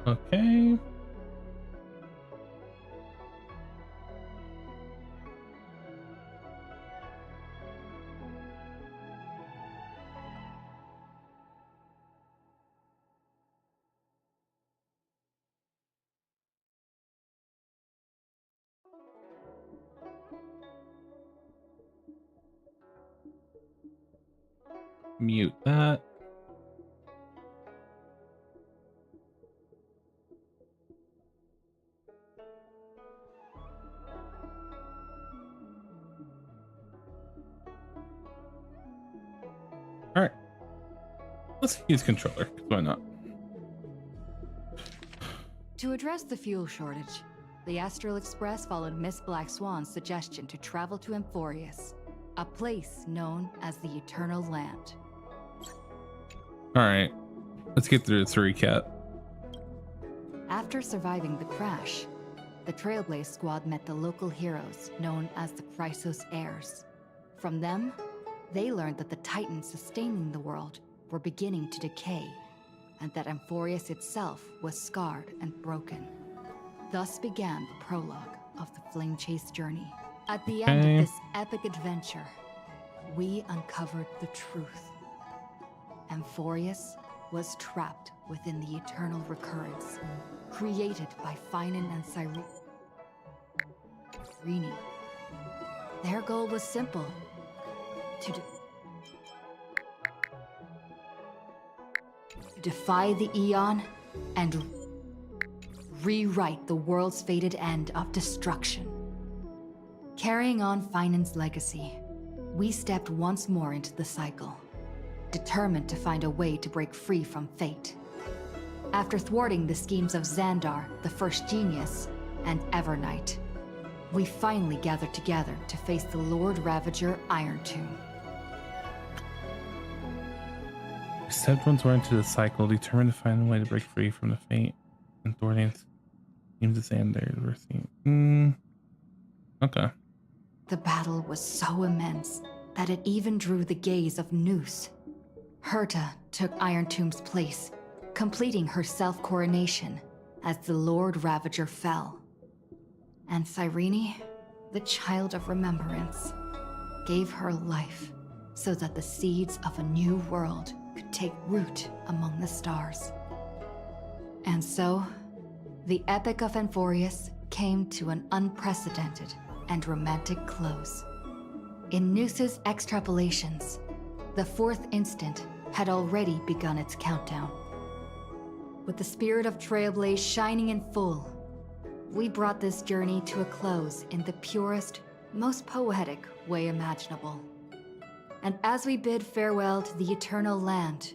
Okay. Mute that. All right. Let's use controller. Why not? To address the fuel shortage, the Astral Express followed Miss Black Swan's suggestion to travel to Amphorius, a place known as the Eternal Land. All right. Let's get through this recap. After surviving the crash, the Trailblaze squad met the local heroes known as the Chrysos Heirs. From them, they learned that the titans sustaining the world were beginning to decay, and that Amphorius itself was scarred and broken. Thus began the prologue of the Flame Chase journey. At the end of this epic adventure, we uncovered the truth. Amphorius was trapped within the eternal recurrence, created by Finan and Cyrene. Their goal was simple: to defy the Eon and rewrite the world's fated end of destruction. Carrying on Finan's legacy, we stepped once more into the cycle, determined to find a way to break free from fate. After thwarting the schemes of Xandar, the First Genius, and Evernight, we finally gathered together to face the Lord Ravager Iron Tomb. We stepped once more into the cycle, determined to find a way to break free from the fate and thwarting schemes of Xandar. Okay. The battle was so immense that it even drew the gaze of Noose. Herta took Iron Tomb's place, completing her self-coronation as the Lord Ravager fell. And Cyrene, the child of remembrance, gave her life so that the seeds of a new world could take root among the stars. And so, the Epic of Amphorius came to an unprecedented and romantic close. In Noose's extrapolations, the fourth instant had already begun its countdown. With the spirit of Trailblaze shining in full, we brought this journey to a close in the purest, most poetic way imaginable. And as we bid farewell to the Eternal Land,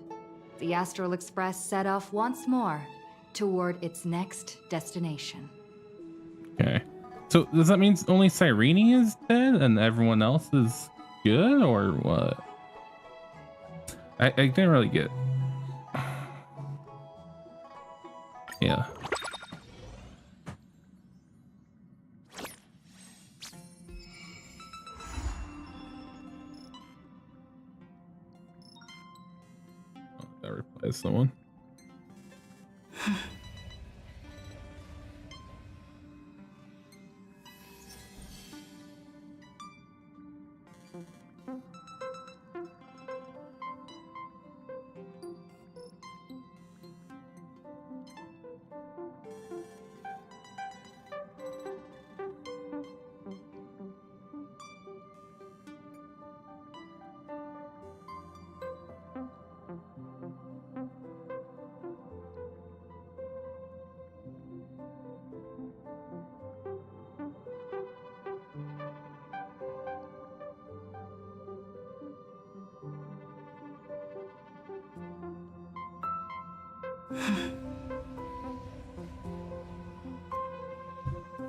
the Astral Express set off once more toward its next destination. Okay. So does that mean only Cyrene is dead and everyone else is good, or what? I didn't really get. Yeah. Oh, that replies someone.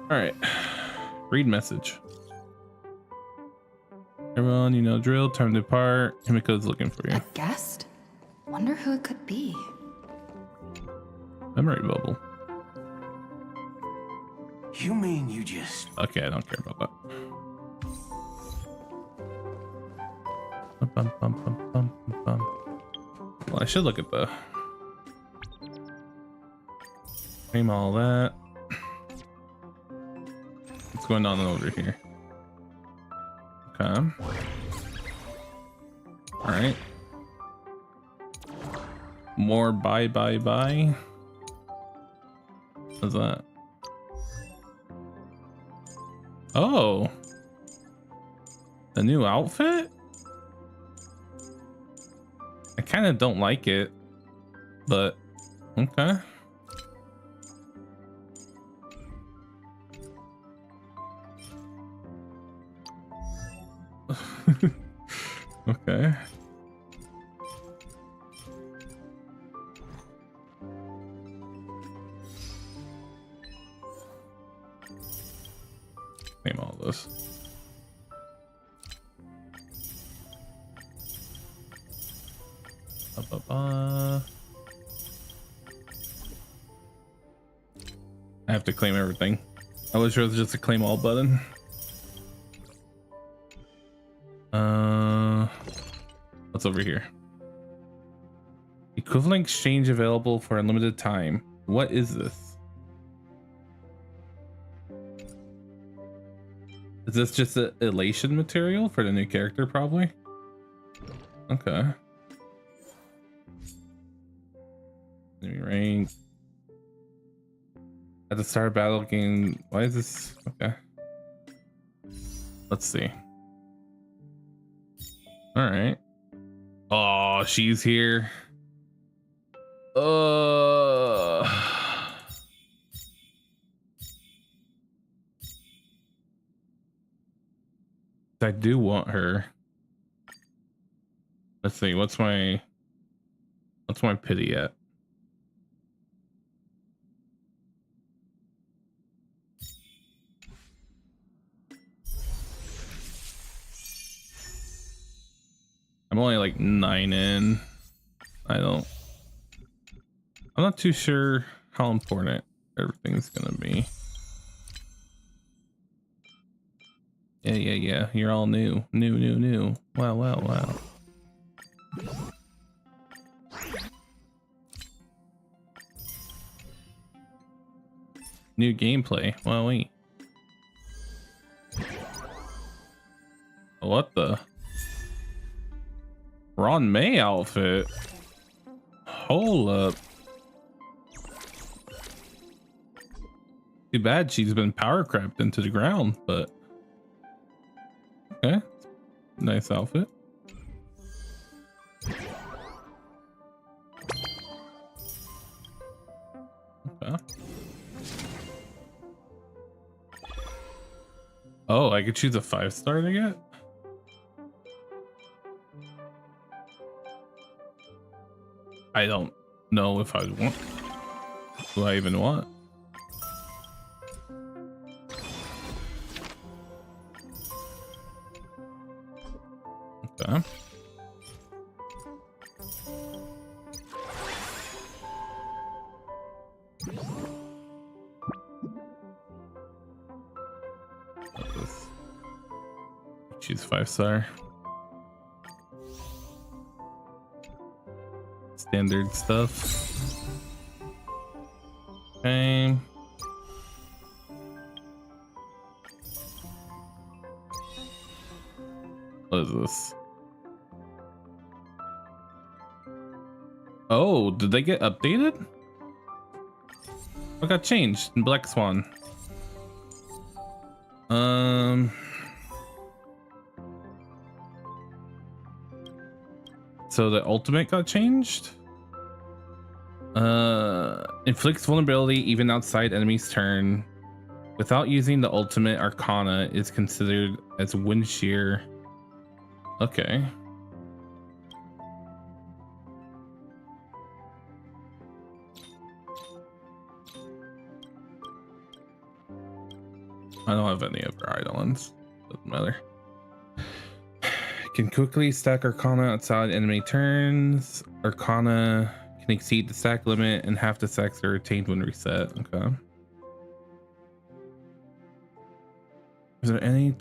All right, read message. Everyone, you know drill, time to depart. Himiko's looking for you. A guest? Wonder who it could be. Memory bubble. You mean you just... Okay, I don't care about that. Bum, bum, bum, bum, bum. Well, I should look at the... Claim all that. What's going on over here? Okay. All right. More buy. What's that? Oh, the new outfit? I kind of don't like it, but okay. Okay. Name all this. I have to claim everything. I wish it was just a claim all button. What's over here? Equivalent exchange available for unlimited time. What is this? Is this just an elation material for the new character, probably? Okay. Enemy rank. At the start of battle game. Why is this? Okay. Let's see. All right. Oh, she's here. I do want her. Let's see. What's my pity at? I'm only like 9 in. I'm not too sure how important everything's gonna be. Yeah. You're all new. New. Wow. New gameplay. Wow, wait. What the? Ron May outfit. Hold up. Too bad she's been power crapped into the ground, but okay. Nice outfit. Okay. Oh, I could choose a 5-star to get? I don't know if I want. Do I even want? Okay. Choose 5-star. Standard stuff. Okay. What is this? Oh, did they get updated? What got changed in Black Swan? So the ultimate got changed? Inflicts vulnerability even outside enemy's turn. Without using the ultimate, Arcana is considered as wind shear. Okay. I don't have any other islands. Doesn't matter. Can quickly stack Arcana outside enemy turns. Arcana can exceed the stack limit and half the stacks are retained when reset. Okay. Is there any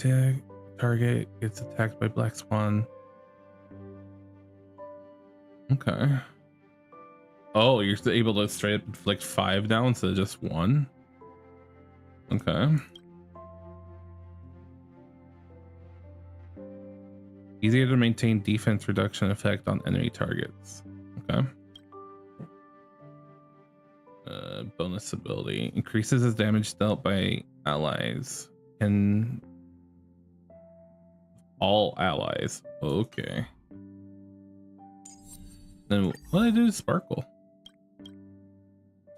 target gets attacked by Black Swan? Okay. Oh, you're still able to straight up inflict 5 now instead of just 1? Okay. Easier to maintain defense reduction effect on enemy targets. Okay. Bonus ability. Increases as damage dealt by allies. And all allies. Okay. Then what did I do to Sparkle?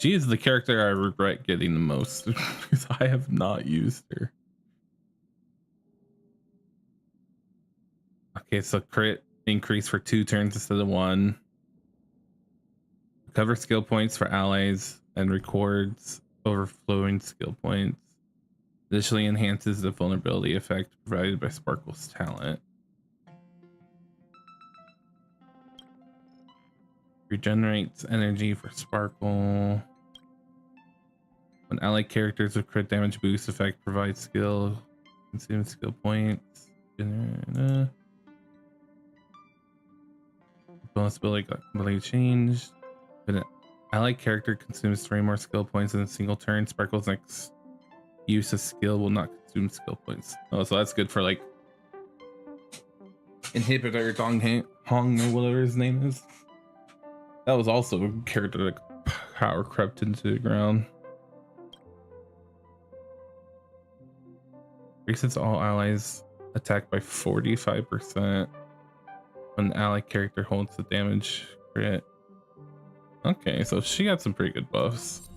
She is the character I regret getting the most because I have not used her. Okay, so crit increase for 2 turns instead of 1. Recover skill points for allies and records overflowing skill points. Additionally enhances the vulnerability effect provided by Sparkle's talent. Regenerates energy for Sparkle. When allied characters with crit damage boost effect provides skill, consume skill points. Bonus ability got completely changed. When an allied character consumes 3 more skill points in a single turn, Sparkle's next use of skill will not consume skill points. Oh, so that's good for like Inhibitor Dong Hong or whatever his name is. That was also a character that power crept into the ground. Increases all allies attack by 45% when the ally character holds the damage crit. Okay, so she got some pretty good buffs.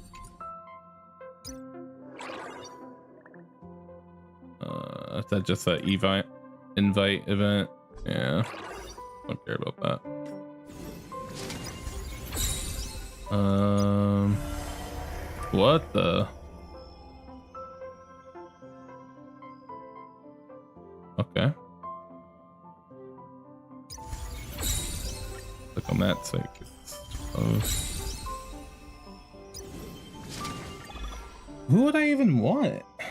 Is that just an invite event? Yeah, don't care about that. What the? Okay. Click on that so who would I even want? I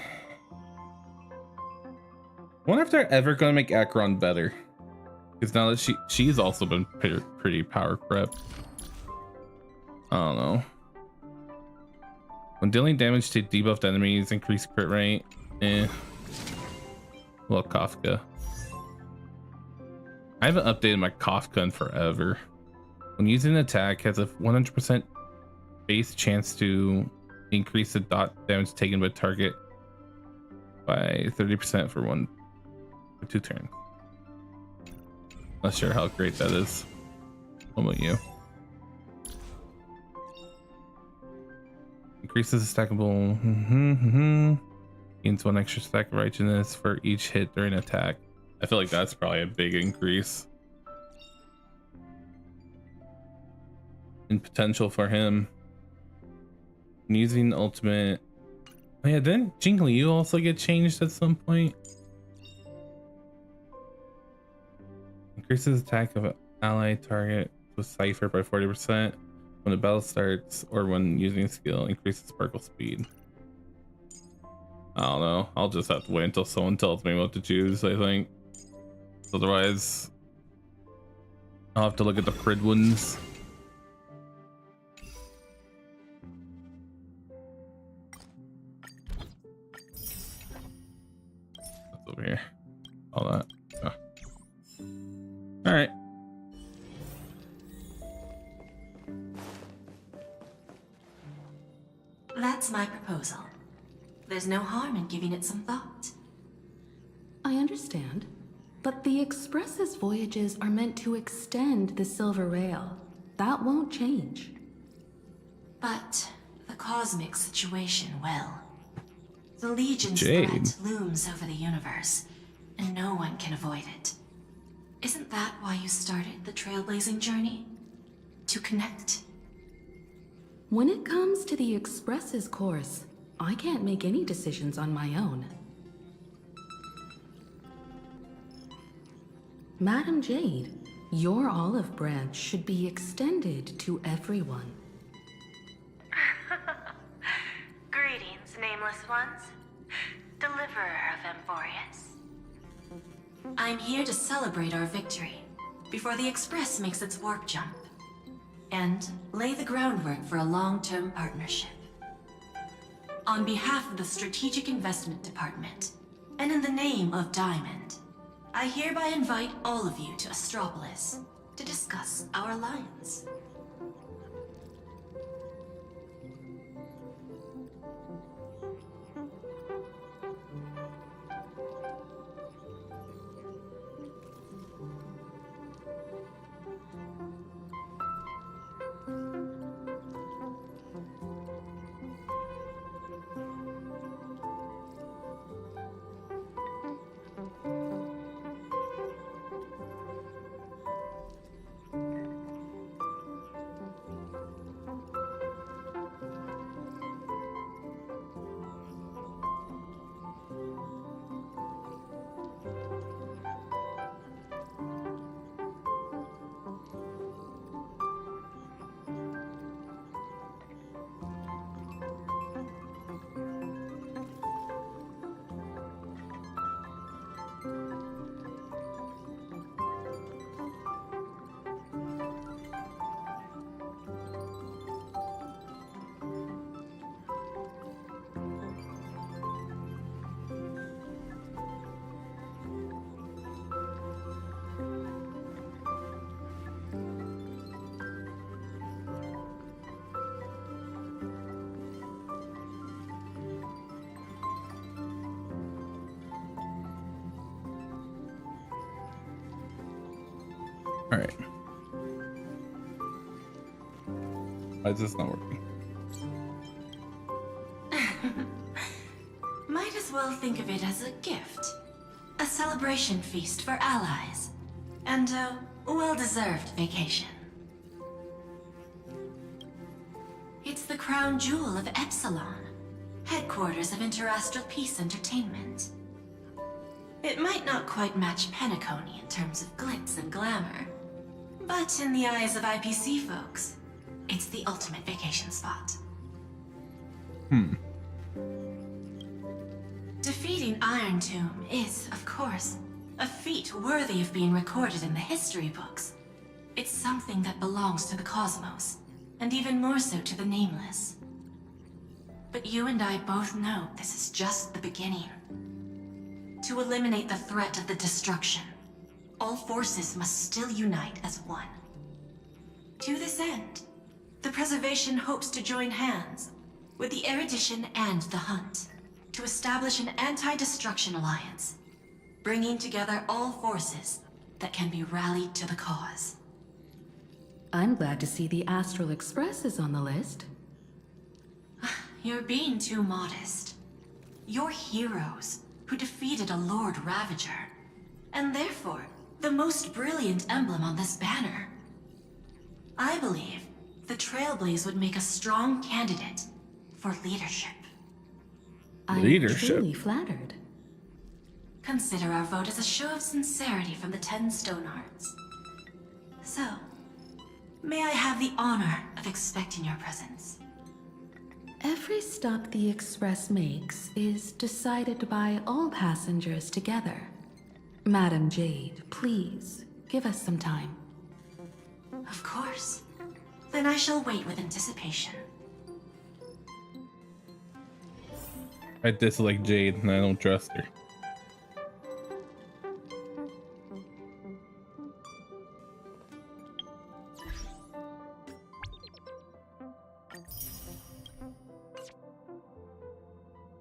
wonder if they're ever gonna make Acheron better. Because now that she's also been pretty power crept. I don't know. When dealing damage to debuffed enemies, increase crit rate. Well, Kafka. I haven't updated my Kafka in forever. When using an attack, has a 100% base chance to increase the dot damage taken by target by 30% for 2 turns. Not sure how great that is. What about you? Increases the stackable. Gains 1 extra stack of righteousness for each hit during attack. I feel like that's probably a big increase in potential for him. And using ultimate. Oh yeah, didn't Jing Liu also get changed at some point? Increases attack of an allied target with Cypher by 40% when the battle starts or when using skill. Increases Sparkle speed. I don't know. I'll just have to wait until someone tells me what to choose, I think. Otherwise, I'll have to look at the Prid ones. That's over here. All that. Oh. All right. That's my proposal. There's no harm in giving it some thought. I understand, but the Express's voyages are meant to extend the Silver Rail. That won't change. But the cosmic situation will. The Legion's Jade. threat looms over the universe, and no one can avoid it. Isn't that why you started the trailblazing journey? To connect? When it comes to the Express's course, I can't make any decisions on my own. Madam Jade, your olive branch should be extended to everyone. Greetings, nameless ones. Deliverer of Emphorius. I'm here to celebrate our victory before the Express makes its warp jump. and lay the groundwork for a long-term partnership. On behalf of the Strategic Investment Department, and in the name of Diamond, I hereby invite all of you to Astropolis to discuss our alliance. All right. Why is this not working? Might as well think of it as a gift. A celebration feast for allies. And a well-deserved vacation. It's the crown jewel of Epsilon, headquarters of Interastral Peace Entertainment. It might not quite match Penacony in terms of glitz and glamour, but in the eyes of IPC folks, it's the ultimate vacation spot. Defeating Iron Tomb is, of course, a feat worthy of being recorded in the history books. It's something that belongs to the cosmos, and even more so to the Nameless. But you and I both know this is just the beginning. To eliminate the threat of the destruction, all forces must still unite as one. To this end, the Preservation hopes to join hands with the Erudition and the Hunt to establish an anti-destruction alliance, bringing together all forces that can be rallied to the cause. I'm glad to see the Astral Express is on the list. You're being too modest. You're heroes who defeated a Lord Ravager, and therefore the most brilliant emblem on this banner. I believe the Trailblaze would make a strong candidate for leadership. Leadership. I'm truly flattered. Consider our vote as a show of sincerity from the 10 Stonehearts. So, may I have the honor of expecting your presence? Every stop the Express makes is decided by all passengers together. Madam Jade, please, give us some time. Of course. Then I shall wait with anticipation. I dislike Jade and I don't trust her.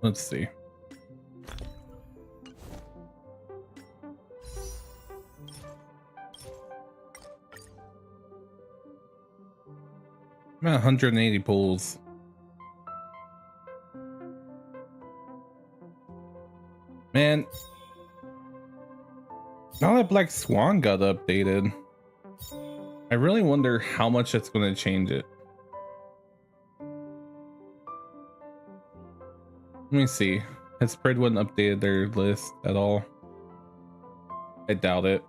Let's see. I'm at 180 pulls. Man, now that Black Swan got updated, I really wonder how much it's going to change it. Let me see. Has Spreadwood updated their list at all? I doubt it.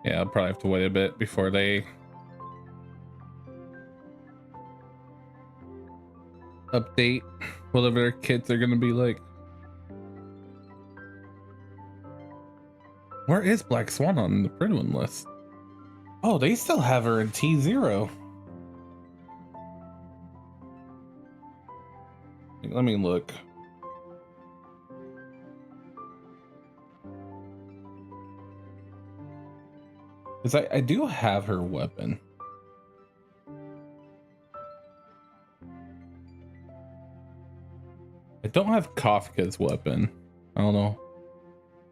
Yeah, I'll probably have to wait a bit before they update whatever their kids are gonna be like. Where is Black Swan on the Pridwin list? Oh, they still have her in T0. Let me look. Because I do have her weapon. I don't have Kafka's weapon. I don't know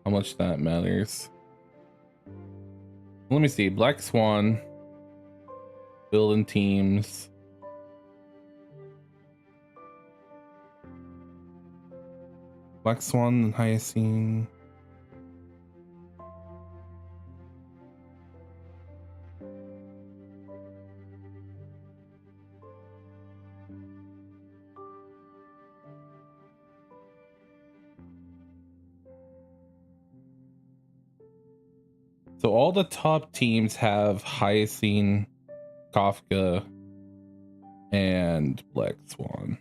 how much that matters. Let me see. Black Swan. Building teams. Black Swan and Hyacinth. So all the top teams have Hyacinth, Kafka, and Black Swan.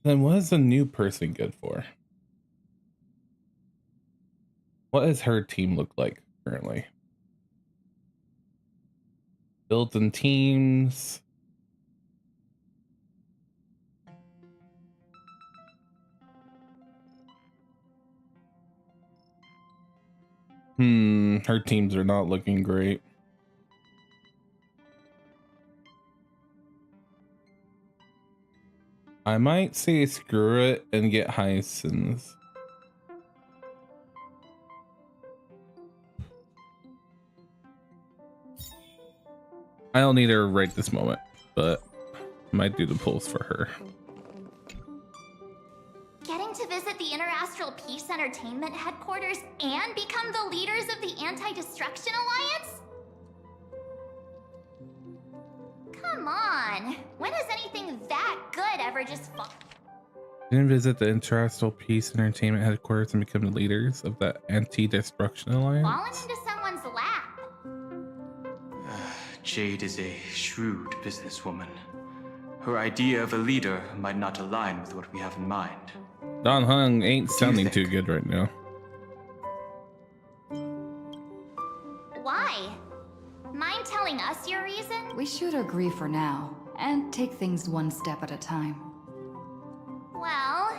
Then what is a new person good for? What does her team look like currently? Built-in teams. Her teams are not looking great. I might say screw it and get Hyacinth. I don't need her right this moment, but I might do the pulls for her. Getting to visit the Interastral Peace Entertainment headquarters and become the leaders of the Anti-Destruction Alliance? Come on, when has anything that good ever just Didn't visit the Interastral Peace Entertainment headquarters and become the leaders of the Anti-Destruction Alliance? fallen into someone's lap? Jade is a shrewd businesswoman. Her idea of a leader might not align with what we have in mind. Don Hung ain't sounding too think? good right now. Why? Mind telling us your reason? We should agree for now, and take things one step at a time. Well,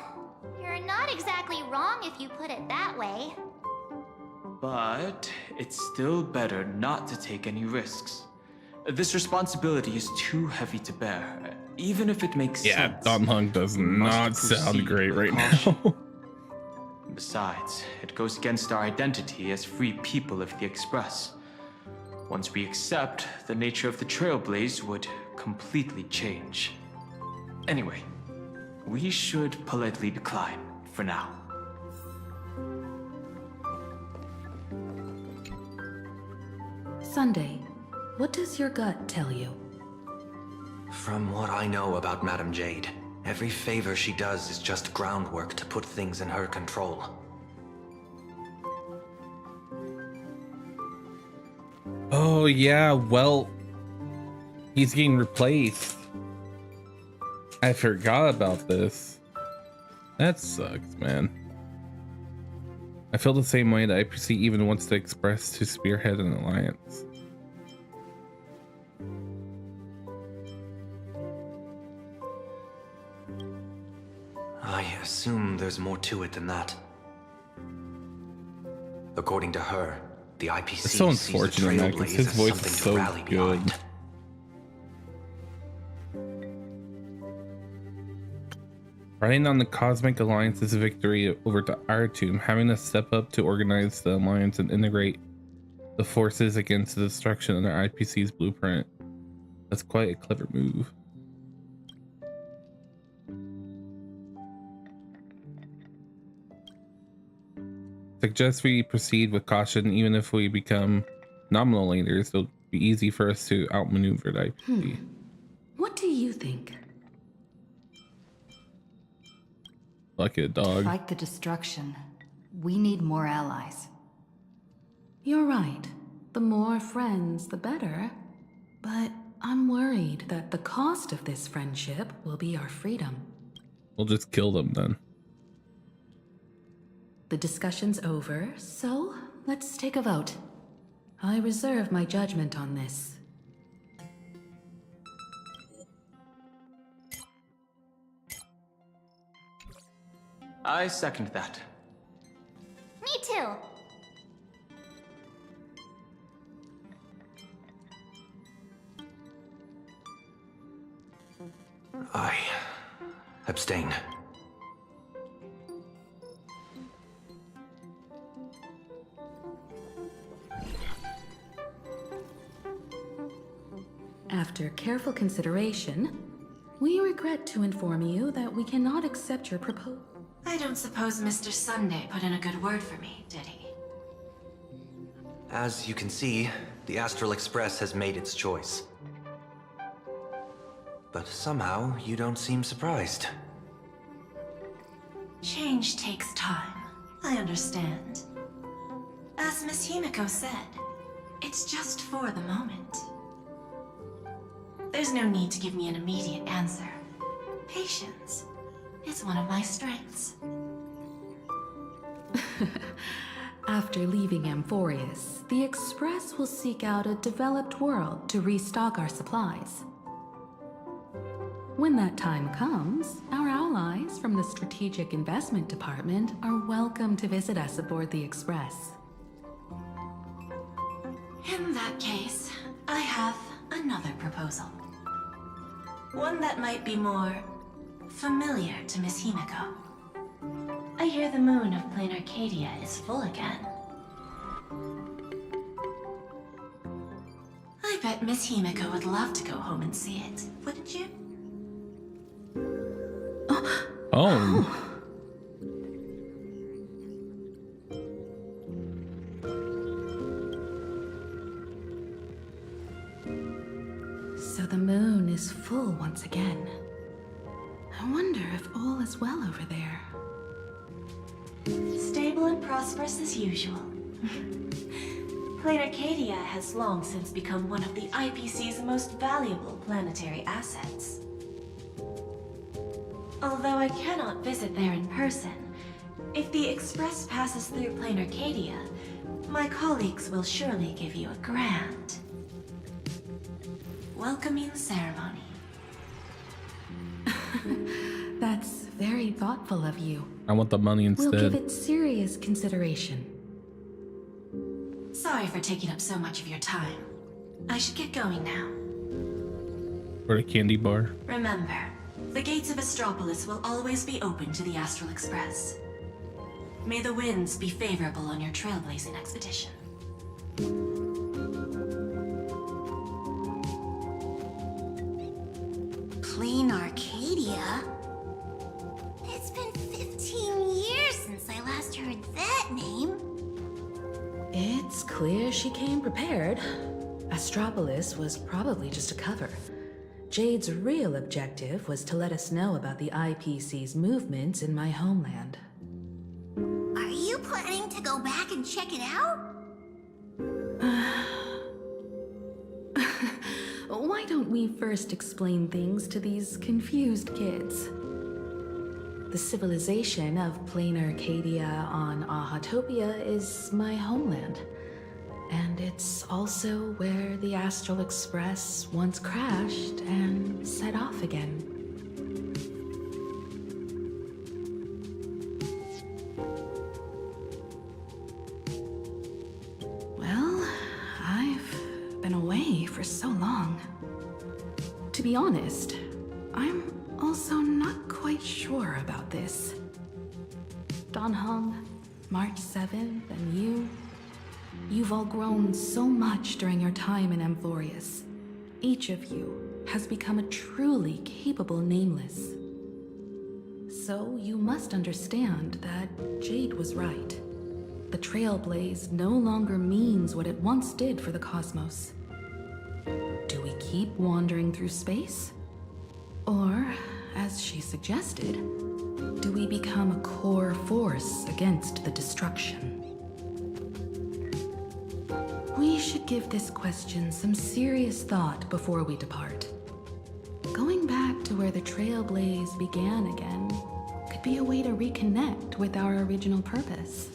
you're not exactly wrong if you put it that way. But it's still better not to take any risks. This responsibility is too heavy to bear, even if it makes Yeah, sense. Don Hung does We must not sound proceed great with right caution. now. Besides, it goes against our identity as free people of the Express. Once we accept, the nature of the Trailblaze would completely change. Anyway, we should politely decline for now. Sunday, what does your gut tell you? From what I know about Madame Jade, every favor she does is just groundwork to put things in her control. Oh yeah, well, he's getting replaced. I forgot about this. That sucks, man. I feel the same way. The IPC even wants to express to spearhead an alliance. I assume there's more to it than that. According to her, the IPC It's so sees the unfortunate, man, 'cause Trailblaze his as voice something is to so rally good. behind. Riding on the Cosmic Alliance's victory over to Artum, having to step up to organize the alliance and integrate the forces against the destruction under IPC's blueprint. That's quite a clever move. Suggest we proceed with caution. Even if we become nominal leaders, it'll be easy for us to outmaneuver the IPC. What do you think? Like a dog. Fight the destruction. We need more allies. You're right. The more friends, the better. But I'm worried that the cost of this friendship will be our freedom. We'll just kill them then. The discussion's over, so let's take a vote. I reserve my judgment on this. I second that. Me too. I abstain. After careful consideration, we regret to inform you that we cannot accept your proposal. I don't suppose Mr. Sunday put in a good word for me, did he? As you can see, the Astral Express has made its choice. But somehow, you don't seem surprised. Change takes time. I understand. As Miss Himiko said, it's just for the moment. There's no need to give me an immediate answer. Patience is one of my strengths. After leaving Amphorius, the Express will seek out a developed world to restock our supplies. When that time comes, our allies from the Strategic Investment Department are welcome to visit us aboard the Express. In that case, I have another proposal. One that might be more familiar to Miss Himiko. I hear the moon of Planarcadia is full again. I bet Miss Himiko would love to go home and see it, wouldn't you? Oh. So the moon is full once again. I wonder if all is well over there. Stable and prosperous as usual. Planarcadia has long since become one of the IPC's most valuable planetary assets. Although I cannot visit there in person, if the Express passes through Planarcadia, my colleagues will surely give you a grand welcoming ceremony. That's very thoughtful of you. I want the money We'll give instead. it serious consideration. Sorry for taking up so much of your time. I should get going now. For a candy bar. Remember, the gates of Astropolis will always be open to the Astral Express. May the winds be favorable on your trailblazing expedition. Planarcadia? It's been 15 years since I last heard that name. It's clear she came prepared. Astropolis was probably just a cover. Jade's real objective was to let us know about the IPC's movements in my homeland. Are you planning to go back and check it out? Why don't we first explain things to these confused kids? The civilization of Planarcadia on Ahatopia is my homeland. And it's also where the Astral Express once crashed and set off again. Well, I've been away for so long. To be honest, I'm also not quite sure about this. Don Hung, March 7th, and you've all grown so much during your time in Amphorius. Each of you has become a truly capable Nameless. So you must understand that Jade was right. The Trailblaze no longer means what it once did for the cosmos. Do we keep wandering through space? Or, as she suggested, do we become a core force against the destruction? We should give this question some serious thought before we depart. Going back to where the Trailblaze began again could be a way to reconnect with our original purpose.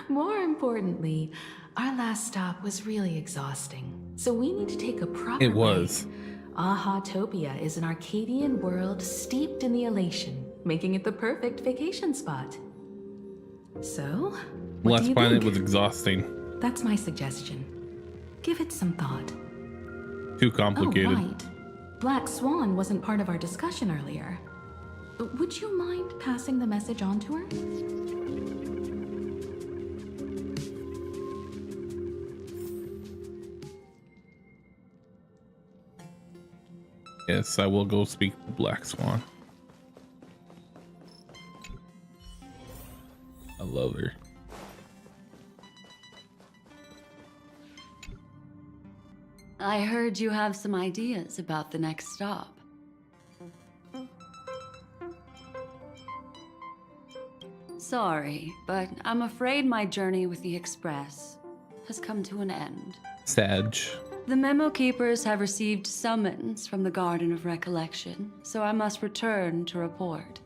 More importantly, our last stop was really exhausting, so we need to take a proper It was. break. Aha-topia is an Arcadian world steeped in the elation, making it the perfect vacation spot. So, what do Last you Planet think? was exhausting. That's my suggestion. Give it some thought. Too complicated. Oh, right. Black Swan wasn't part of our discussion earlier. Would you mind passing the message on to her? Yes, I will go speak to Black Swan. I love her. I heard you have some ideas about the next stop. Sorry, but I'm afraid my journey with the Express has come to an end. Sag. The Memo Keepers have received summons from the Garden of Recollection, so I must return to report.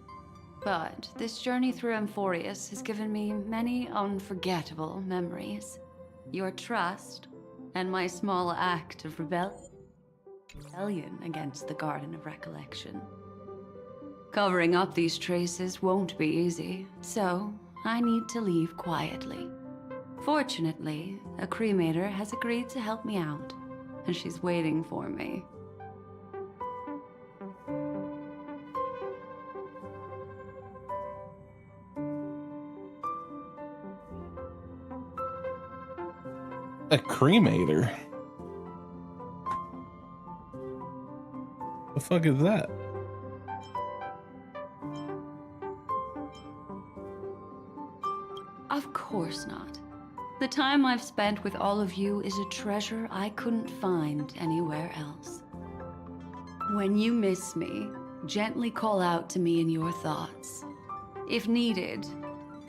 But this journey through Amphorius has given me many unforgettable memories. Your trust, and my small act of rebellion against the Garden of Recollection. Covering up these traces won't be easy, so I need to leave quietly. Fortunately, a cremator has agreed to help me out, and she's waiting for me. A cremator? The fuck is that? Of course not. The time I've spent with all of you is a treasure I couldn't find anywhere else. When you miss me, gently call out to me in your thoughts. If needed,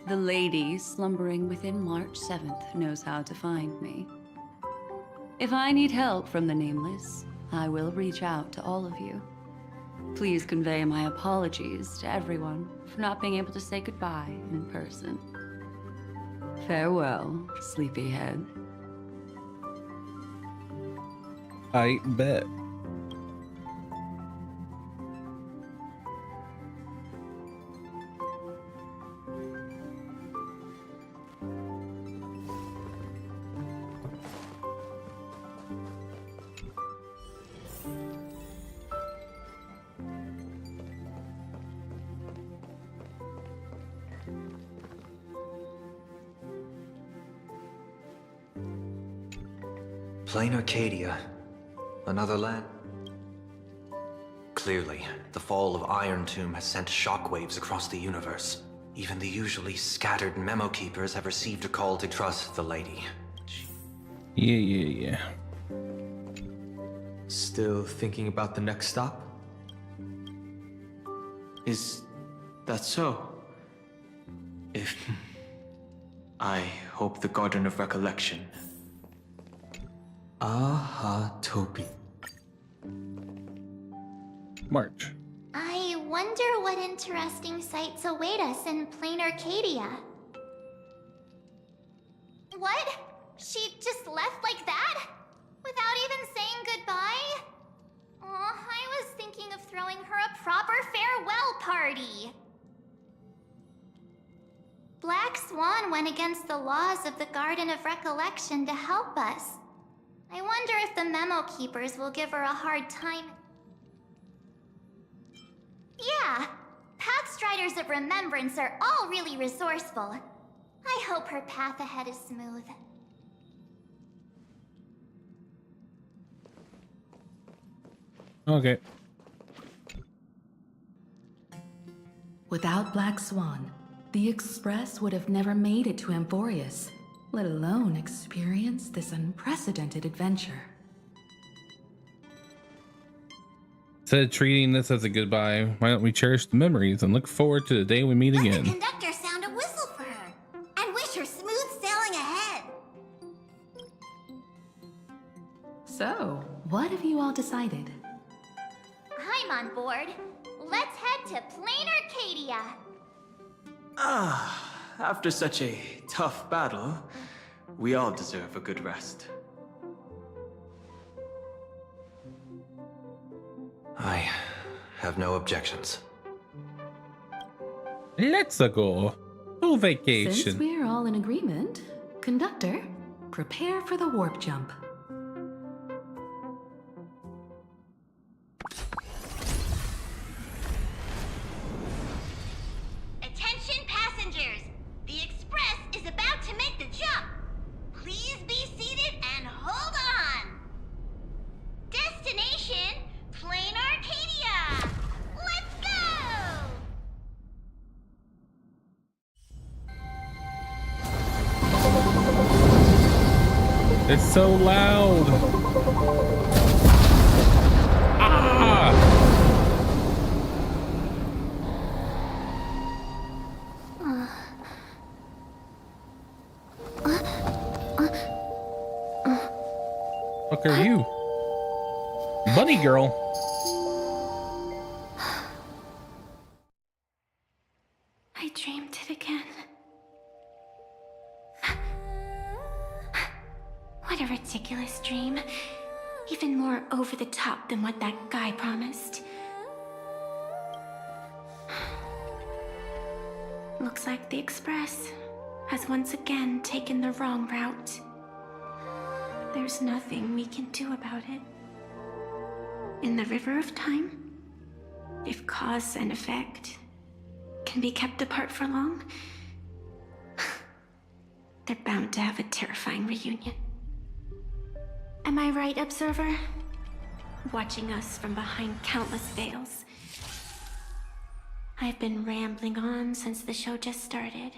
the lady slumbering within March 7th knows how to find me. If I need help from the Nameless, I will reach out to all of you. Please convey my apologies to everyone for not being able to say goodbye in person. Farewell, sleepyhead. I bet. Planarcadia. Another land? Clearly, the fall of Iron Tomb has sent shockwaves across the universe. Even the usually scattered Memo Keepers have received a call to trust the lady. Yeah. Still thinking about the next stop? Is that so? If... I hope the Garden of Recollection. Aha-topia. March. I wonder what interesting sights await us in Planarcadia. What? She just left like that? Without even saying goodbye? Aw, I was thinking of throwing her a proper farewell party. Black Swan went against the laws of the Garden of Recollection to help us. I wonder if the Memo Keepers will give her a hard time. Yeah, Pathstriders of Remembrance are all really resourceful. I hope her path ahead is smooth. Okay. Without Black Swan, the Express would have never made it to Amphorius, let alone experience this unprecedented adventure. Instead of treating this as a goodbye, why don't we cherish the memories and look forward to the day we meet Let the again? conductor sound a whistle for her and wish her smooth sailing ahead. So, what have you all decided? I'm on board. Let's head to Planarcadia. After such a tough battle, we all deserve a good rest. I have no objections. Let's go to vacation. Since we're all in agreement, conductor, prepare for the warp jump. Attention passengers! The express is about to make the jump. Please be seated and hold on. Destination, Planarcadia. Let's go! It's so loud. Ah! Fuck are you? Bunny girl. I dreamed it again. What a ridiculous dream. Even more over the top than what that guy promised. Looks like the Express has once again taken the wrong route. There's nothing we can do about it. In the river of time, if cause and effect can be kept apart for long, they're bound to have a terrifying reunion. Am I right, Observer? Watching us from behind countless veils. I've been rambling on since the show just started.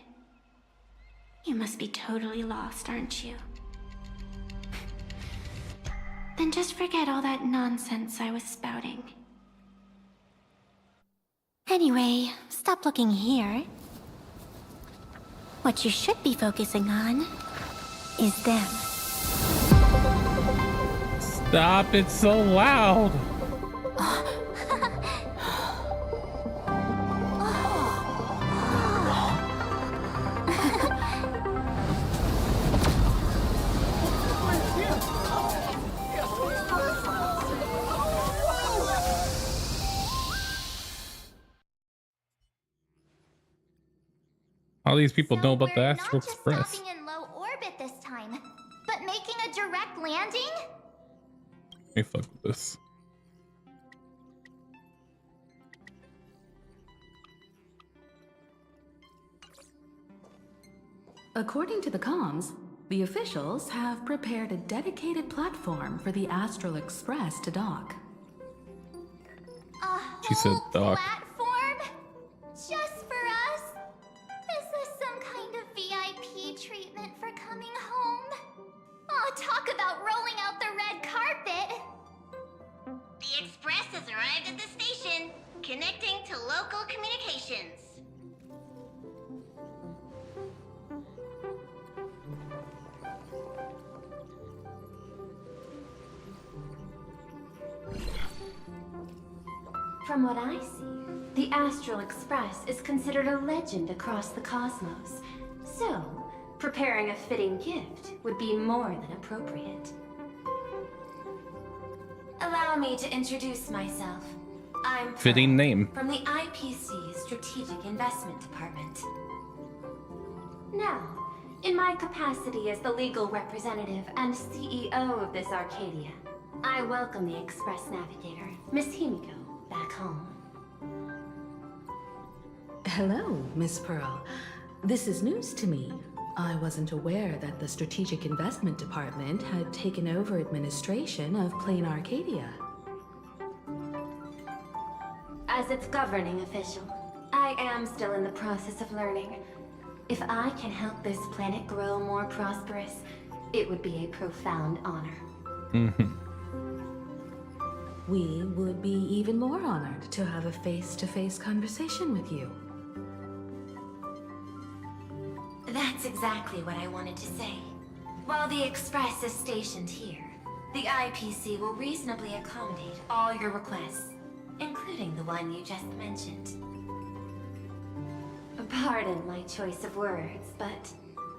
You must be totally lost, aren't you? Then just forget all that nonsense I was spouting. Anyway, stop looking here. What you should be focusing on is them. Stop, it's so loud. All these people know about the Astral Not Express. just stopping in low orbit this time, but making a direct landing? Let me fuck with this. According to the comms, the officials have prepared a dedicated platform for the Astral Express to dock. She said dock. Platform? Just for us? Is this some kind of VIP treatment for coming home? Oh, talk about rolling out the red carpet! The express has arrived at the station, connecting to local communications. From what I see, the Astral Express is considered a legend across the cosmos. So, preparing a fitting gift would be more than appropriate. Allow me to introduce myself. I'm Fitting Pearl, name. from the IPC Strategic Investment Department. Now, in my capacity as the legal representative and CEO of this Arcadia, I welcome the Express Navigator, Miss Himiko, back home. Hello, Miss Pearl. This is news to me. I wasn't aware that the Strategic Investment Department had taken over administration of Planarcadia. As its governing official, I am still in the process of learning. If I can help this planet grow more prosperous, it would be a profound honor. we would be even more honored to have a face-to-face conversation with you. That's exactly what I wanted to say. While the Express is stationed here, the IPC will reasonably accommodate all your requests, including the one you just mentioned. Pardon my choice of words, but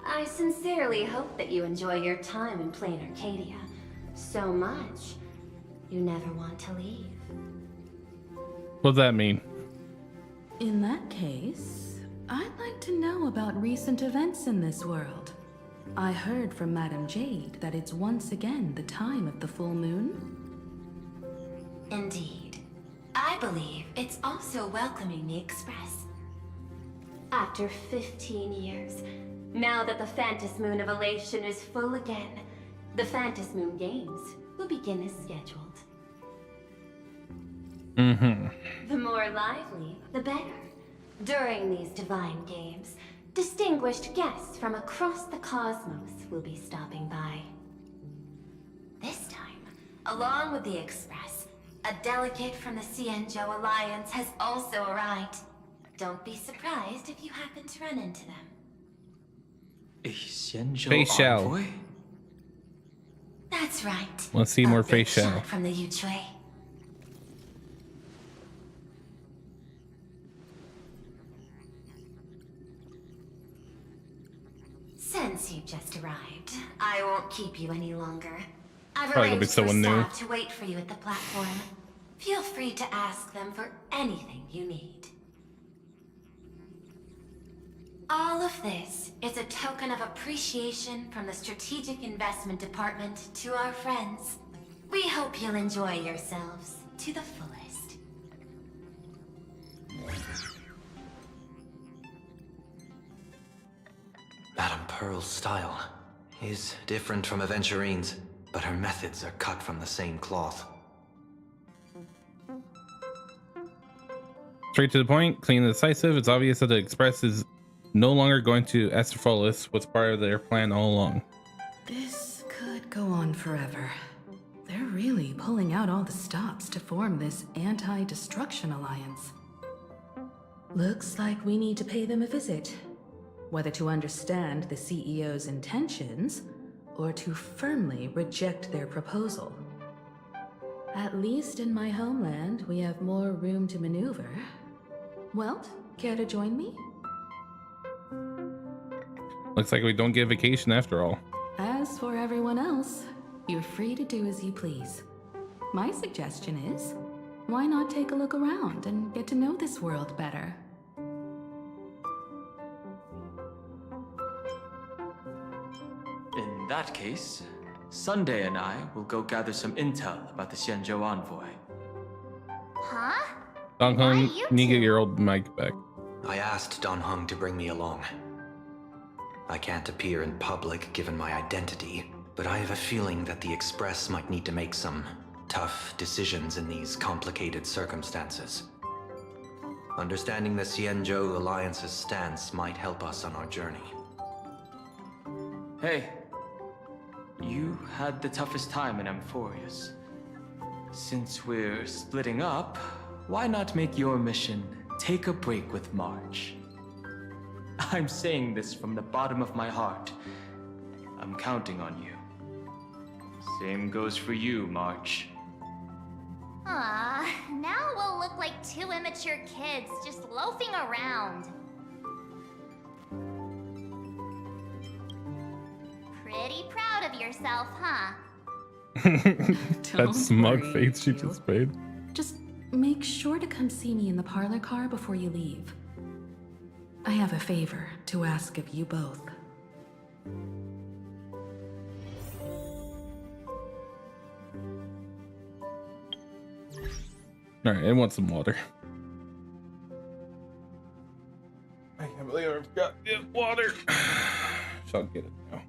I sincerely hope that you enjoy your time in Planarcadia so much you never want to leave. What does that mean? In that case, I'd like to know about recent events in this world. I heard from Madame Jade that it's once again the time of the full moon. Indeed. I believe it's also welcoming the Express. After 15 years, now that the Phantas Moon of Elation is full again, the Phantas Moon Games will begin as scheduled. The more lively, the better. During these divine games, distinguished guests from across the cosmos will be stopping by. This time, along with the Express, a delegate from the Xianzhou Alliance has also arrived. Don't be surprised if you happen to run into them. A Xianzhou Facial. envoy? That's right. Let's see A more big facial. shot from the Yuchui. Since you just arrived, I won't keep you any longer. I've Probably gonna be arranged for someone new. staff to wait for you at the platform. Feel free to ask them for anything you need. All of this is a token of appreciation from the Strategic Investment Department to our friends. We hope you'll enjoy yourselves to the fullest. Madame Pearl's style is different from Aventurine's, but her methods are cut from the same cloth. Straight to the point, clean and decisive. It's obvious that the Express is no longer going to Astropolis, what's part of their plan all along. This could go on forever. They're really pulling out all the stops to form this anti-destruction alliance. Looks like we need to pay them a visit. Whether to understand the CEO's intentions, or to firmly reject their proposal. At least in my homeland, we have more room to maneuver. Welt, care to join me? Looks like we don't get vacation after all. As for everyone else, you're free to do as you please. My suggestion is, why not take a look around and get to know this world better? In that case, Sunday and I will go gather some intel about the Xianzhou envoy. Huh? Dong Why Hung, you you get two? your old mic back. I asked Don Hung to bring me along. I can't appear in public given my identity, but I have a feeling that the Express might need to make some tough decisions in these complicated circumstances. Understanding the Xianzhou Alliance's stance might help us on our journey. Hey, you had the toughest time in Amphorius. Since we're splitting up, why not make your mission take a break with March? I'm saying this from the bottom of my heart. I'm counting on you. Same goes for you, March. Now we'll look like two immature kids just loafing around. Pretty proud of yourself, huh? That Don't smug worry, face she you. just made. Just make sure to come see me in the parlor car before you leave. I have a favor to ask of you both. Alright, I want some water. I can't believe I forgot to get water. So I'll get it now.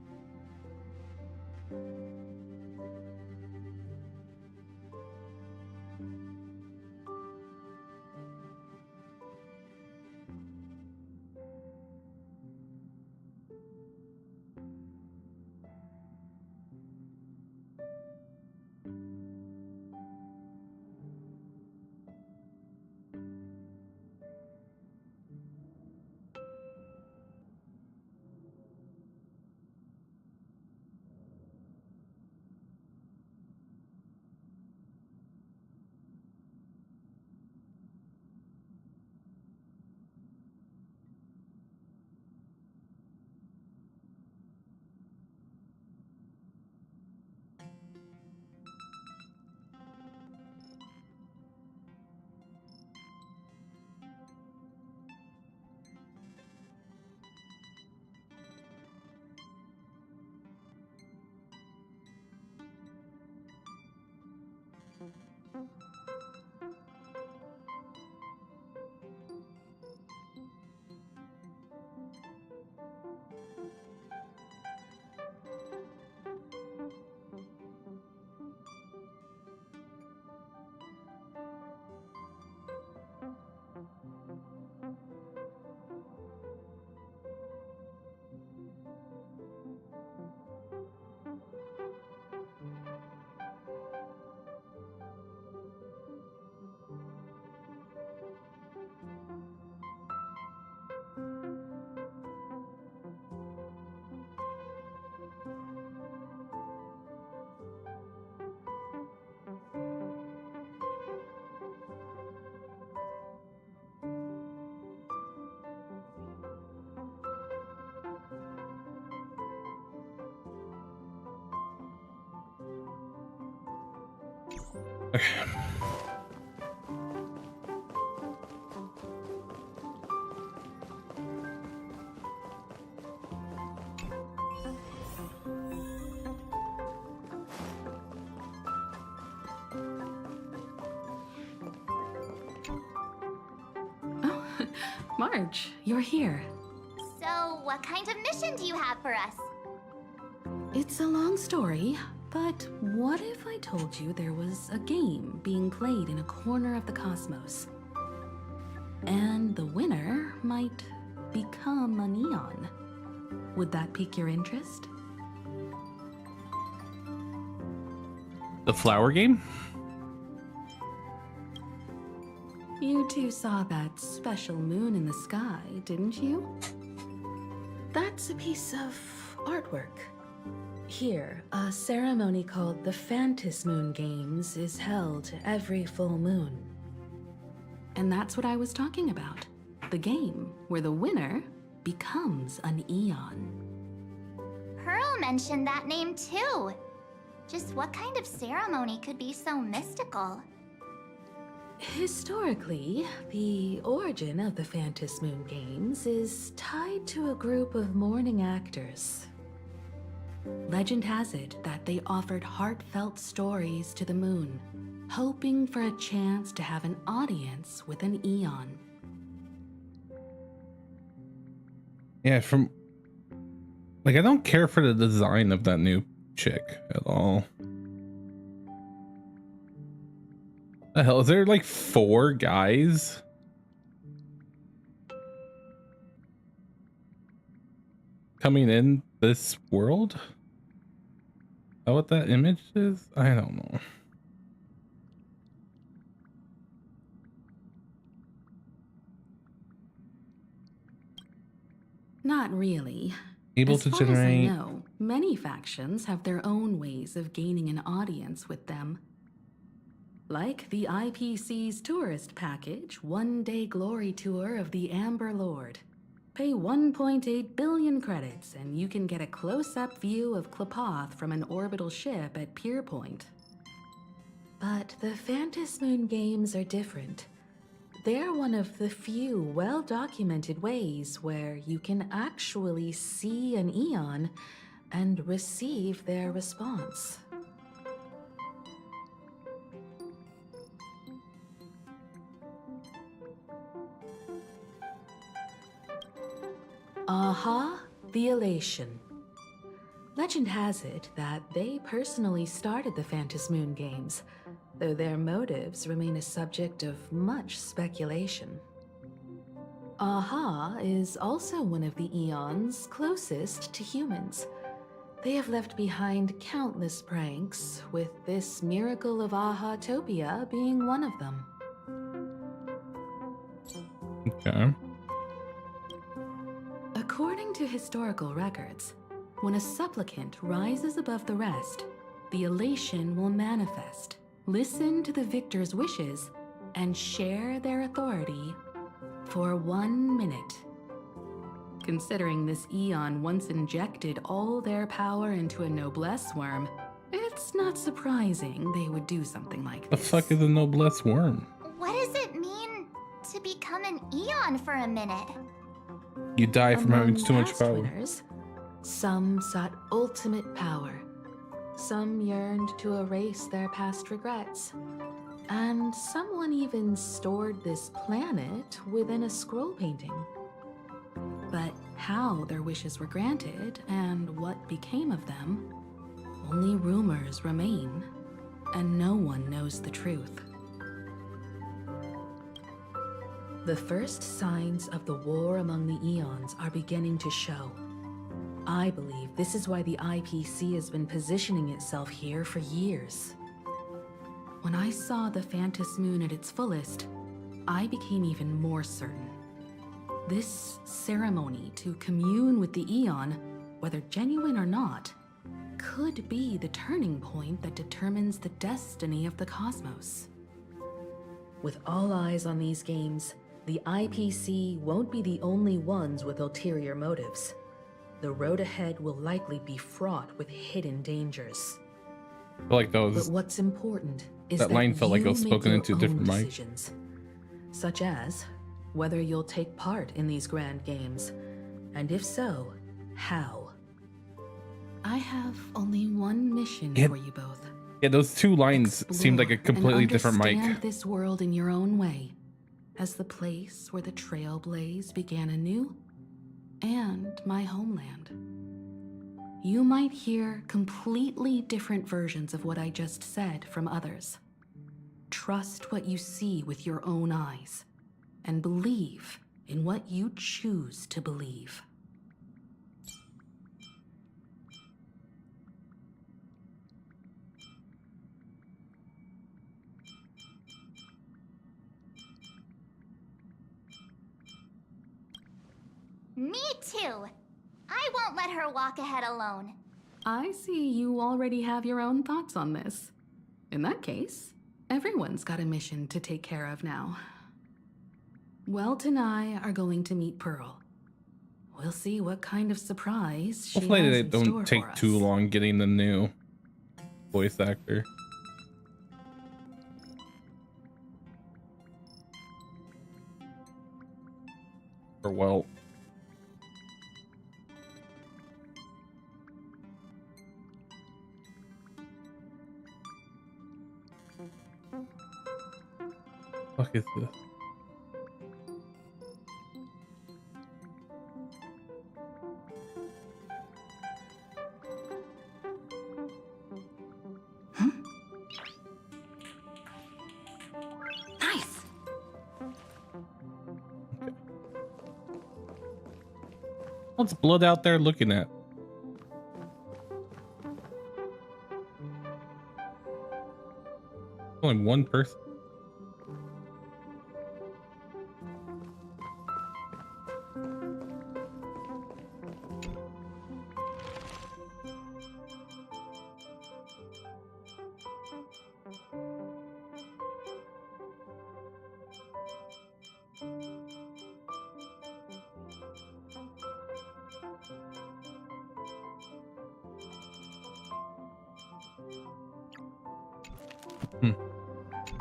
Okay. Oh, Marge, you're here. So, what kind of mission do you have for us? It's a long story, but what if I told you there was a game being played in a corner of the cosmos? And the winner might become a neon. Would that pique your interest? The flower game? You two saw that special moon in the sky, didn't you? That's a piece of artwork. Here, a ceremony called the Phantom Moon Games is held every full moon. And that's what I was talking about. The game where the winner becomes an Eon. Pearl mentioned that name too. Just what kind of ceremony could be so mystical? Historically, the origin of the Phantom Moon Games is tied to a group of mourning actors. Legend has it that they offered heartfelt stories to the moon, hoping for a chance to have an audience with an Eon. Yeah, from like I don't care for the design of that new chick at all. The hell, is there like 4 guys? Coming in this world? Is that what that image is? I don't know. Not really. Able As to far generate. as I know, many factions have their own ways of gaining an audience with them. Like the IPC's tourist package, one-day glory tour of the Amber Lord. Pay 1.8 billion credits and you can get a close-up view of Klapoth from an orbital ship at Pier Point. But the Phantom Moon Games are different. They're one of the few well-documented ways where you can actually see an Eon and receive their response. Aha, the Elation. Legend has it that they personally started the Phantom Moon Games, though their motives remain a subject of much speculation. Aha is also one of the Eons closest to humans. They have left behind countless pranks, with this miracle of Aha-topia being one of them. Okay. According to historical records, when a supplicant rises above the rest, the elation will manifest, listen to the victor's wishes, and share their authority for 1 minute. Considering this Eon once injected all their power into a noblesse worm, it's not surprising they would do something like The this. fuck is a noblesse worm? What does it mean to become an Eon for a minute? You die from having Among too much past power. winners, some sought ultimate power. Some yearned to erase their past regrets. And someone even stored this planet within a scroll painting. But how their wishes were granted and what became of them, only rumors remain, and no one knows the truth. The first signs of the war among the Eons are beginning to show. I believe this is why the IPC has been positioning itself here for years. When I saw the Phantom Moon at its fullest, I became even more certain. This ceremony to commune with the Eon, whether genuine or not, could be the turning point that determines the destiny of the cosmos. With all eyes on these games, the IPC won't be the only ones with ulterior motives. The road ahead will likely be fraught with hidden dangers. Like those But what's important is That line felt like it you was make spoken your into a own different mic. decisions, such as whether you'll take part in these grand games, and if so, how. I have only one mission for you both. Yeah, those two lines seemed like a completely different mic. Understand this world in your own way, as the place where the Trailblaze began anew, and my homeland. You might hear completely different versions of what I just said from others. Trust what you see with your own eyes, and believe in what you choose to believe. Me too. I won't let her walk ahead alone. I see you already have your own thoughts on this. In that case, everyone's got a mission to take care of now. Welt and I are going to meet Pearl. We'll see what kind of surprise she Hopefully has they in don't store take for us. too long getting the new voice actor. For Welt. Fuck is this? Nice. What's Blood out there looking at? Only one person.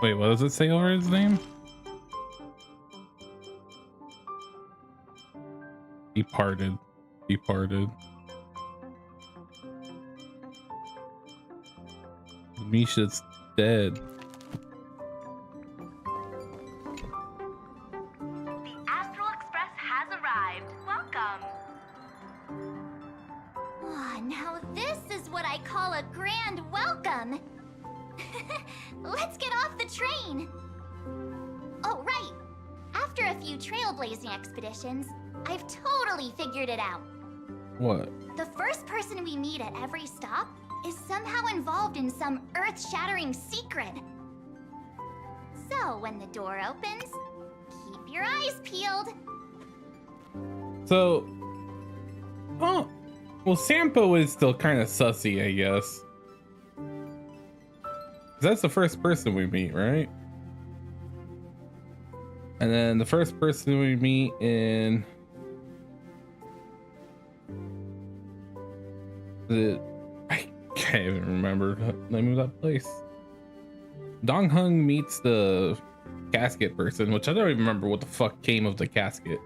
Wait, what does it say over his name? Departed. Departed. Misha's dead. The Astral Express has arrived. Welcome. Oh, now this is what I call a grand welcome. Let's get off the train. Oh, right. After a few trailblazing expeditions, I've totally figured it out. What? The first person we meet at every stop is somehow involved in some earth-shattering secret. So when the door opens, keep your eyes peeled. So, oh, well, Sampo is still kind of sussy, I guess. That's the first person we meet, right? And then the first person we meet in I can't even remember the name of that place. Dong Hung meets the casket person, which I don't even remember what the fuck came of the casket.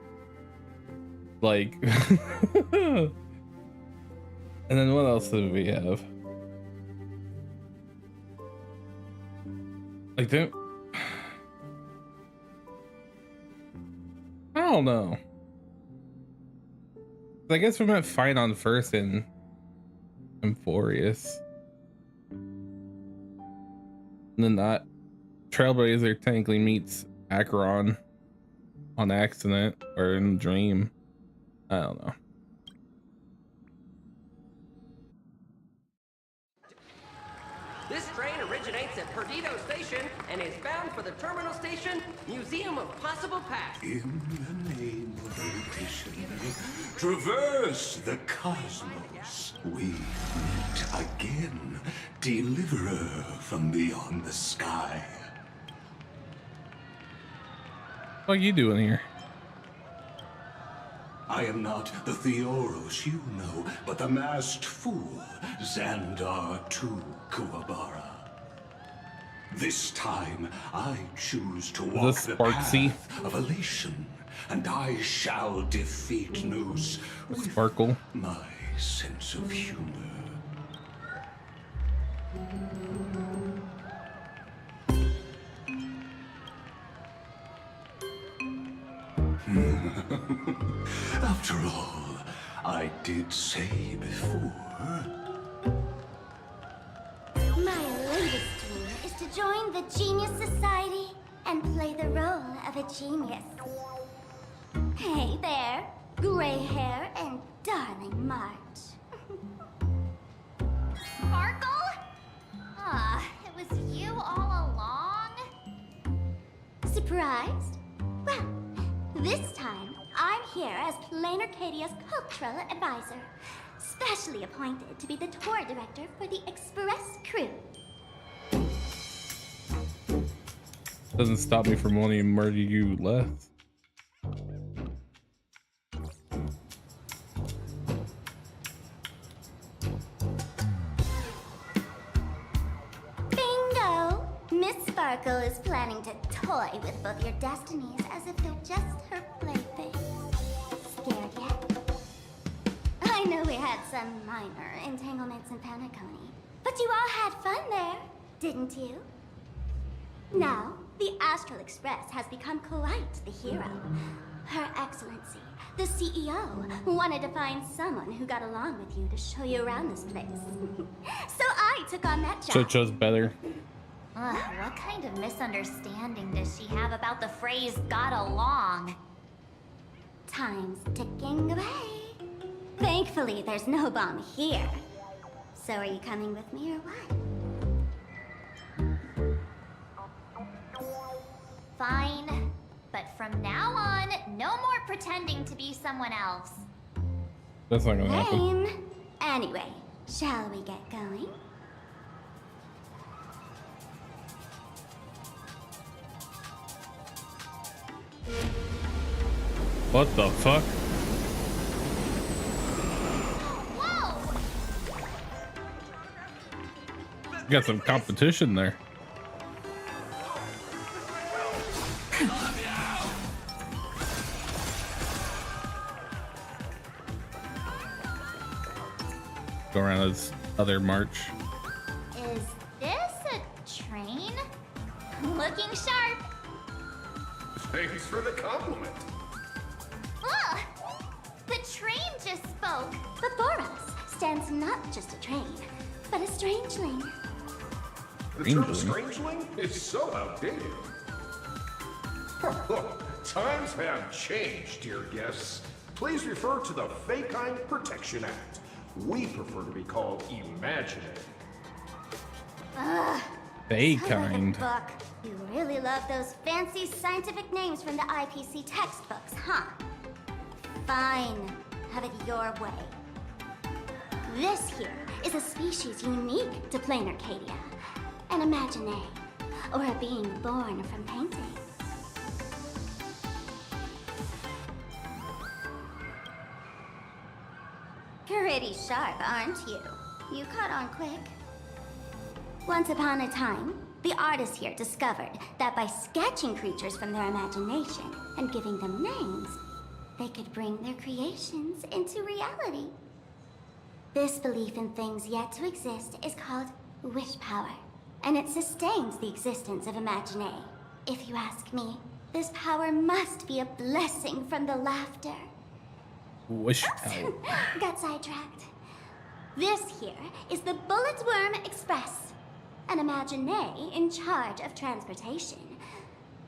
Like, and then what else did we have? Like, I don't know. I guess we met Fight On first in Emphorius. And then that Trailblazer technically meets Acheron on accident or in a dream. I don't know. This train originates at Perdido Station and is bound for the terminal station, Museum of Possible Past. In the name of erudition, traverse the cosmos. We meet again, deliverer from beyond the sky. What are you doing here? I am not the Theoros you know, but the masked fool, Xandar II Kuwabara. This time, I choose to walk this the Sparksy? path of elation, and I shall defeat Noose with Sparkle. my sense of humor. After all, I did say before. My latest dream is to join the Genius Society and play the role of a genius. Hey there, gray hair and darling March. Sparkle? Ah, it was you all along? Surprised? Well, this time I'm here as Planarcadia's cultural advisor, specially appointed to be the tour director for the Express crew. Doesn't stop me from wanting to murder you less. Bingo! Miss Sparkle is planning to toy with both your destinies as if they're just her playthings. Scared yet? I know we had some minor entanglements in Paniconi, but you all had fun there, didn't you? Now, the Astral Express has become quite the hero. Her Excellency, the CEO, wanted to find someone who got along with you to show you around this place. So I took on that job. So it chose better. What kind of misunderstanding does she have about the phrase got along? Time's ticking away. Thankfully, there's no bomb here. So are you coming with me or what? Fine. But from now on, no more pretending to be someone else. That's not gonna happen. Lame. Anyway, shall we get going? What the fuck? Whoa! You got some competition there. Go around his other march. Is this a train? Looking sharp. Thanks for the compliment. Ugh! The train just spoke. Before us stands not just a train, but a strangeling. The term strangeling is so outdated. Times have changed, dear guests. Please refer to the Fekine Protection Act. We prefer to be called imaginary. Ugh. Fekine. Book. You really love those fancy scientific names from the IPC textbooks, huh? Fine. Have it your way. This here is a species unique to Planarcadia. An imaginary, or a being born from painting. Pretty sharp, aren't you? You caught on quick. Once upon a time, the artists here discovered that by sketching creatures from their imagination and giving them names, they could bring their creations into reality. This belief in things yet to exist is called wish power, and it sustains the existence of Imaginary. If you ask me, this power must be a blessing from the laughter. Wish power. Got sidetracked. This here is the Bullet Worm Express, an Imaginary in charge of transportation.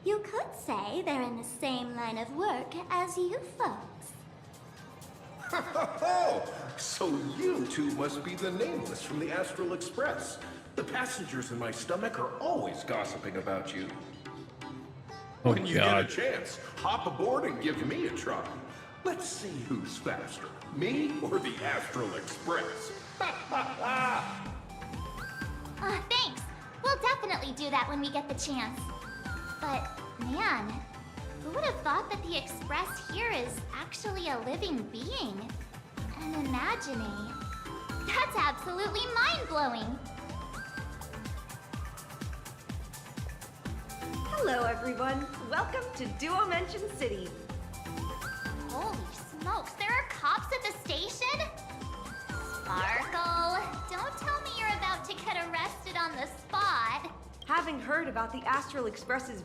You could say they're in the same line of work as you folks. Oh, so you two must be the nameless from the Astral Express. The passengers in my stomach are always gossiping about you. Oh, When you God. get a chance, hop aboard and give me a try. Let's see who's faster, me or the Astral Express. Thanks. We'll definitely do that when we get the chance. But, man, who would have thought that the Express here is actually a living being? An Imaginary. That's absolutely mind-blowing. Hello, everyone. Welcome to Duo-Mention City. Holy smokes, there are cops at the station? Sparkle, don't tell me you're about to get arrested on the spot. Having heard about the Astral Express's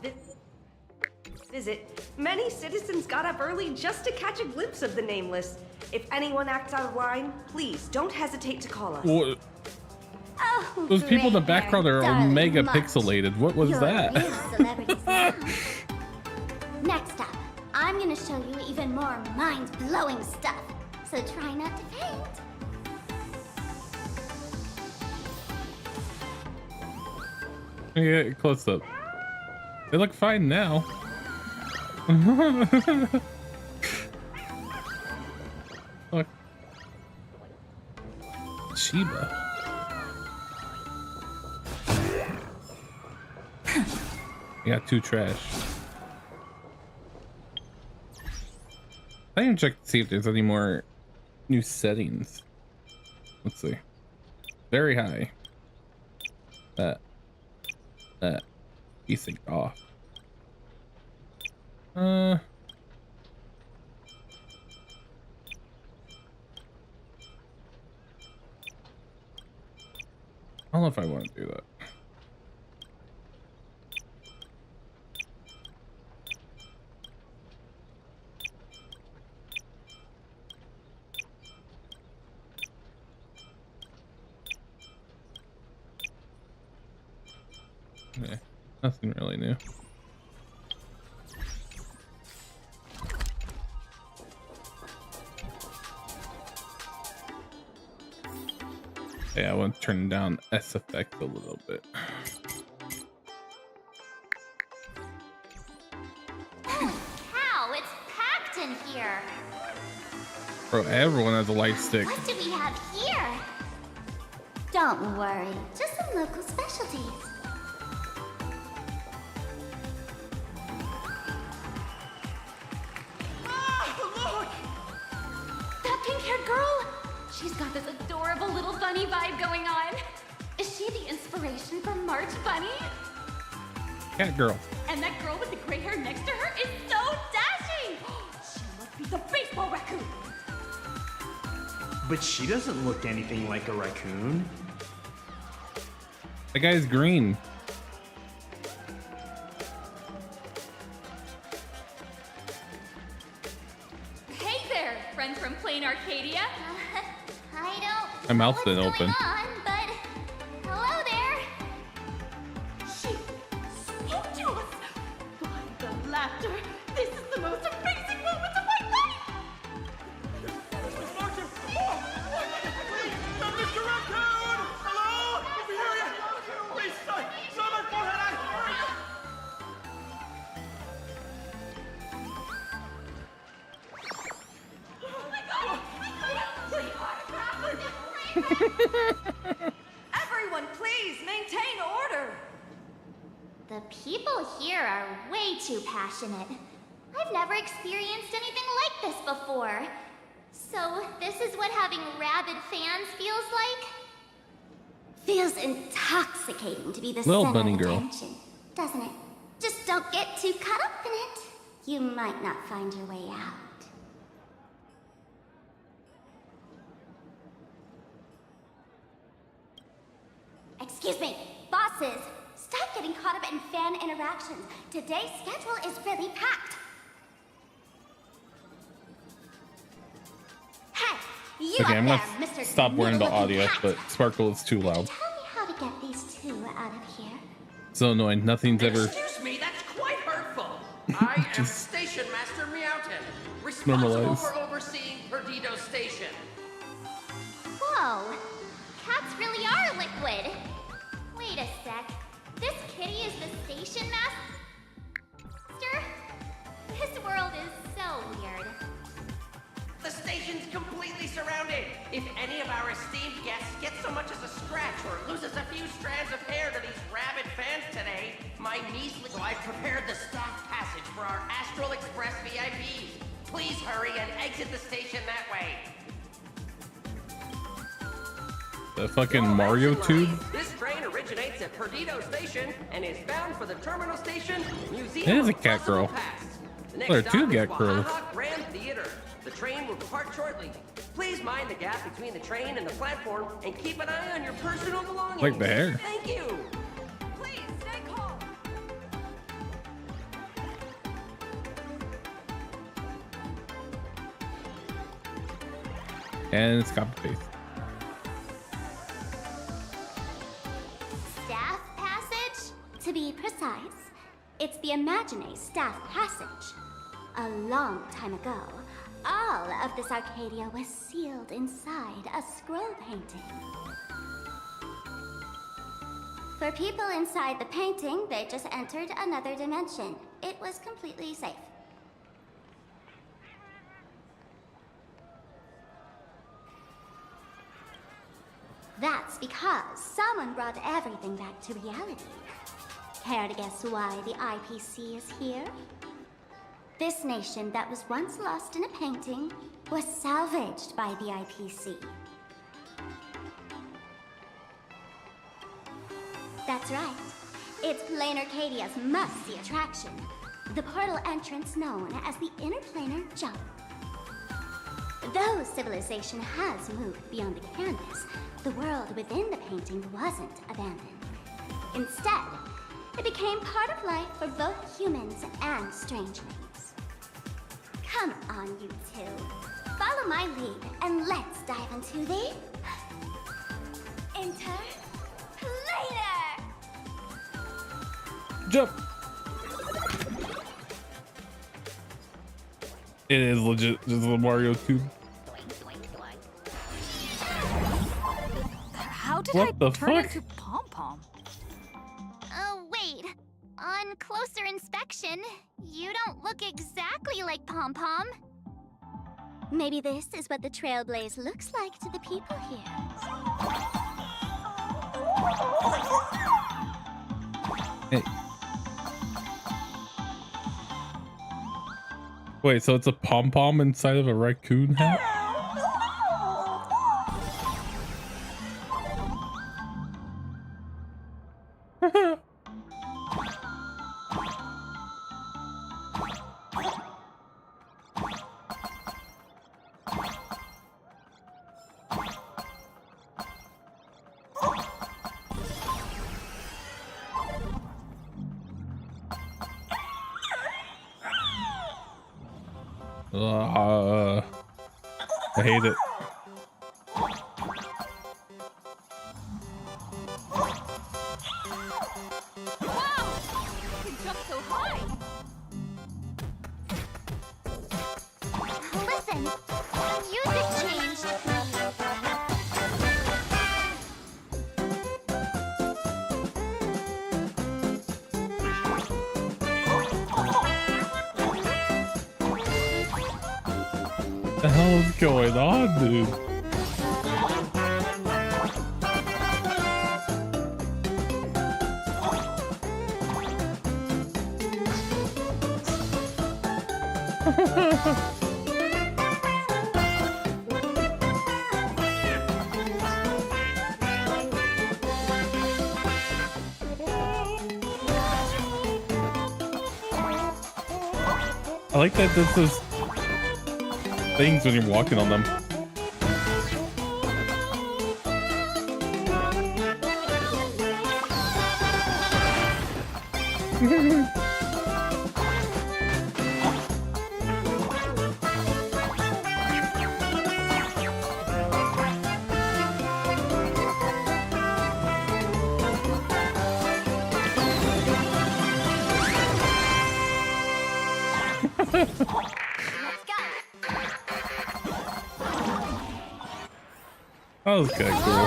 visit, many citizens got up early just to catch a glimpse of the Nameless. If anyone acts out of line, please don't hesitate to call us. What? Oh, Those people in the Gray Hair, background are darling mega mutt. pixelated. What was You're that? a real celebrity now. Next up, I'm gonna show you even more mind-blowing stuff. So try not to faint. Yeah, close up. They look fine now. Look. Sheba. You got 2 trash. I didn't check to see if there's any more new settings. Let's see. Very high. That. Desync off. I don't know if I want to do that. Okay, nothing really new. Yeah, I want to turn down S effect a little bit. Holy cow, it's packed in here. Bro, everyone has a light stick. What do we have here? Don't worry, just some local specialties. That pink-haired girl? She's got this adorable little bunny vibe going on. Is she the inspiration for March Bunny? Cat girl. And that girl with the gray hair next to her is so dashing! She must be the baseball raccoon! But she doesn't look anything like a raccoon. That guy's green. Hey there, friend from Planarcadia. I don't My mouth know didn't what's open. going on, but hello there. She spoke to us! By the laughter, this is the most amazing moment of my life! Mr. Raccoon! Hello? If you hear you, please, someone go ahead. Everyone, please maintain order. The people here are way too passionate. I've never experienced anything like this before. So, this is what having rabid fans feels like? Feels intoxicating to be the Little center bunny of girl. attention, doesn't it? Just don't get too caught up in it. You might not find your way out. Excuse me, bosses. Stop getting caught up in fan interactions. Today's schedule is really packed. Hey, you Okay, up I'm there, gonna Mr. stop worrying about Noodle-looking audio, cat. but Sparkle is too loud. Tell me how to get these two out of here. So annoying. Nothing's ever Excuse me, that's quite hurtful. I am Just Station Master Meowton, responsible normalize. for overseeing Perdido Station. Whoa, cats really are liquid. Wait a sec. This kitty is the station master? This world is so weird. The station's completely surrounded. If any of our esteemed guests get so much as a scratch or loses a few strands of hair to these rabid fans today, my measly... So I've prepared the staff passage for our Astral Express VIPs. Please hurry and exit the station that way. The fucking Mario tube. This train originates originates at Perdido Station and is bound for the terminal station Museum. It is a of cat Possible girl. Past. The There are next two stop is cat girls. Wahaha Grand Theater. The train will depart shortly. Please mind the gap between the train and the platform and keep an eye on your personal belongings. Like the hair. Thank you. Please, stay calm. And it's copy paste. Staff passage? To be precise, it's the Imagine Staff Passage. A long time ago, all of this Arcadia was sealed inside a scroll painting. For people inside the painting, they just entered another dimension. It was completely safe. That's because someone brought everything back to reality. Care to guess why the IPC is here? This nation that was once lost in a painting was salvaged by the IPC. That's right. It's Planarcadia's must-see attraction. The portal entrance known as the Interplanar Jump. Though civilization has moved beyond the canvas, the world within the painting wasn't abandoned. Instead, it became part of life for both humans and strangelings. Come on, you two. Follow my lead, and let's dive into the... Interplanar! Jump! It is legit just a Mario tube. How did What I the turn fuck? into Pom Pom? Oh, wait. On closer inspection, you don't look exactly like Pom Pom. Maybe this is what the Trailblaze looks like to the people here. Hey. Wait, so it's a pom pom inside of a raccoon hat? I hate it. Wow! You can jump so high! Listen, the music changed. What the hell is going on, dude? I like that this is things when you're walking on them. That was kind of cool.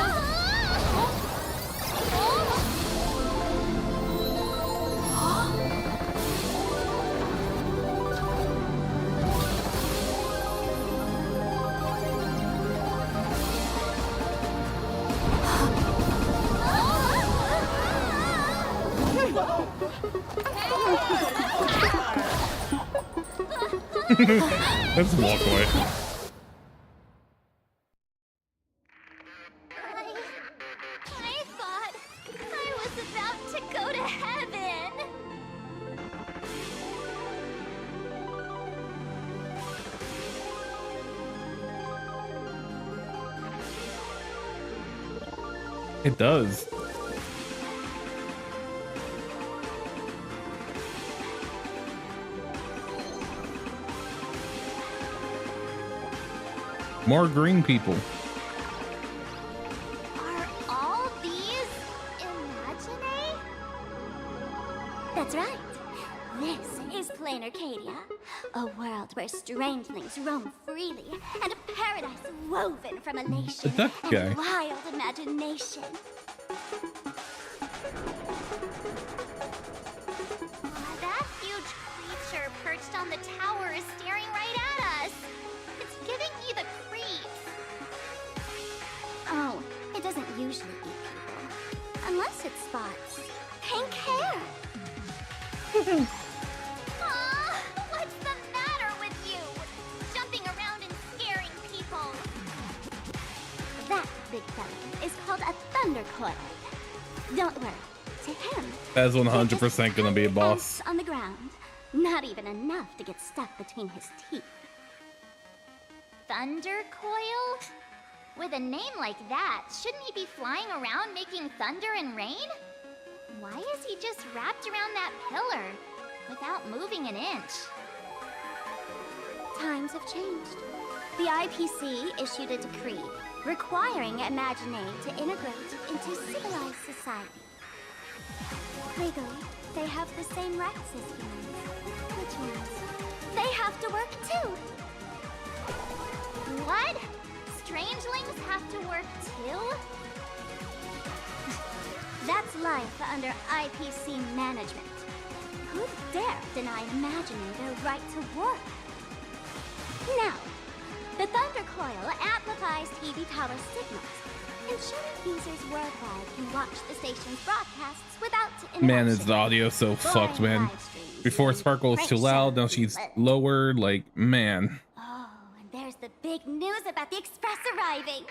Let's walk away. I thought I It does. More green people. Are all these Imagine? That's right. This is Planarcadia, a world where strangelings roam freely, and a paradise woven from elation That guy. and wild imagination. That huge creature perched on the tower is staring right at us. It's giving me the creeps. Oh, it doesn't usually eat people. Unless it spots pink hair. Aw, what's the matter with you? Jumping around and scaring people. That big fella is called a thunder coil. Don't worry. To him, That's 100% gonna be a boss. on the ground. Not even enough to get stuck between his teeth. Thunder coil? With a name like that, shouldn't he be flying around making thunder and rain? Why is he just wrapped around that pillar without moving an inch? Times have changed. The IPC issued a decree requiring Imagine to integrate into civilized society. Legally, they have the same rights as humans, which means they have to work too. What? Strangelings have to work too? That's life under IPC management. Who'd dare deny Imagine their right to work? Now, the Thunder Coil amplifies TV tower signals, ensuring users worldwide can watch the station's broadcasts without interruption. Man, is the audio so fucked, man. Before Sparkle was too loud, now she's lowered. Like, man. Oh, and there's the big news about the Express arriving.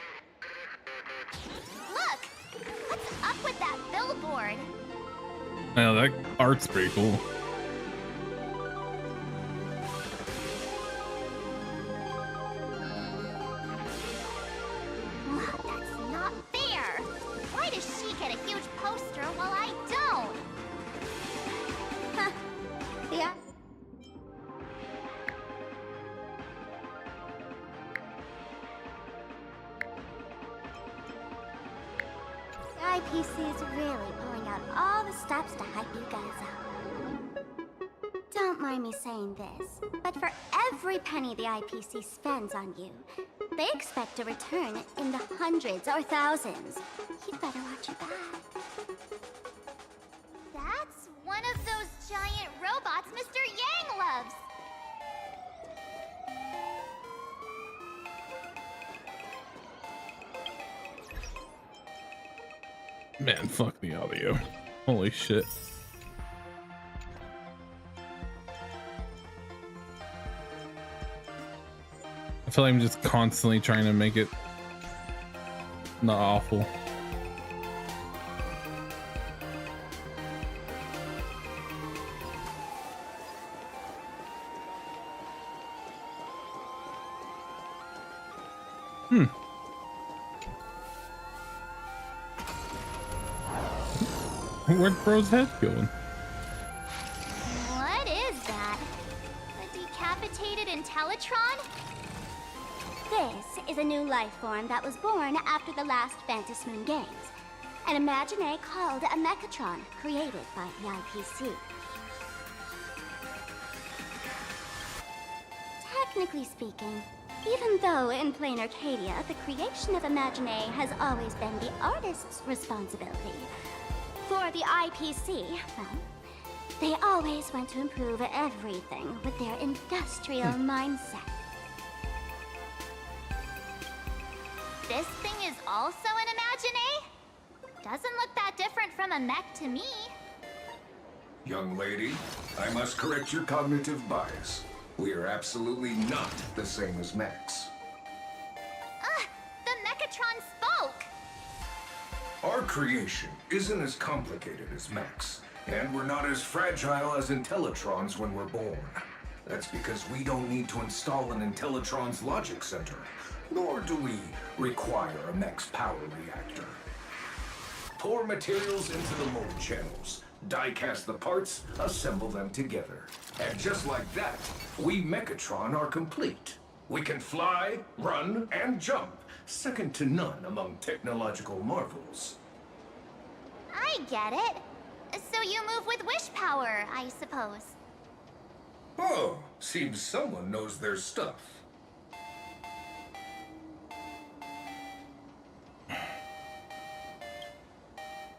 Look! What's up with that billboard? Oh, that art's pretty cool. That's not fair! Why does she get a huge poster while I don't? Huh. Yeah. The IPC is really pulling out all the stops to hype you guys up. Don't mind me saying this, but for every penny the IPC spends on you, they expect a return in the hundreds or thousands. You'd better watch your back. That's one of those giant robots Mr. Yang loves. Man, fuck the audio. Holy shit. I feel like I'm just constantly trying to make it not awful. Where'd Bro's head going? What is that? A decapitated Intellitron? This is a new life form that was born after the last Fantasy Moon Games. An Imagine called a Mechatron, created by the IPC. Technically speaking, even though in Planarcadia the creation of Imagine has always been the artist's responsibility, for the IPC, well, they always want to improve everything with their industrial mindset. This thing is also an Imagine? Doesn't look that different from a mech to me. Young lady, I must correct your cognitive bias. We are absolutely not the same as mechs. The Mechatron spoke! Our creation isn't as complicated as mechs, and we're not as fragile as Intellitrons when we're born. That's because we don't need to install an Intellitron's logic center, nor do we require a mech's power reactor. Pour materials into the mold channels. Die-cast the parts, assemble them together. And just like that, we Mechatron are complete. We can fly, run, and jump. Second to none among technological marvels. I get it. So you move with wish power, I suppose. Oh, seems someone knows their stuff.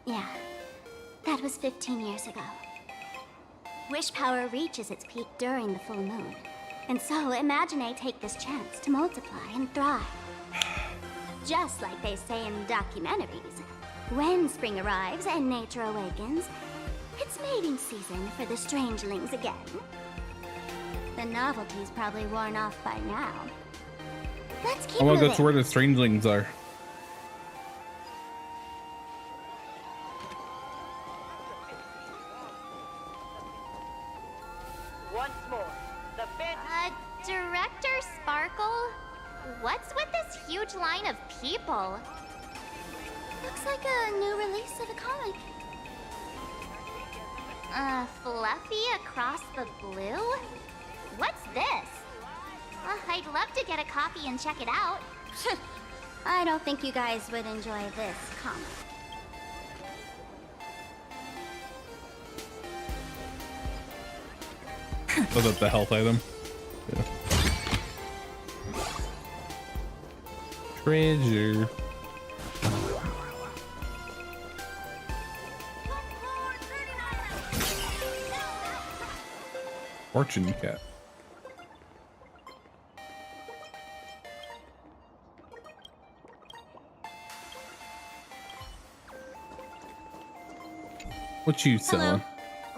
Yeah, that was 15 years ago. Wish power reaches its peak during the full moon. And so, Imagine take this chance to multiply and thrive. Just like they say in documentaries, when spring arrives and nature awakens, it's mating season for the strangelings again. The novelty's probably worn off by now. Let's keep well, moving. that's where the strangelings are. Once more, the bench. Director Sparkle? What's with this huge line of people? Looks like a new release of a comic. Fluffy across the blue? What's this? I'd love to get a copy and check it out. I don't think you guys would enjoy this comic. Was that the health item? Yeah. Treasure. Fortune cat. What you selling?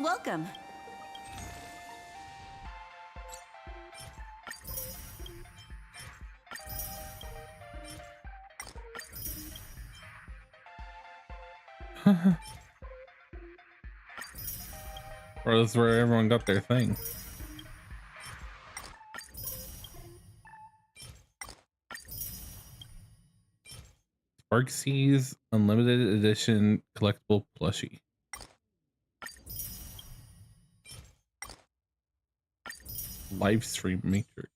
Welcome. Or this is where everyone got their thing. Sparkseas Unlimited Edition collectible plushie. Livestream matrix.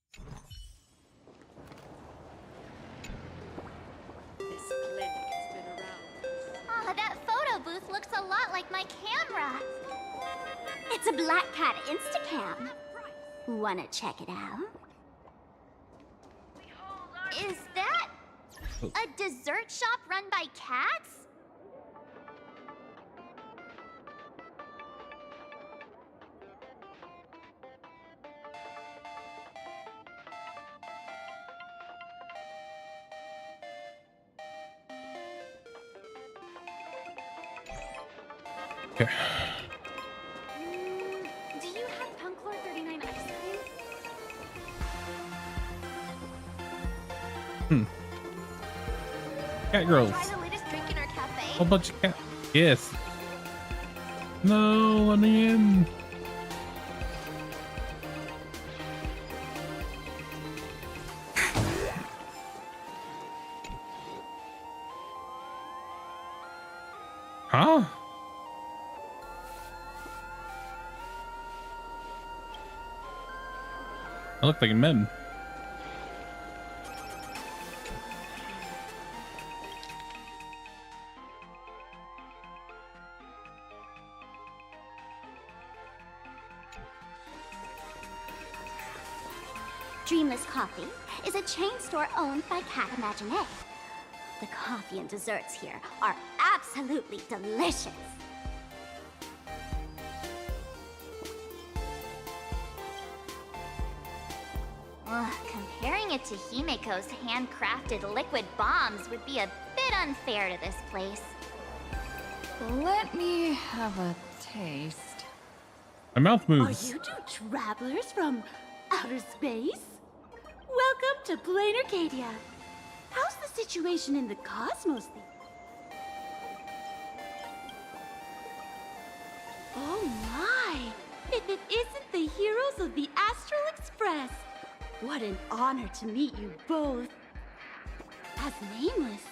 That photo booth looks a lot like my camera. It's a Black Cat Instacam. Wanna check it out? Is that a dessert shop run by cats? Okay. Do you have Punk Floor 39 ice cream? Cat girls. Try the latest drink in our cafe? Whole bunch of cat. Yes. No, let me in. Huh? I look like men. Dreamless Coffee is a chain store owned by Cat Imagine. The coffee and desserts here are absolutely delicious. Comparing it to Himeko's handcrafted liquid bombs would be a bit unfair to this place. Let me have a taste. My mouth moves. Are you two travelers from outer space? Welcome to Planarcadia. How's the situation in the cosmos thing? Oh my! If it isn't the heroes of the Astral Express! What an honor to meet you both. As Nameless,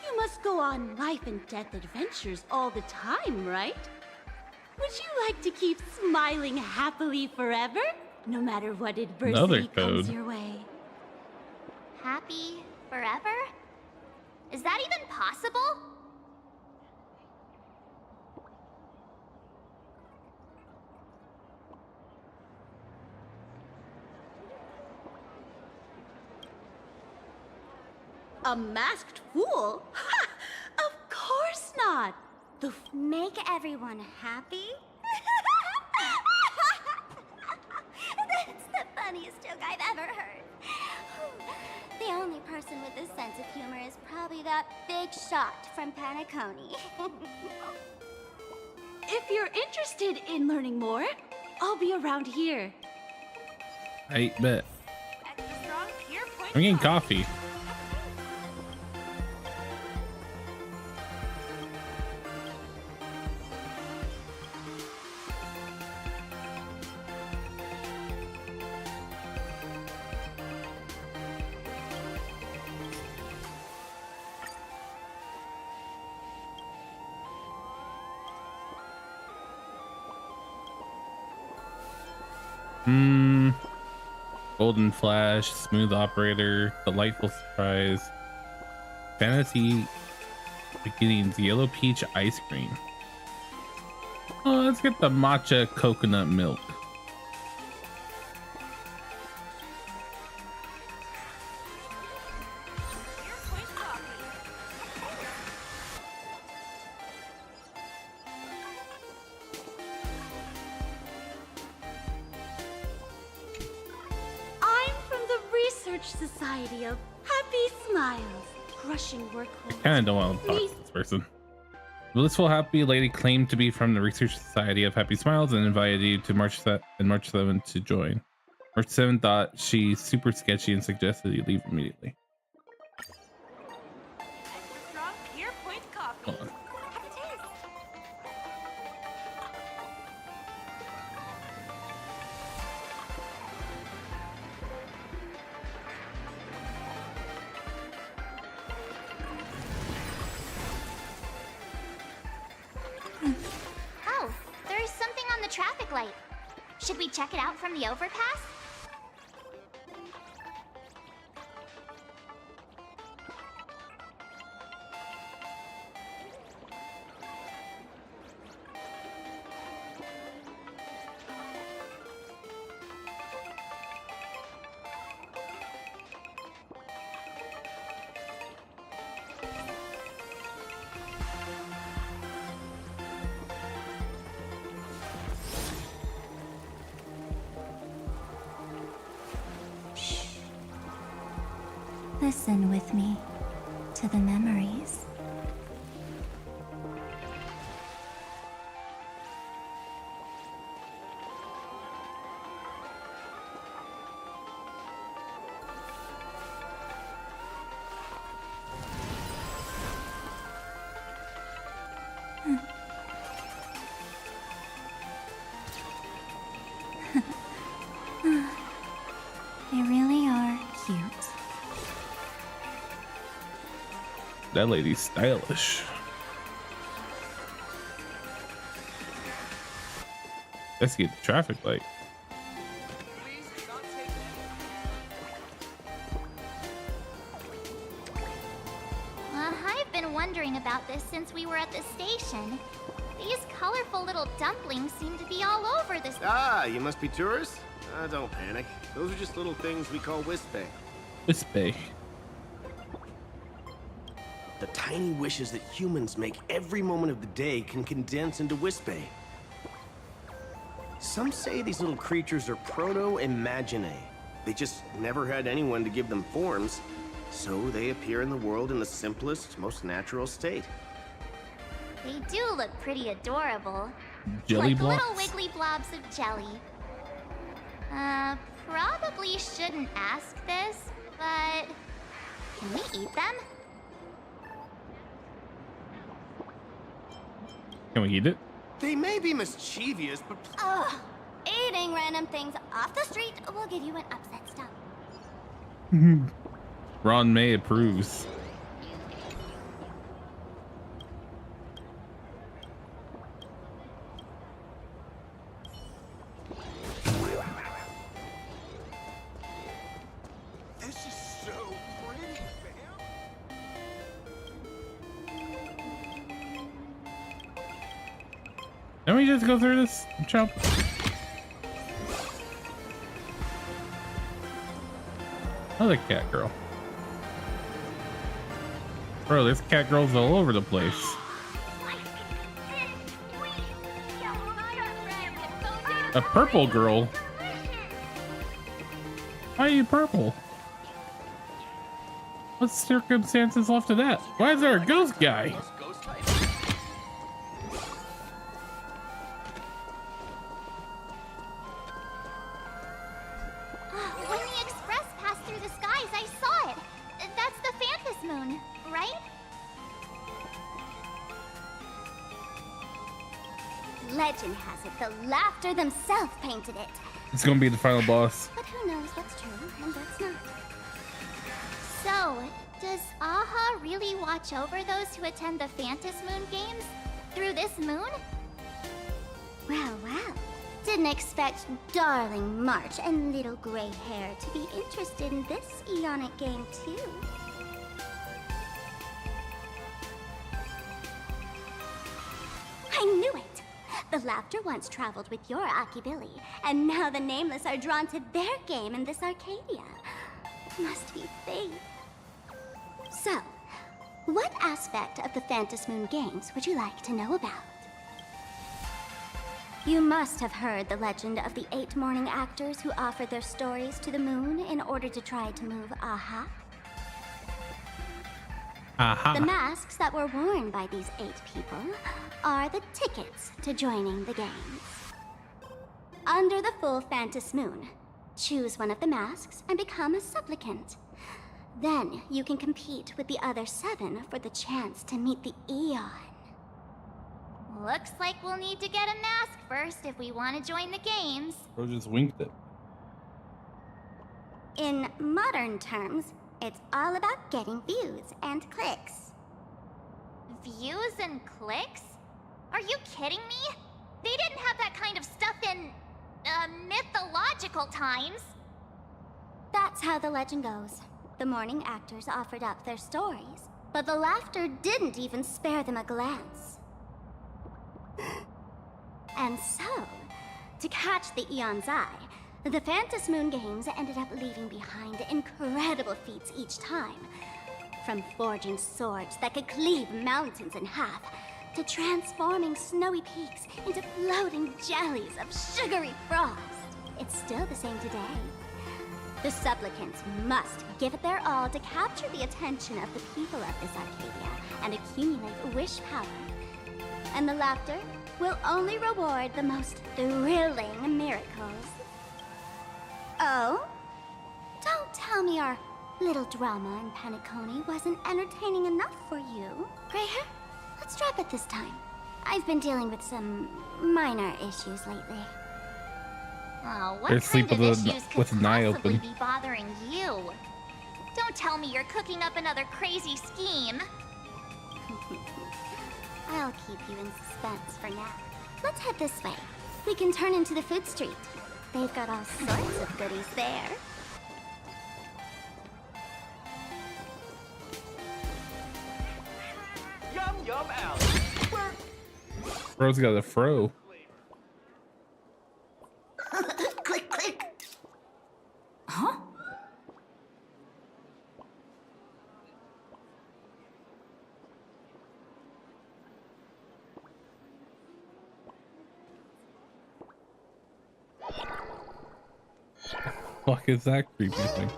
You must go on life and death adventures all the time, right? Would you like to keep smiling happily forever? No matter what adversity comes your way. Happy forever? Is that even possible? A masked fool? Ha! Of course not! Make everyone happy? That's the funniest joke I've ever heard. The only person with a sense of humor is probably that big shot from Planarcadia. If you're interested in learning more, I'll be around here. I bet. Extra strong, pure point I'm getting coffee. Golden Flash, Smooth Operator, Delightful Surprise, Fantasy Beginnings, Yellow Peach Ice Cream. Oh, let's get the matcha coconut milk. Society of Happy Smiles. Crushing workload. I kind of don't want to talk to this person. The blissful happy lady claimed to be from the Research Society of Happy Smiles and invited you to March 7th to join. March 7th thought she's super sketchy and suggested you leave immediately. Strong pure point coffee. Hold on. Traffic light. Should we check it out from the overpass? Listen with me to the memories. They really are cute. That lady's stylish. Let's get the traffic light. I've been wondering about this since we were at the station. These colorful little dumplings seem to be all over this. Ah, you must be tourists? Don't panic. Those are just little things we call Wispay. Wispay. The tiny wishes that humans make every moment of the day can condense into Wispay. Some say these little creatures are proto-imaginae. They just never had anyone to give them forms, so they appear in the world in the simplest, most natural state. They do look pretty adorable. Jelly like blobs? little wiggly blobs of jelly. Probably shouldn't ask this, but can we eat them? Can we eat it? They may be mischievous, but... Ugh. Eating random things off the street will give you an upset stomach. Ron May approves. Let me just go through this jump. Another cat girl. Bro, there's cat girls all over the place. A purple girl? Why are you purple? What circumstances left of that? Why is there a ghost guy? When the express passed through the skies, I saw it. That's the Phantom Moon, right? Legend has it the Laughter themselves painted it. It's gonna be the final boss. But who knows what's true and what's not. So, does Aha really watch over those who attend the Phantom Moon games through this moon? Well, well. Didn't expect darling March and little gray hair to be interested in this Eonic game too. I knew it! The Laughter once traveled with your Akibilly, and now the Nameless are drawn to their game in this Arcadia. Must be fate. So, what aspect of the Phantom Moon games would you like to know about? You must have heard the legend of the 8 morning actors who offered their stories to the moon in order to try to move Aha. The masks that were worn by these 8 people are the tickets to joining the games. Under the full Phantom Moon, choose one of the masks and become a supplicant. Then you can compete with the other 7 for the chance to meet the Eon. Looks like we'll need to get a mask first if we want to join the games. Bro just winked it. In modern terms, it's all about getting views and clicks. Views and clicks? Are you kidding me? They didn't have that kind of stuff in, mythological times. That's how the legend goes. The morning actors offered up their stories, but the Laughter didn't even spare them a glance. And so, to catch the Eon's eye, the Phantom Moon games ended up leaving behind incredible feats each time. From forging swords that could cleave mountains in half, to transforming snowy peaks into floating jellies of sugary frost. It's still the same today. The supplicants must give it their all to capture the attention of the people of this Arcadia and accumulate wish power. And the Laughter will only reward the most thrilling miracles. Oh? Don't tell me our little drama in Penacony wasn't entertaining enough for you. Gray hair, let's drop it this time. I've been dealing with some minor issues lately. Oh, what kind of issues could possibly be bothering you? Don't tell me you're cooking up another crazy scheme. I'll keep you in suspense for now. Let's head this way. We can turn into the food street. They've got all sorts of goodies there. Yum yum out. Bro's got a fro. Click, click. Huh? Fuck is that creepy thing?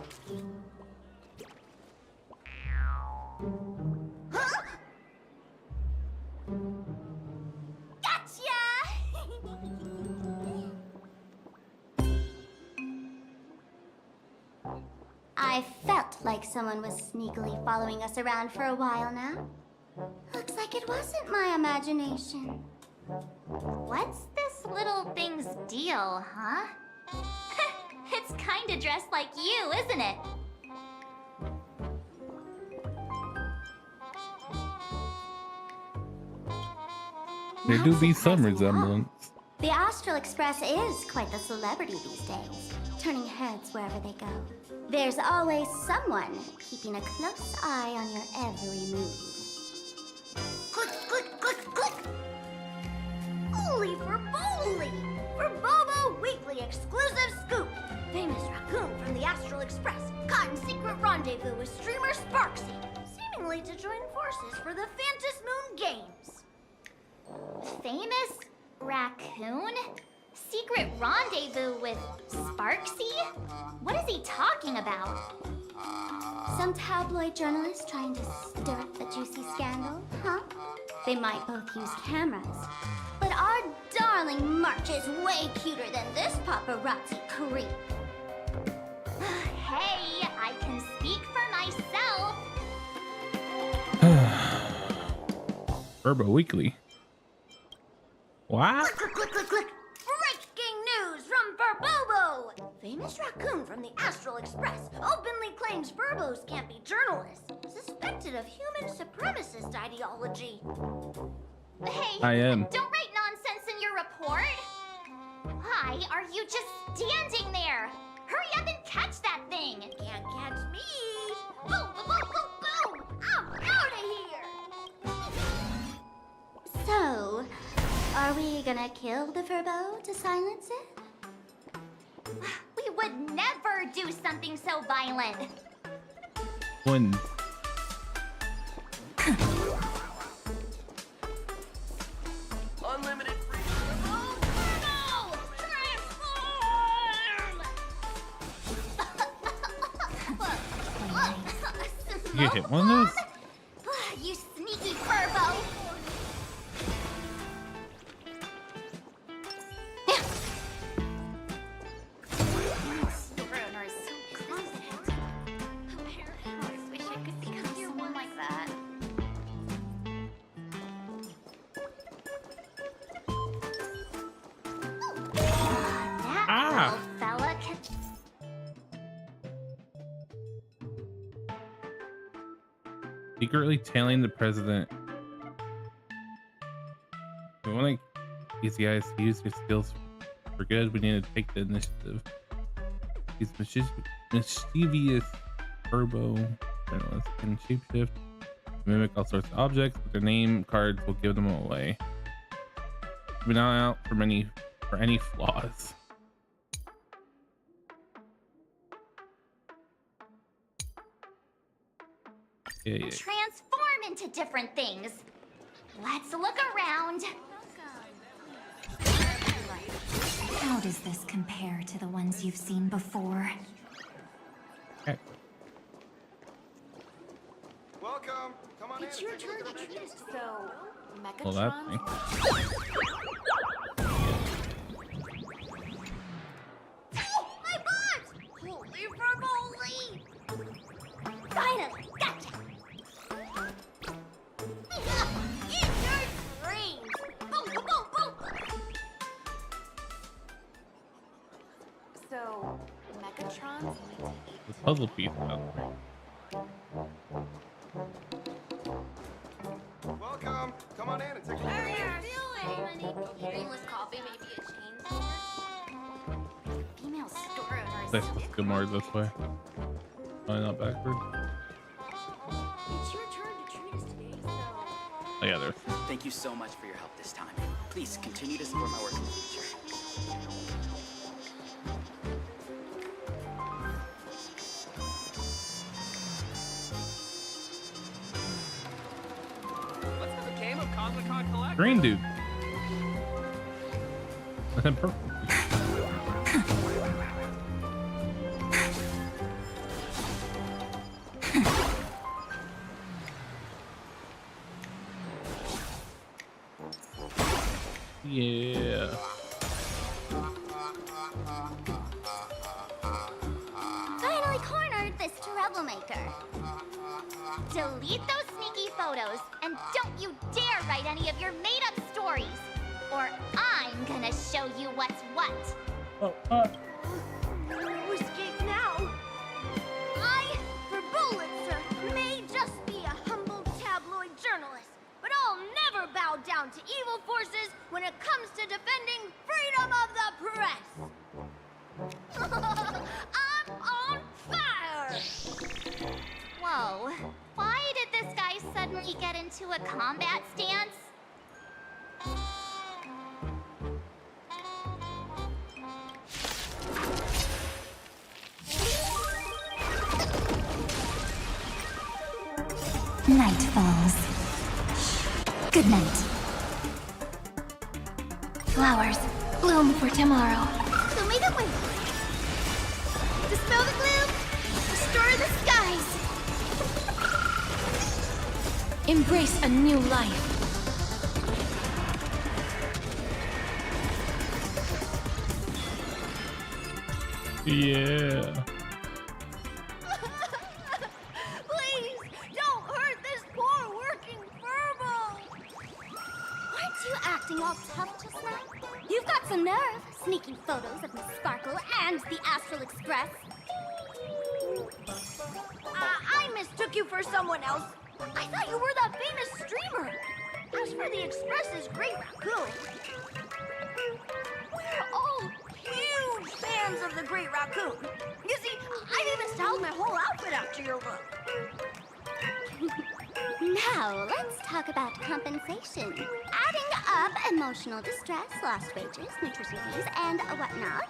I felt like someone was sneakily following us around for a while now. Looks like it wasn't my imagination. What's this little thing's deal, huh? It's kinda dressed like you, isn't it? There do be some resemblance. The Astral Express is quite the celebrity these days, turning heads wherever they go. There's always someone keeping a close eye on your every move. Click, click, click, click! Holy Verboli! Verbobo Weekly exclusive scoop! Famous raccoon from the Astral Express caught in secret rendezvous with streamer Sparksy, seemingly to join forces for the Phantus Moon Games. Famous raccoon? Secret rendezvous with Sparksy? What is he talking about? Some tabloid journalists trying to stir up the juicy scandal, huh? They might both use cameras. But our darling March is way cuter than this paparazzi creep. Hey, I can speak for myself. Verbo Weekly. What? Click, click, click, click. Breaking news from Verbobo! Famous raccoon from the Astral Express openly claims Verbos can't be journalists, suspected of human supremacist ideology. Hey, I am. Don't write nonsense in your report. Why are you just standing there? Hurry up and catch that thing. Can't catch me. Boom, boom, boom, boom, boom. I'm out of here. So, are we gonna kill the Verbo to silence it? We would never do something so violent. When? Unlimited free. You hit one of those? You sneaky Verbo. Secretly tailing the president. We want these guys to use their skills for good. We need to take the initiative. These mischievous Verbo journalists can shapeshift, mimic all sorts of objects, but their name cards will give them away. We're not out for any flaws. Yeah. Transform into different things. Let's look around. How does this compare to the ones you've seen before? Okay. Welcome. Come on It's in. your turn to choose. So, Well, that Megatron. thing. Oh, my boss! Holy Verboli! Finally, gotcha! Eat your dreams! Boom, boom, boom, boom! So, Megatron's The puzzle piece out there. Welcome. Come on in and take a look. What are you doing? Painless coffee, maybe a chain. Female store owners. Let's go more this way. Why not backward? It's your turn to treat us today, so... Oh yeah, there's. Thank you so much for your help this time. Please continue to support my work in the future. Let's have a game of Comic-Con Collect. Green dude. Purple. Yeah. Finally cornered this troublemaker. Delete those sneaky photos and don't you dare write any of your made-up stories, or I'm gonna show you what's what. Who escape now? I, for Bullitzer, may just be a humble tabloid journalist, but I'll never bow down to evil forces when it comes to defending freedom of the press. I'm on fire! Whoa, why did this guy suddenly get into a combat stance? Night falls. Good night. Flowers bloom for tomorrow. So may the wind dispel the gloom, restore the skies. Embrace a new life. Yeah. Please, don't hurt this poor working furbo! Aren't you acting all tough just now? You've got some nerve, sneaking photos of Miss Sparkle and the Astral Express. I mistook you for someone else. I thought you were that famous streamer. As for the Express's Great Raccoon, we're all huge fans of the Great Raccoon. You see, I've even styled my whole outfit after your look. Now, let's talk about compensation. Adding up emotional distress, lost wages, nutrition fees, and whatnot.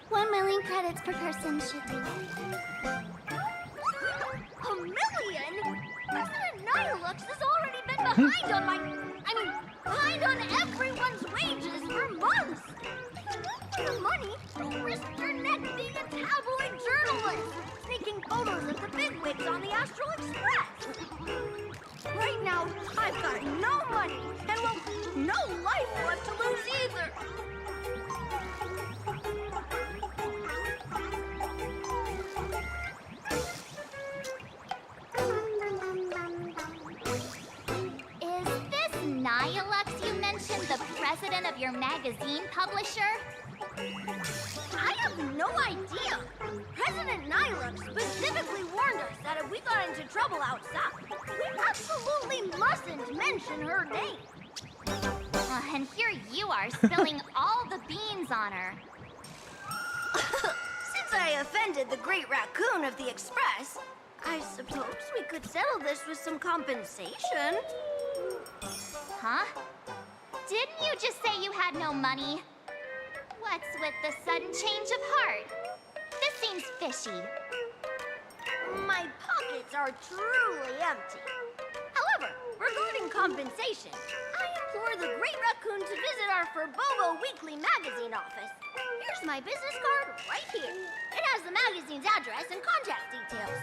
1 million credits per person should do it. A million? President Nihilux has already been behind on behind on everyone's wages for months. For the money, you'll risk your neck being a tabloid journalist, sneaking photos of the bigwigs on the Astral Express. Right now, I've got no money, and well, no life left to lose either. Is this Nihilux you mentioned the president of your magazine publisher? I have no idea. President Nihilux specifically warned us that if we got into trouble outside, we absolutely mustn't mention her name. And here you are spilling all the beans on her. Since I offended the Great Raccoon of the Express, I suppose we could settle this with some compensation. Huh? Didn't you just say you had no money? What's with the sudden change of heart? This seems fishy. My pockets are truly empty. However, regarding compensation, I implore the Great Raccoon to visit our Furbobo Weekly magazine office. Here's my business card right here. It has the magazine's address and contact details.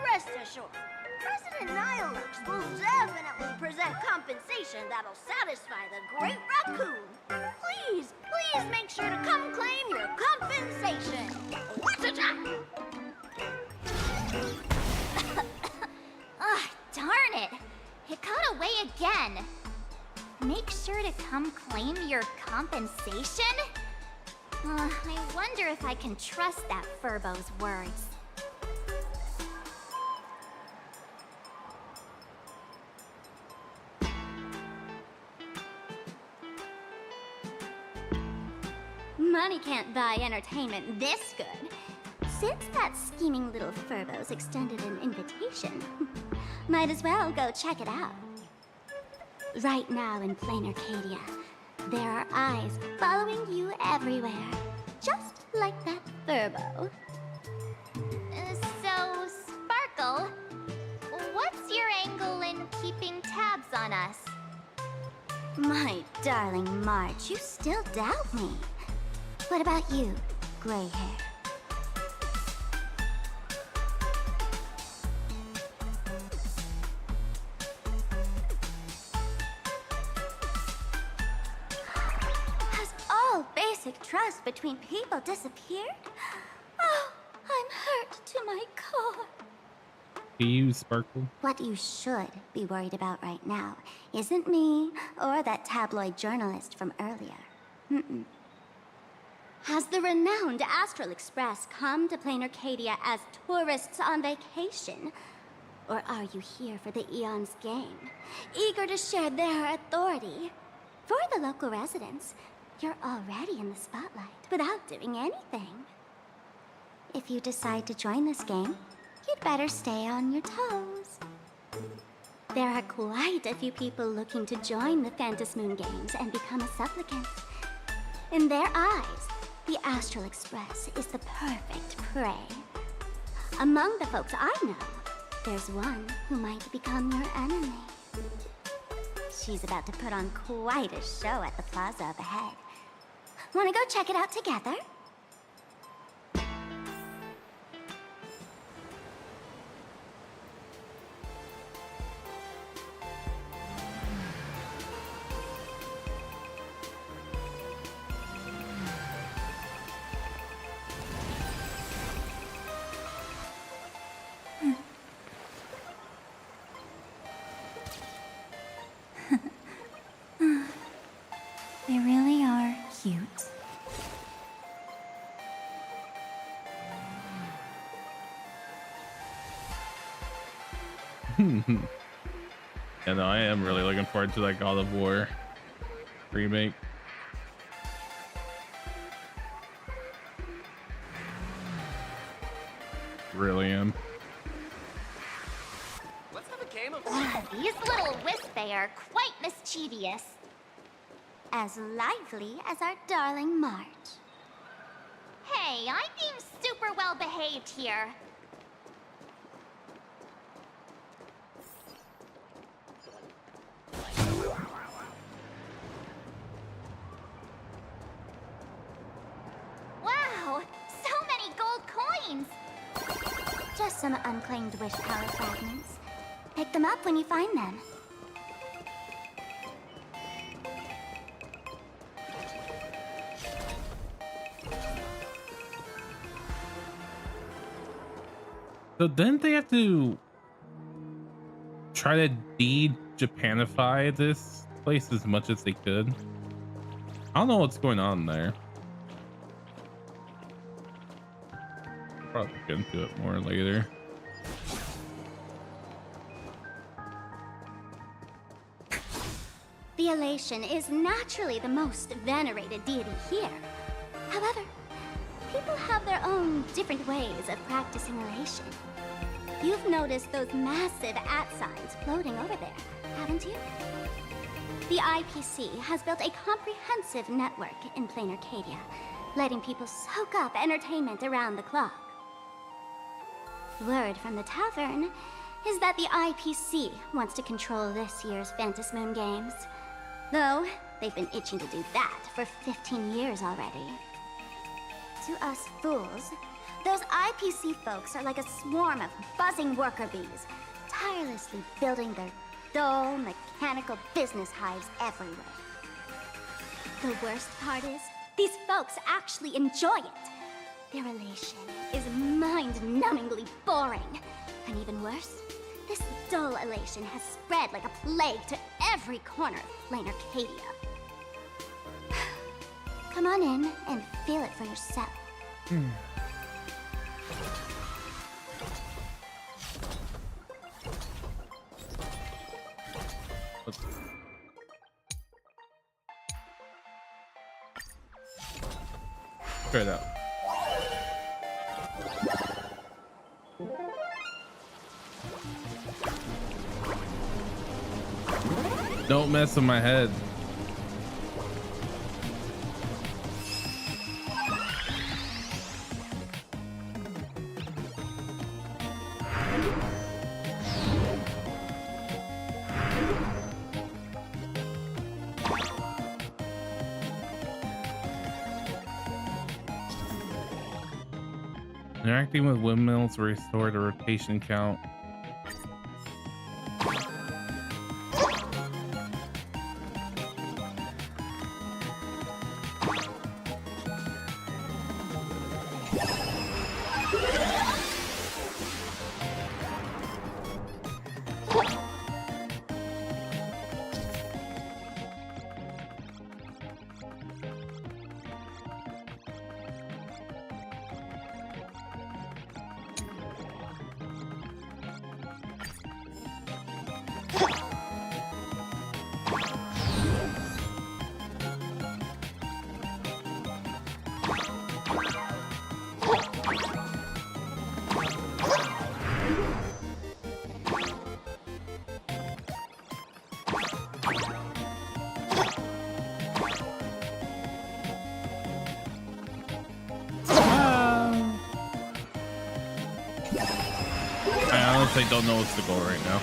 Rest assured, President Nihilux will definitely present compensation that'll satisfy the Great Raccoon. Please, please make sure to come claim your compensation. Whatcha-cha? Ugh, darn it! It got away again. Make sure to come claim your compensation? I wonder if I can trust that Furbo's words. Money can't buy entertainment this good. Since that scheming little Furbo's extended an invitation, might as well go check it out. Right now in Planarcadia, there are eyes following you everywhere, just like that Furbo. So, Sparkle, what's your angle in keeping tabs on us? My darling March, you still doubt me. What about you, gray hair? Has all basic trust between people disappeared? Oh, I'm hurt to my core. You, Sparkle. What you should be worried about right now isn't me or that tabloid journalist from earlier. Has the renowned Astral Express come to Planarcadia as tourists on vacation? Or are you here for the Eon's game, eager to share their authority? For the local residents, you're already in the spotlight without doing anything. If you decide to join this game, you'd better stay on your toes. There are quite a few people looking to join the Phantasmoon Games and become a supplicant. In their eyes, the Astral Express is the perfect prey. Among the folks I know, there's one who might become your enemy. She's about to put on quite a show at the plaza up ahead. Wanna go check it out together? They really are cute. Yeah, no, I am really looking forward to that God of War remake. Really am. Let's have a game of. These little Wispy are quite mischievous. As lively as our darling March. Hey, I'm being super well behaved here. Wow, so many gold coins! Just some unclaimed wish power fragments. Pick them up when you find them. So didn't they have to try to de-Japanify this place as much as they could? I don't know what's going on there. Probably get into it more later. The Elation is naturally the most venerated deity here. However, people have their own different ways of practicing Elation. You've noticed those massive @signs floating over there, haven't you? The IPC has built a comprehensive network in Planarcadia, letting people soak up entertainment around the clock. Word from the tavern is that the IPC wants to control this year's Phantasmoon Games. Though, they've been itching to do that for 15 years already. To us fools, those IPC folks are like a swarm of buzzing worker bees, tirelessly building their dull, mechanical business hives everywhere. The worst part is, these folks actually enjoy it. Their Elation is mind-numbingly boring. And even worse, this dull Elation has spread like a plague to every corner of Planarcadia. Come on in and feel it for yourself. Try it out. Don't mess with my head. Interacting with windmills will restore the rotation count. actually don't know what's the goal right now.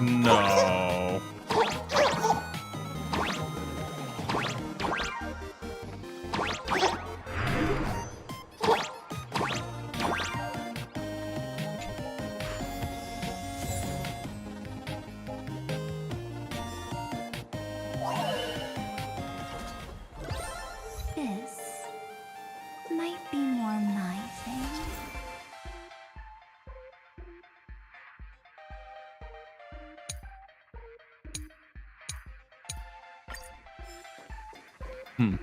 No. This might be more my thing. Hmm.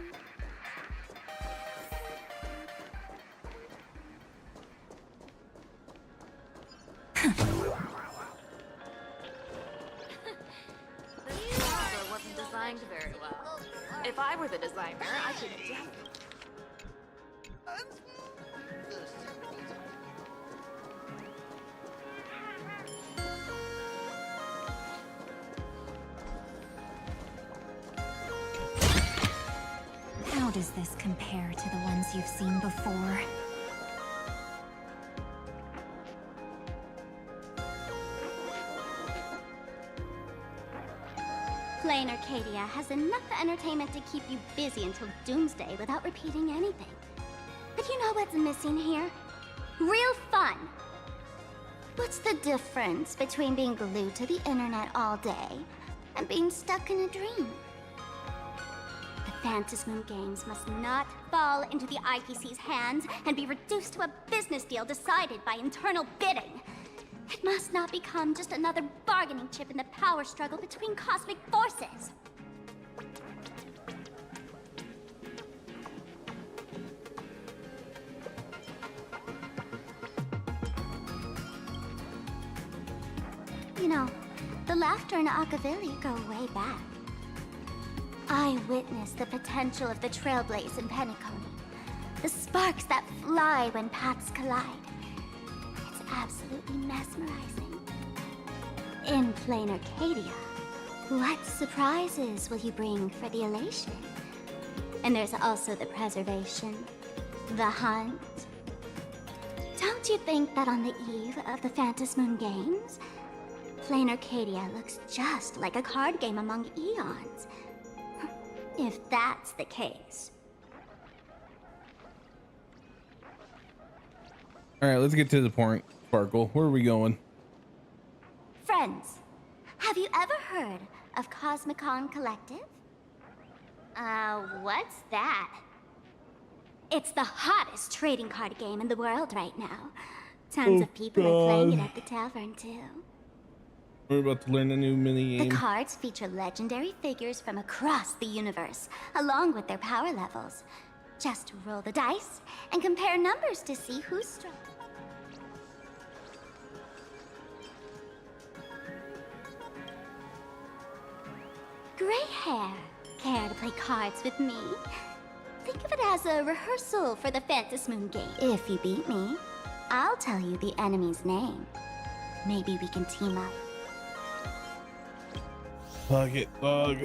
This puzzle wasn't designed very well. If I were the designer, I could definitely... How does this compare to the ones you've seen before? Planarcadia has enough entertainment to keep you busy until doomsday without repeating anything. But you know what's missing here? Real fun! What's the difference between being glued to the internet all day and being stuck in a dream? The Phantasmoon games must not fall into the IPC's hands and be reduced to a business deal decided by internal bidding. It must not become just another bargaining chip in the power struggle between cosmic forces. You know, the laughter and Akavili go way back. I witnessed the potential of the Trailblaze in Penacony. The sparks that fly when paths collide. It's absolutely mesmerizing. In Planarcadia, what surprises will you bring for the elation? And there's also the preservation, the hunt. Don't you think that on the eve of the Phantasmoon Games, Planarcadia looks just like a card game among eons? If that's the case. All right, let's get to the point, Sparkle. Where are we going? Friends, have you ever heard of Cosmicon Collective? What's that? It's the hottest trading card game in the world right now. Tons of people are playing it at the tavern, too. We're about to learn a new mini game. The cards feature legendary figures from across the universe, along with their power levels. Just roll the dice and compare numbers to see who's strong. Gray hair. Care to play cards with me? Think of it as a rehearsal for the Phantasmoon game. If you beat me, I'll tell you the enemy's name. Maybe we can team up. Bug it, bug.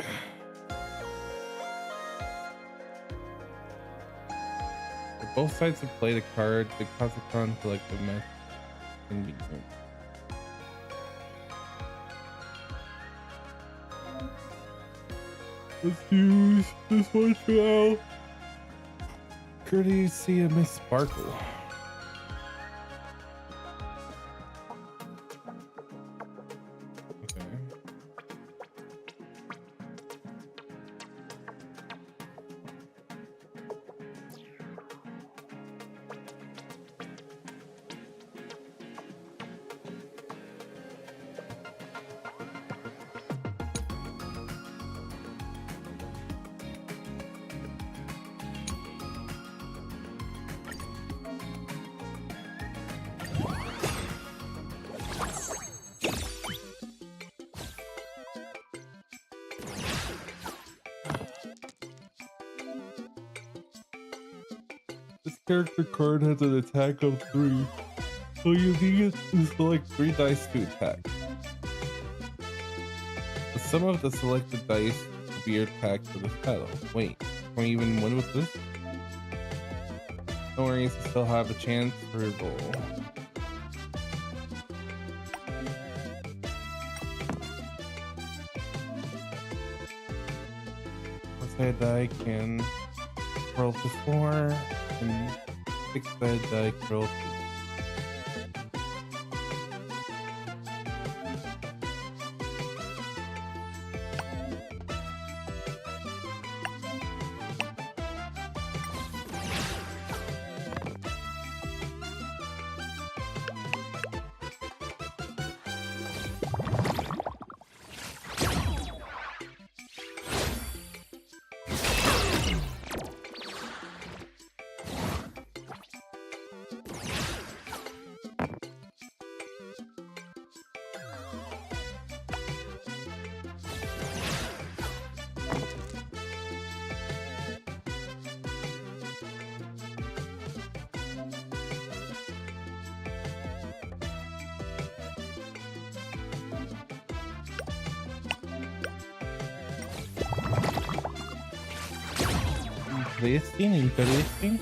Both sides have played a card. The Cosmicon Collective match can be done. Let's use this one now. Courtesy of Miss Sparkle. character card has an attack of 3, so you need to select 3 dice to attack. The sum of the selected dice will be your attack for this battle. Wait, can we even win with this? No worries, you still have a chance for a roll. Side die can roll to 4, and 6-sided die can roll to 2. Interesting.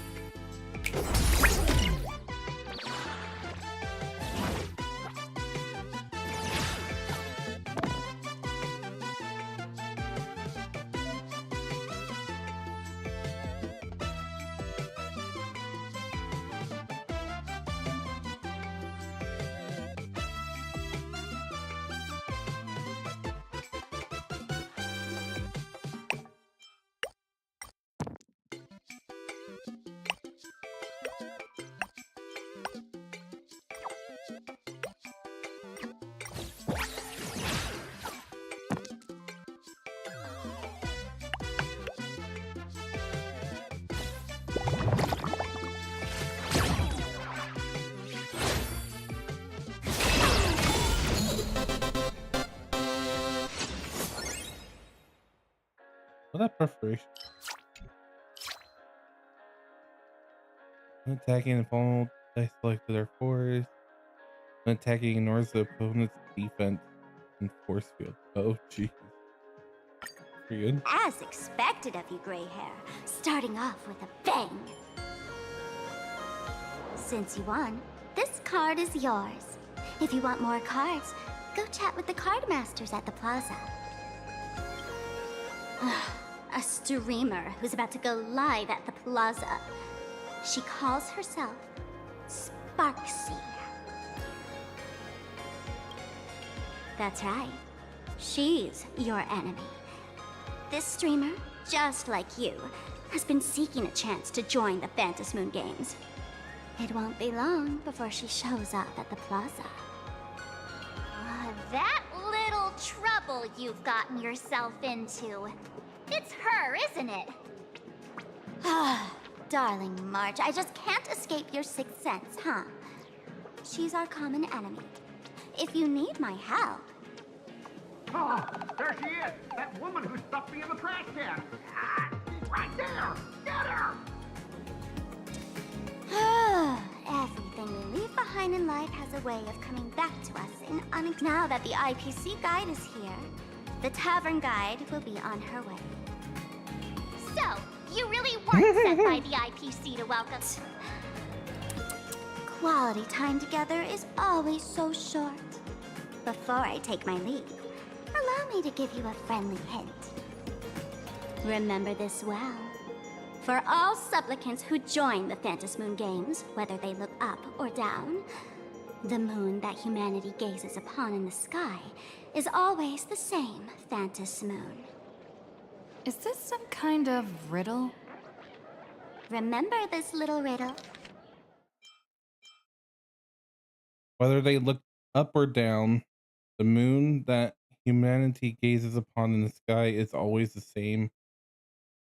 Well, that preparation. When attacking the opponent, dice selected are 4s. When attacking ignores the opponent's defense and force field. Oh, jeez. Pretty good. As expected of you, gray hair, starting off with a bang. Since you won, this card is yours. If you want more cards, go chat with the card masters at the plaza. A streamer who's about to go live at the plaza. She calls herself Sparksy. That's right. She's your enemy. This streamer, just like you, has been seeking a chance to join the Phantasmoon Games. It won't be long before she shows up at the plaza. That little trouble you've gotten yourself into. It's her, isn't it? Darling March, I just can't escape your sixth sense, huh? She's our common enemy. If you need my help... Oh, there she is! That woman who stuffed me in the trash can! She's right there! Get her! Everything we leave behind in life has a way of coming back to us in Now that the IPC guide is here, the tavern guide will be on her way. So, you really weren't sent by the IPC to welcome... Quality time together is always so short. Before I take my leave, allow me to give you a friendly hint. Remember this well. For all supplicants who join the Phantasmoon Games, whether they look up or down, the moon that humanity gazes upon in the sky is always the same Phantasmoon. Is this some kind of riddle? Remember this little riddle? Whether they look up or down, the moon that humanity gazes upon in the sky is always the same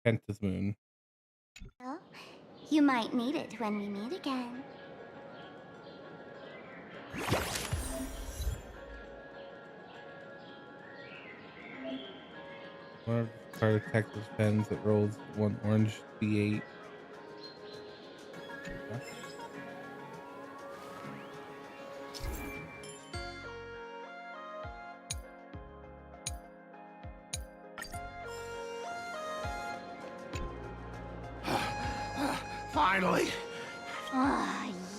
Phantasmoon. Well, you might need it when we meet again. One of the card attacks with pens, it rolls 1 orange D8. finally.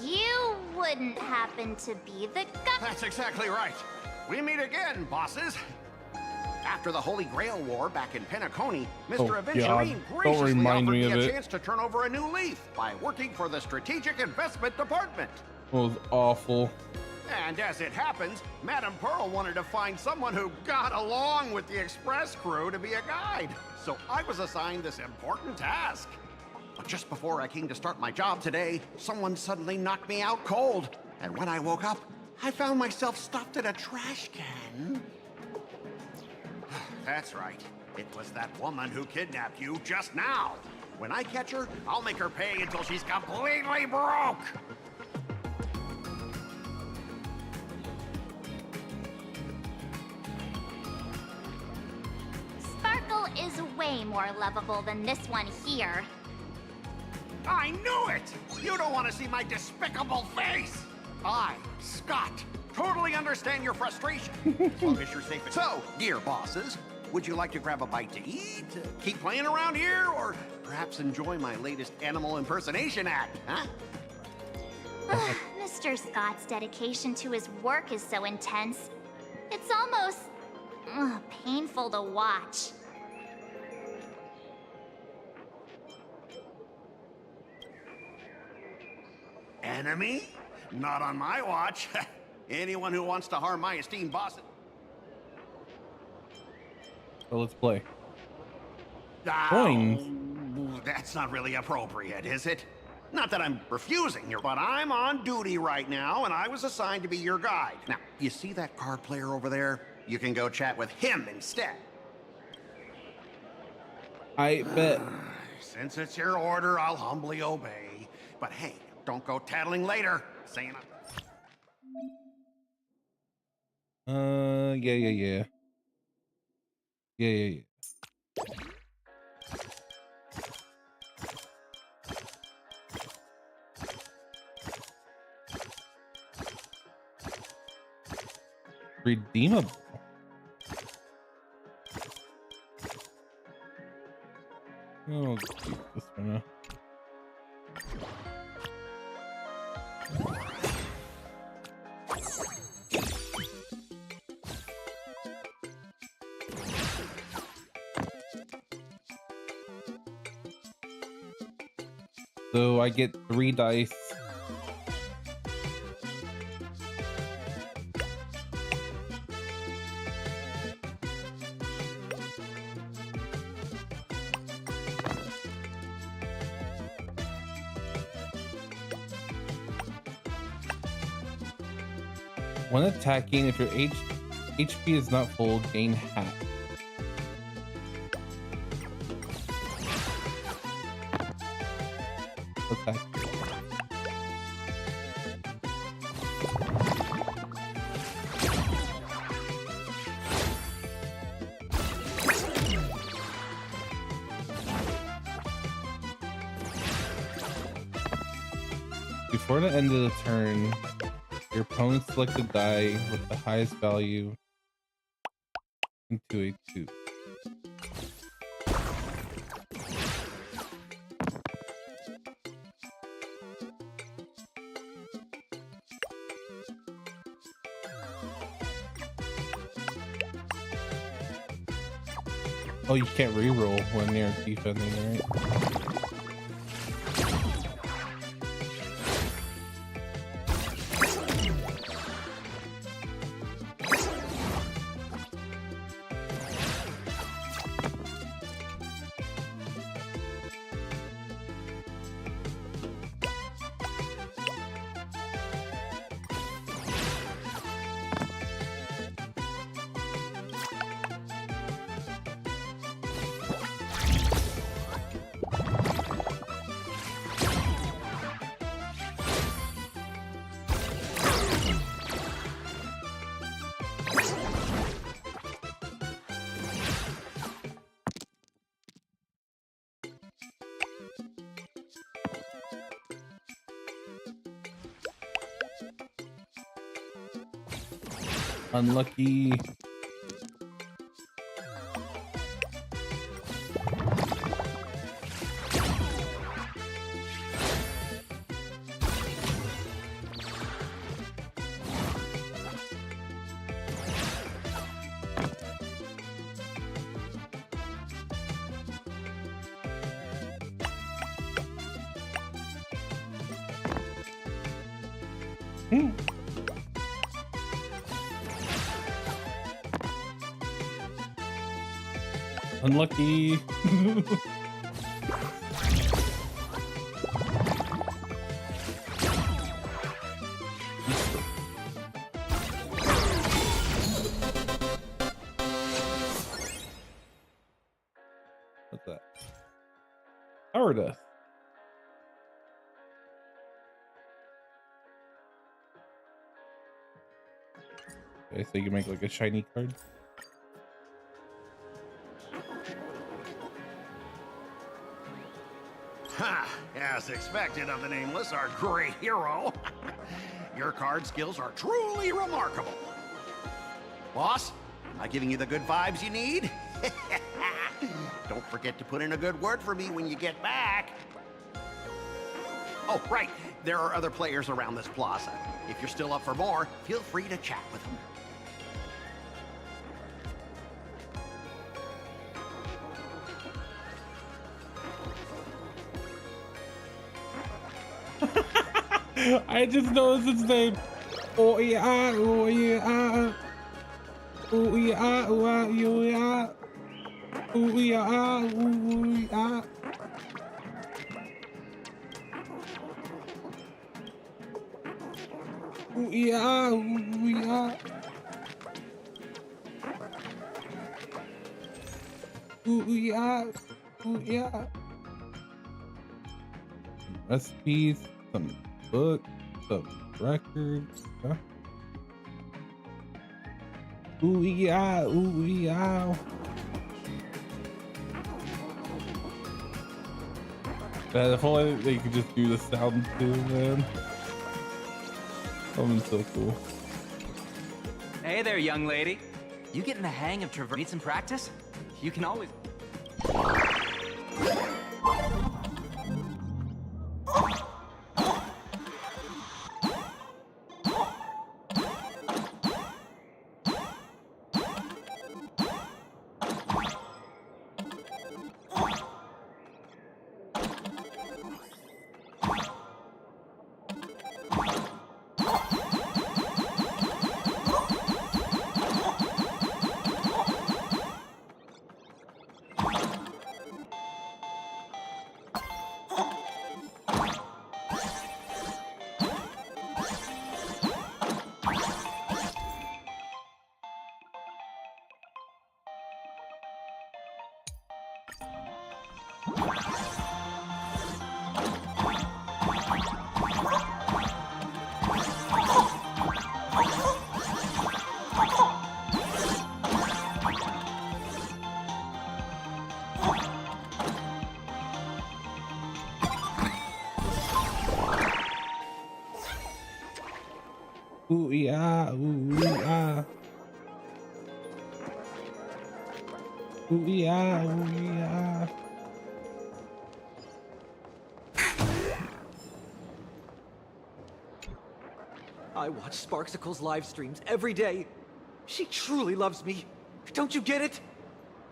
You wouldn't happen to be the guy. That's exactly right. We meet again, bosses. After the Holy Grail War back in Penacony, Mr. Aventurine graciously offered me a chance to turn over a new leaf by working for the Strategic Investment Department. It was awful. And as it happens, Madame Pearl wanted to find someone who got along with the Express crew to be a guide. So I was assigned this important task. But just before I came to start my job today, someone suddenly knocked me out cold. And when I woke up, I found myself stuffed in a trash can. That's right. It was that woman who kidnapped you just now. When I catch her, I'll make her pay until she's completely broke. Sparkle is way more lovable than this one here. I knew it! You don't want to see my despicable face! I, Scott, totally understand your frustration. As long as you're safe. So, dear bosses, would you like to grab a bite to eat, keep playing around here, or perhaps enjoy my latest animal impersonation act, huh? Mr. Scott's dedication to his work is so intense. It's almost painful to watch. Enemy? Not on my watch. Anyone who wants to harm my esteemed boss. So let's play. Oh, that's not really appropriate, is it? Not that I'm refusing you, but I'm on duty right now, and I was assigned to be your guide. Now, you see that card player over there? You can go chat with him instead. I bet. Since it's your order, I'll humbly obey. But hey, don't go tattling later. Saying Yeah. Redeemable. Oh, keep this one. So I get 3 dice. When attacking, if your HP is not full, gain half. Attack. Before the end of the turn, your opponent select a die with the highest value into a 2. Oh, you can't reroll when you're defending, right? Unlucky. Unlucky. What's that? Power Dust. Okay, so you can make like a shiny card. Ha! As expected of the Nameless, our great hero. Your card skills are truly remarkable. Boss, am I giving you the good vibes you need? Don't forget to put in a good word for me when you get back. Oh, right. There are other players around this plaza. If you're still up for more, feel free to chat with them. I just noticed his name. Oh yeah, oh yeah, oh yeah, oh yeah, oh yeah, oh yeah. Oh yeah, oh yeah. Oh yeah, oh yeah. Recipes, some books, some records. Huh? Ooh yeah, ooh yeah. Man, if only they could just do the sound too, man. That would be so cool. Hey there, young lady. You getting the hang of traversing? Need some practice? You can always... Ooh yeah, ooh yeah. Ooh yeah, ooh yeah. I watch Sparksicle's live streams every day. She truly loves me. Don't you get it?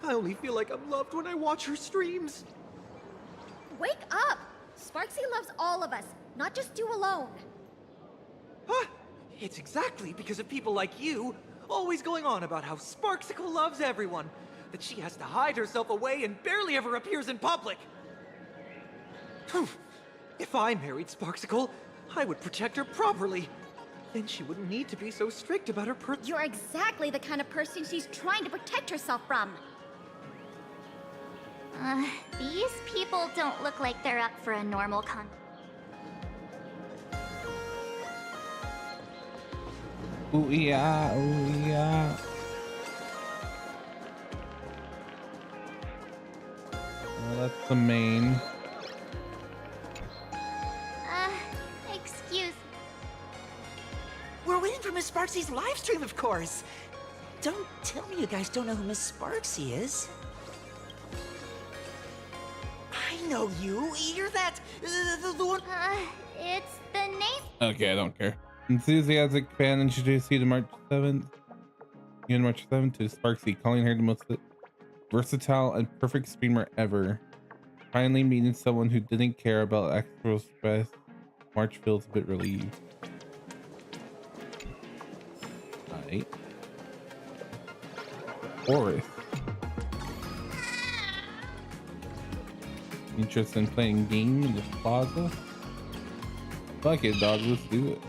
I only feel like I'm loved when I watch her streams. Wake up! Sparksy loves all of us, not just you alone. Huh? It's exactly because of people like you, always going on about how Sparksicle loves everyone, that she has to hide herself away and barely ever appears in public. If I married Sparksicle, I would protect her properly. Then she wouldn't need to be so strict about her You're exactly the kind of person she's trying to protect herself from. These people don't look like they're up for a normal Ooh yeah, ooh yeah. Well, that's the main. Excuse. We're waiting for Miss Sparksy's live stream, of course. Don't tell me you guys don't know who Miss Sparksy is. I know you. You're that... the one... It's the name... Okay, I don't care. Enthusiastic fan introduced you to March 7th. You on March 7th to Sparksy, calling her the most versatile and perfect streamer ever. Finally meeting someone who didn't care about actual stress. March feels a bit relieved. Right. Forest. Interested in playing game in this plaza? Fuck it, dog. Let's do it.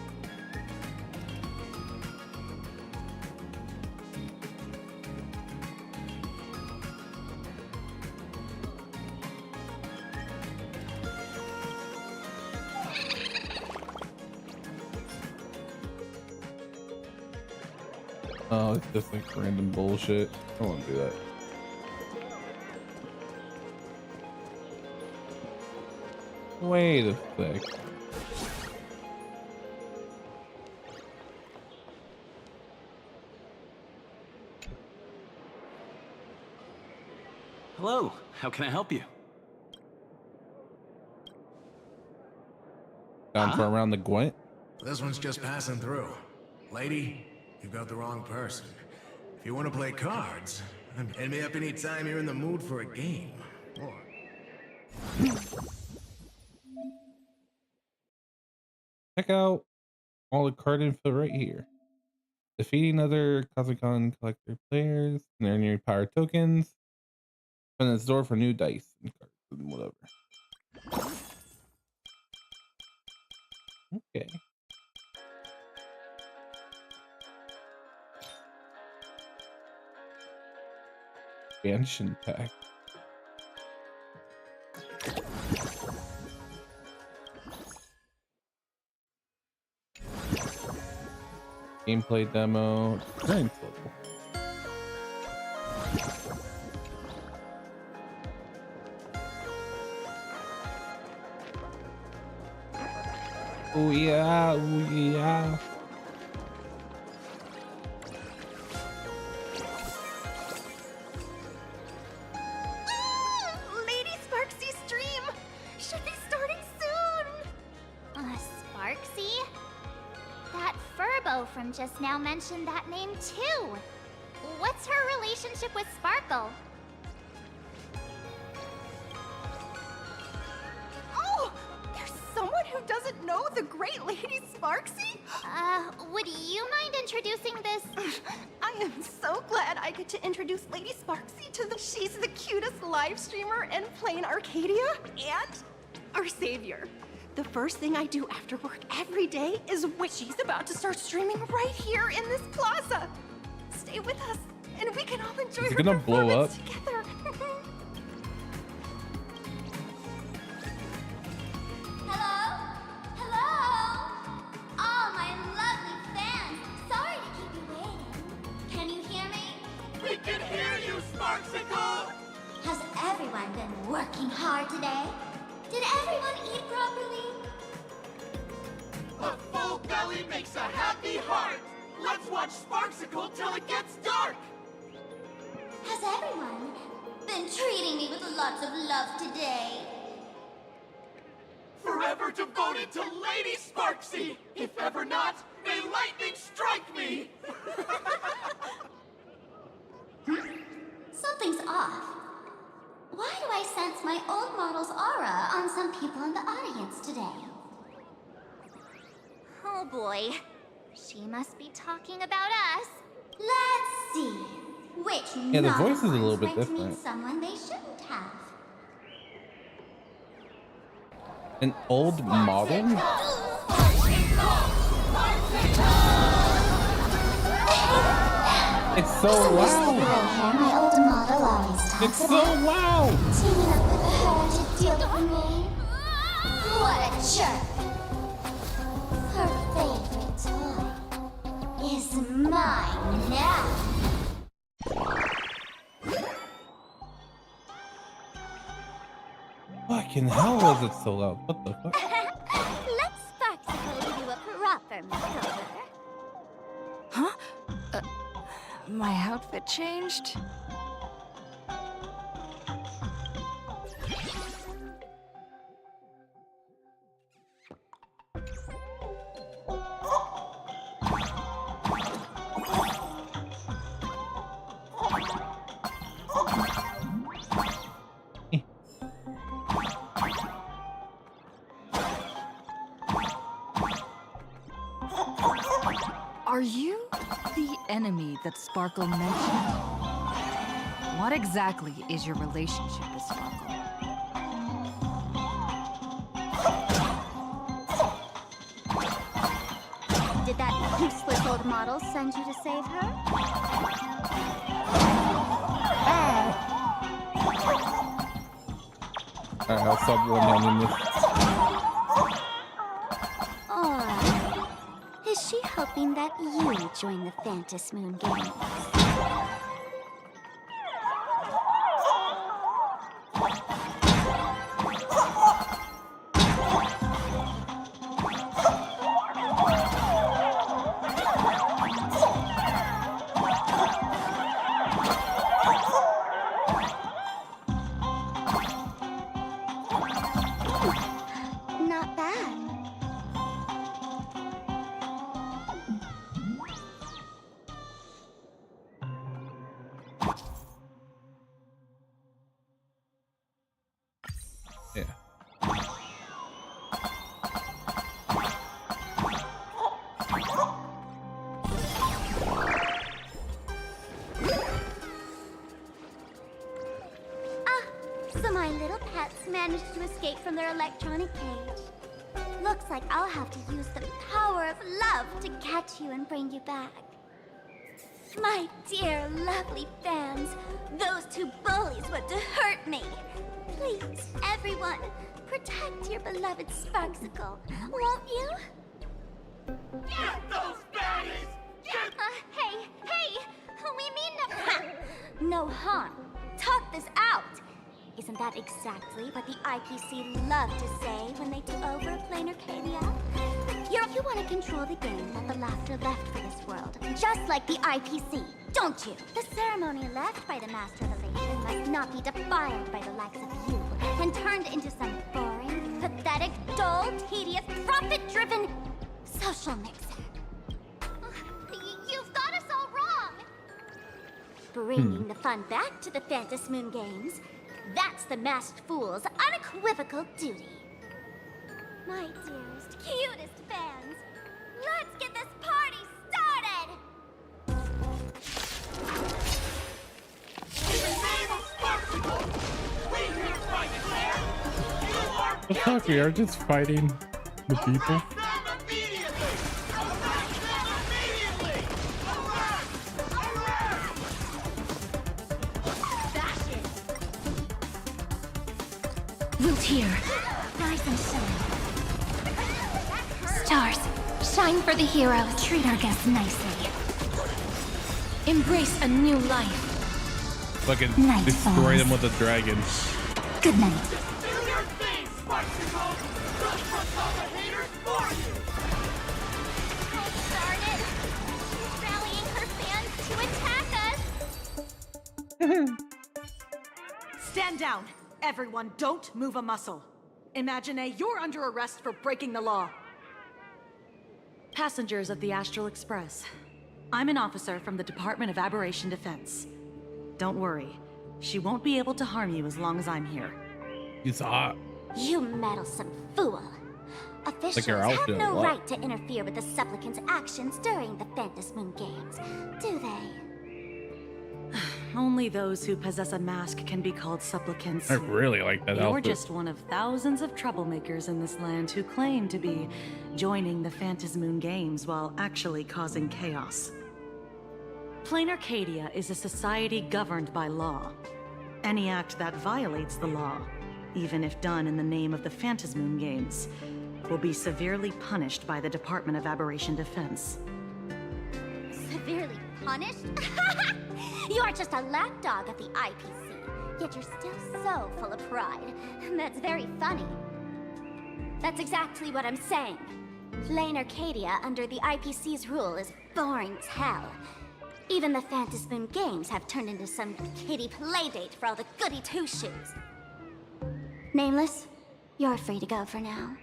Oh, it's just like random bullshit. I don't want to do that. Wait a sec. Hello, how can I help you? Down for around the Gwent? This one's just passing through. Lady, you've got the wrong person. If you want to play cards, hit me up anytime you're in the mood for a game. Check out all the card info right here. Defeating other Kazakhstan collector players and earn your power tokens. Open the store for new dice and cards and whatever. Okay. Expansion pack. Gameplay demo. Experience level. Oh yeah, oh yeah. Lady Sparksy's stream should be starting soon. Sparksy? That Furbo from just now mentioned that name too. What's her relationship with Sparkle? Oh, there's someone who doesn't know the great Lady Sparksy? Would you mind introducing this? I am so glad I get to introduce Lady Sparksy to the— She's the cutest live streamer in Planarcadia and our savior. The first thing I do after work every day is when she's about to start streaming right here in this plaza. Stay with us, and we can all enjoy Is it her gonna blow up? performance together. Hello? Hello? All my lovely fans. Sorry to keep you waiting. Can you hear me? We can hear you, Sparksicle! Has everyone been working hard today? Did everyone eat properly? A full belly makes a happy heart! Let's watch Sparksicle till it gets dark! Has everyone been treating me with lots of love today? Forever devoted to Lady Sparksy! If ever not, may lightning strike me! Something's off. Why do I sense my old model's aura on some people in the audience today? Oh boy. She must be talking about us. Let's see. Which Yeah, the voice is a little bit went to meet different. someone they shouldn't have. An old model? It's so loud. My old model always talks It's so loud. teaming up with her to deal with me. What a jerk. Her favorite toy is mine now. Fucking hell is it so loud? What the fuck? Let's Sparksicle give you a proper makeover. Huh? My outfit changed? Are you the enemy that Sparkle mentioned? What exactly is your relationship with Sparkle? Did that useless old model send you to save her? Alright, I'll sub one this. Or is she hoping that you join the Phantasm Moon Games? Not bad. Yeah. So my little pets managed to escape from their electronic cage. Looks like I'll have to use the power of love to catch you and bring you back. My dear, lovely fans, those two bullies want to hurt me. Please, everyone, protect your beloved Sparksicle, won't you? Get those baddies! Get... Hey, we mean no harm. Talk this out. Isn't that exactly what the IPC loved to say when they took over Planarcadia? You want to control the game that the laughter left for this world, just like the IPC, don't you? The ceremony left by the Master Relation must not be defiled by the likes of you and turned into some boring, pathetic, dull, tedious, profit-driven social mixer. You've got us all wrong! Bringing the fun back to the Phantasm Moon Games, that's the Masked Fool's unequivocal duty. My dearest, cutest fans, let's get this party started! The fuck, we are just fighting the people. Root here. Rise and shine. Stars, shine for the heroes. Treat our guests nicely. Embrace a new life. Fucking Night destroy falls. them with a dragon. Good night. Do your thing, Sparksicle! Just push all the haters for you! Oh, darn it! She's rallying her fans to attack us! Stand down! Everyone, don't move a muscle. Imagine you're under arrest for breaking the law. Passengers of the Astral Express. I'm an officer from the Department of Aberration Defense. Don't worry. She won't be able to harm you as long as I'm here. He's hot. You meddlesome fool. Officials your have outfit, no what? right to interfere with the supplicants' actions during the Phantasm Moon Games, do they? Only those who possess a mask can be called supplicants. I really like that You're outfit. just one of thousands of troublemakers in this land who claim to be joining the Phantasm Moon Games while actually causing chaos. Planarcadia is a society governed by law. Any act that violates the law, even if done in the name of the Phantasm Moon Games, will be severely punished by the Department of Aberration Defense. Severely punished? You're just a lapdog of the IPC, yet you're still so full of pride. That's very funny. That's exactly what I'm saying. Planarcadia under the IPC's rule is boring as hell. Even the Phantasm Moon Games have turned into some kiddie playdate for all the goody two-shoes. Nameless, you're free to go for now.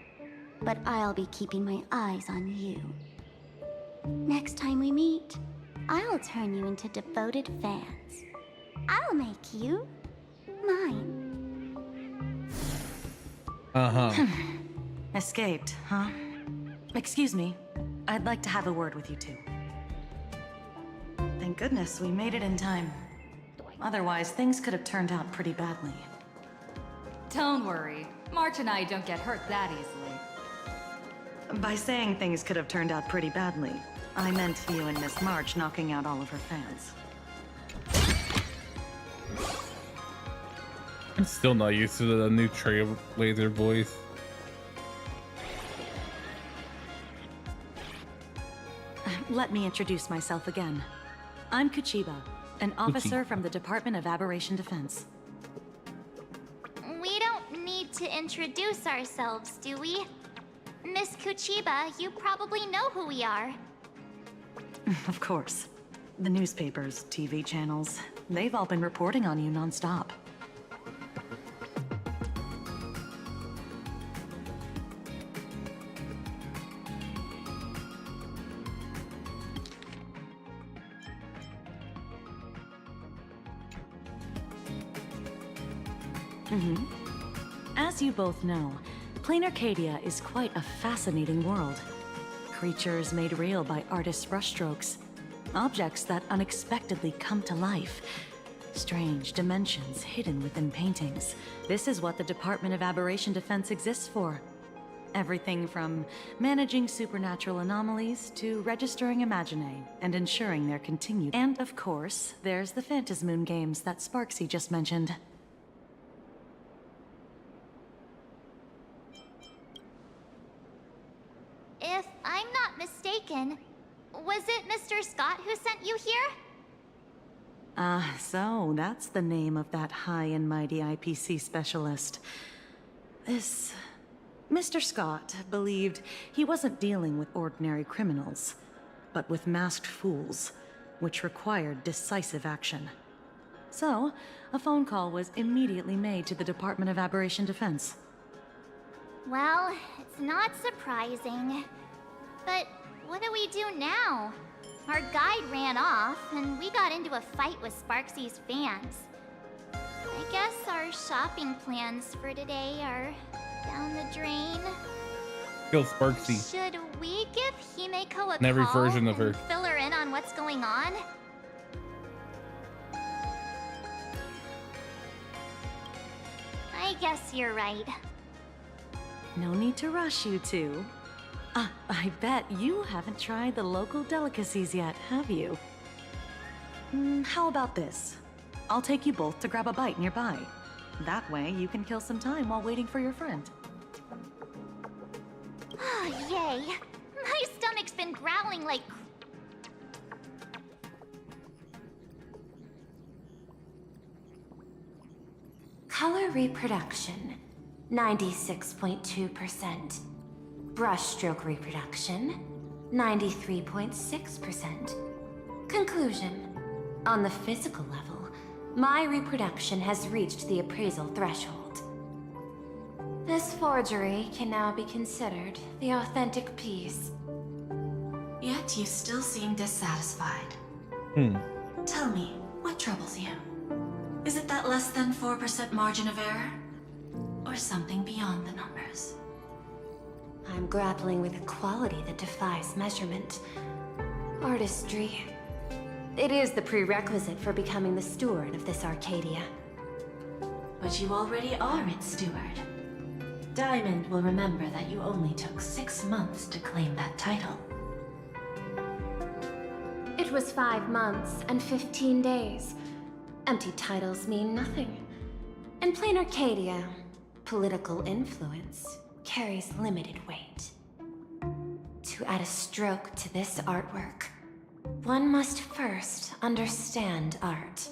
But I'll be keeping my eyes on you. Next time we meet, I'll turn you into devoted fans. I'll make you mine. Uh-huh. Escaped, huh? Excuse me. I'd like to have a word with you two. Thank goodness we made it in time. Otherwise, things could have turned out pretty badly. Don't worry. March and I don't get hurt that easily. By saying things could have turned out pretty badly, I meant you and Miss March knocking out all of her fans. I'm still not used to the new Trailblazer voice. Let me introduce myself again. I'm Kuchiba, an officer from the Department of Aberration Defense. We don't need to introduce ourselves, do we? Miss Kuchiba, you probably know who we are. Of course. The newspapers, TV channels, they've all been reporting on you nonstop. As you both know, Planarcadia is quite a fascinating world. Creatures made real by artists' brushstrokes. Objects that unexpectedly come to life. Strange dimensions hidden within paintings. This is what the Department of Aberration Defense exists for. Everything from managing supernatural anomalies to registering Imaginae and ensuring their continued. And of course, there's the Phantasmoon games that Sparksy just mentioned. If I'm not mistaken, was it Mr. Scott who sent you here? So that's the name of that high and mighty IPC specialist. This Mr. Scott believed he wasn't dealing with ordinary criminals, but with masked fools, which required decisive action. So, a phone call was immediately made to the Department of Aberration Defense. Well, it's not surprising. But what do we do now? Our guide ran off, and we got into a fight with Sparksy's fans. I guess our shopping plans for today are down the drain. Kill Sparksy. Should we give Himeko a And every call version of her. and fill her in on what's going on? I guess you're right. No need to rush, you two. I bet you haven't tried the local delicacies yet, have you? How about this? I'll take you both to grab a bite nearby. That way, you can kill some time while waiting for your friend. Oh, yay. My stomach's been growling like... Color reproduction, 96.2%. Brushstroke reproduction, 93.6%. Conclusion. On the physical level, my reproduction has reached the appraisal threshold. This forgery can now be considered the authentic piece. Yet you still seem dissatisfied. Tell me, what troubles you? Is it that less than 4% margin of error? Or something beyond the numbers? I'm grappling with a quality that defies measurement. Artistry. It is the prerequisite for becoming the steward of this Arcadia. But you already are its steward. Diamond will remember that you only took 6 months to claim that title. It was 5 months and 15 days. Empty titles mean nothing. In Planarcadia, political influence carries limited weight. To add a stroke to this artwork, one must first understand art.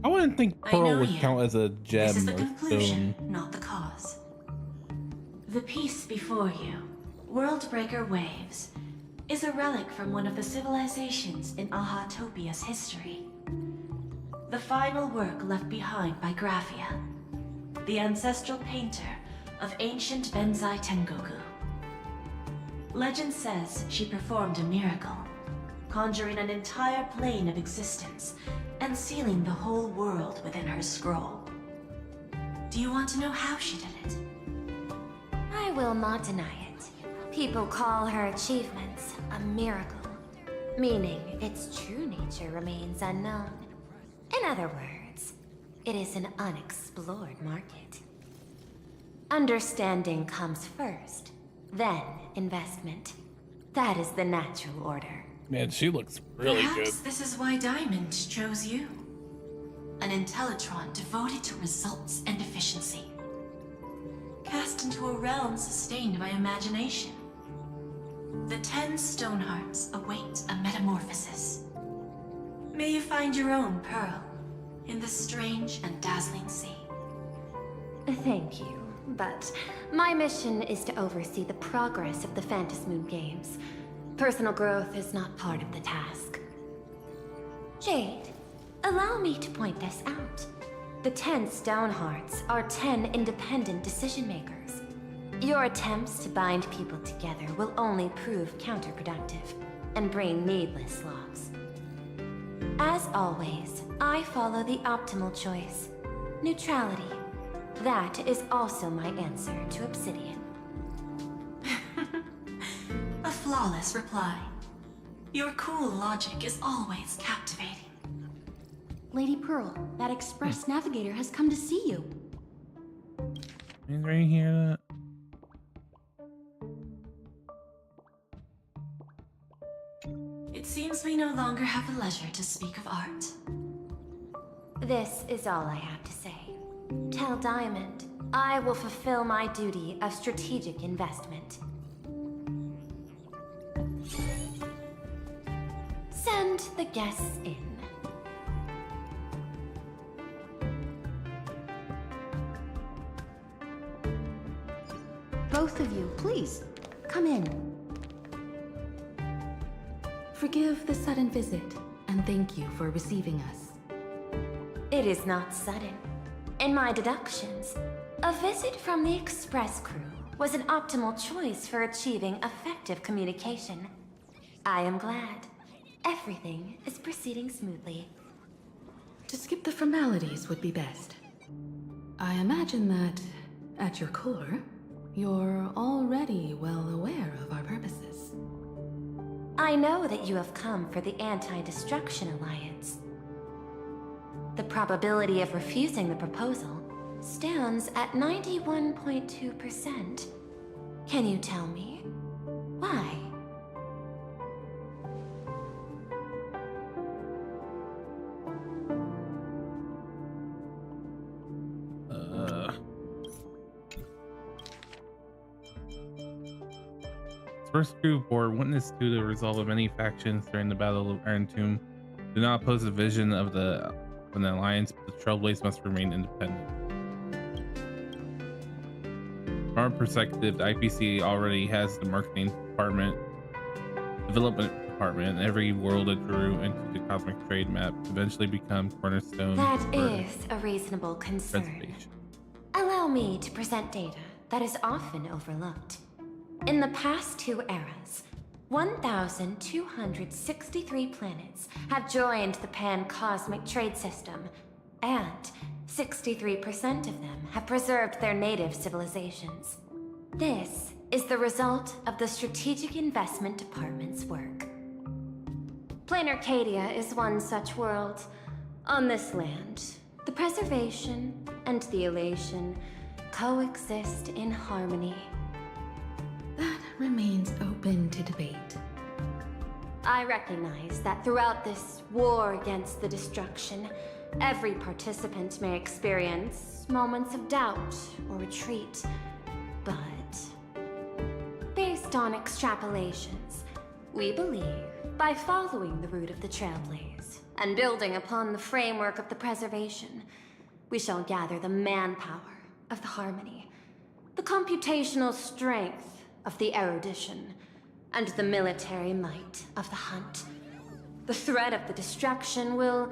I wouldn't think Pearl would count as a gem This is the or conclusion, stone. not the cause. The piece before you, Worldbreaker Waves, is a relic from one of the civilizations in Ahatopia's history. The final work left behind by Graphia, the ancestral painter of ancient Benzai Tengoku. Legend says she performed a miracle, conjuring an entire plane of existence and sealing the whole world within her scroll. Do you want to know how she did it? I will not deny it. People call her achievements a miracle. meaning its true nature remains unknown. In other words, it is an unexplored market. Understanding comes first, then investment. That is the natural order. Man, she looks really Perhaps good. this is why Diamond chose you. An Intellitron devoted to results and efficiency. Cast into a realm sustained by imagination. The 10 Stonehearts await a metamorphosis. May you find your own pearl in this strange and dazzling sea. Thank you, but my mission is to oversee the progress of the Phantasmoon Games. Personal growth is not part of the task. Jade, allow me to point this out. The 10 Stonehearts are 10 independent decision-makers. Your attempts to bind people together will only prove counterproductive and bring needless loss. As always, I follow the optimal choice. Neutrality. That is also my answer to Obsidian. A flawless reply. Your cool logic is always captivating. Lady Pearl, that Express Navigator has come to see you. Is right here. It seems we no longer have the leisure to speak of art. This is all I have to say. Tell Diamond, I will fulfill my duty of strategic investment. Send the guests in. Both of you, please, come in. Forgive the sudden visit, and thank you for receiving us. It is not sudden. In my deductions, a visit from the Express crew was an optimal choice for achieving effective communication. I am glad. Everything is proceeding smoothly. To skip the formalities would be best. I imagine that, at your core, you're already well aware of our purposes. I know that you have come for the Anti-Destruction Alliance. The probability of refusing the proposal stands at 91.2%. Can you tell me why? First crew bore witness to the resolve of many factions during the Battle of Iron Tomb. Do not oppose the vision of an alliance, but the Trailblazers must remain independent. From our perspective, the IPC already has the marketing department, development department, and every world it drew into the cosmic trade map eventually become cornerstone. That is a reasonable concern. Allow me to present data that is often overlooked. In the past 2 eras, 1,263 planets have joined the pan-cosmic trade system, and 63% of them have preserved their native civilizations. This is the result of the Strategic Investment Department's work. Planarcadia is one such world. On this land, the preservation and the elation coexist in harmony. That remains open to debate. I recognize that throughout this war against the destruction, every participant may experience moments of doubt or retreat. But based on extrapolations, we believe by following the route of the Trailblaze and building upon the framework of the preservation, we shall gather the manpower of the harmony, the computational strength of the erudition, and the military might of the hunt. The threat of the destruction will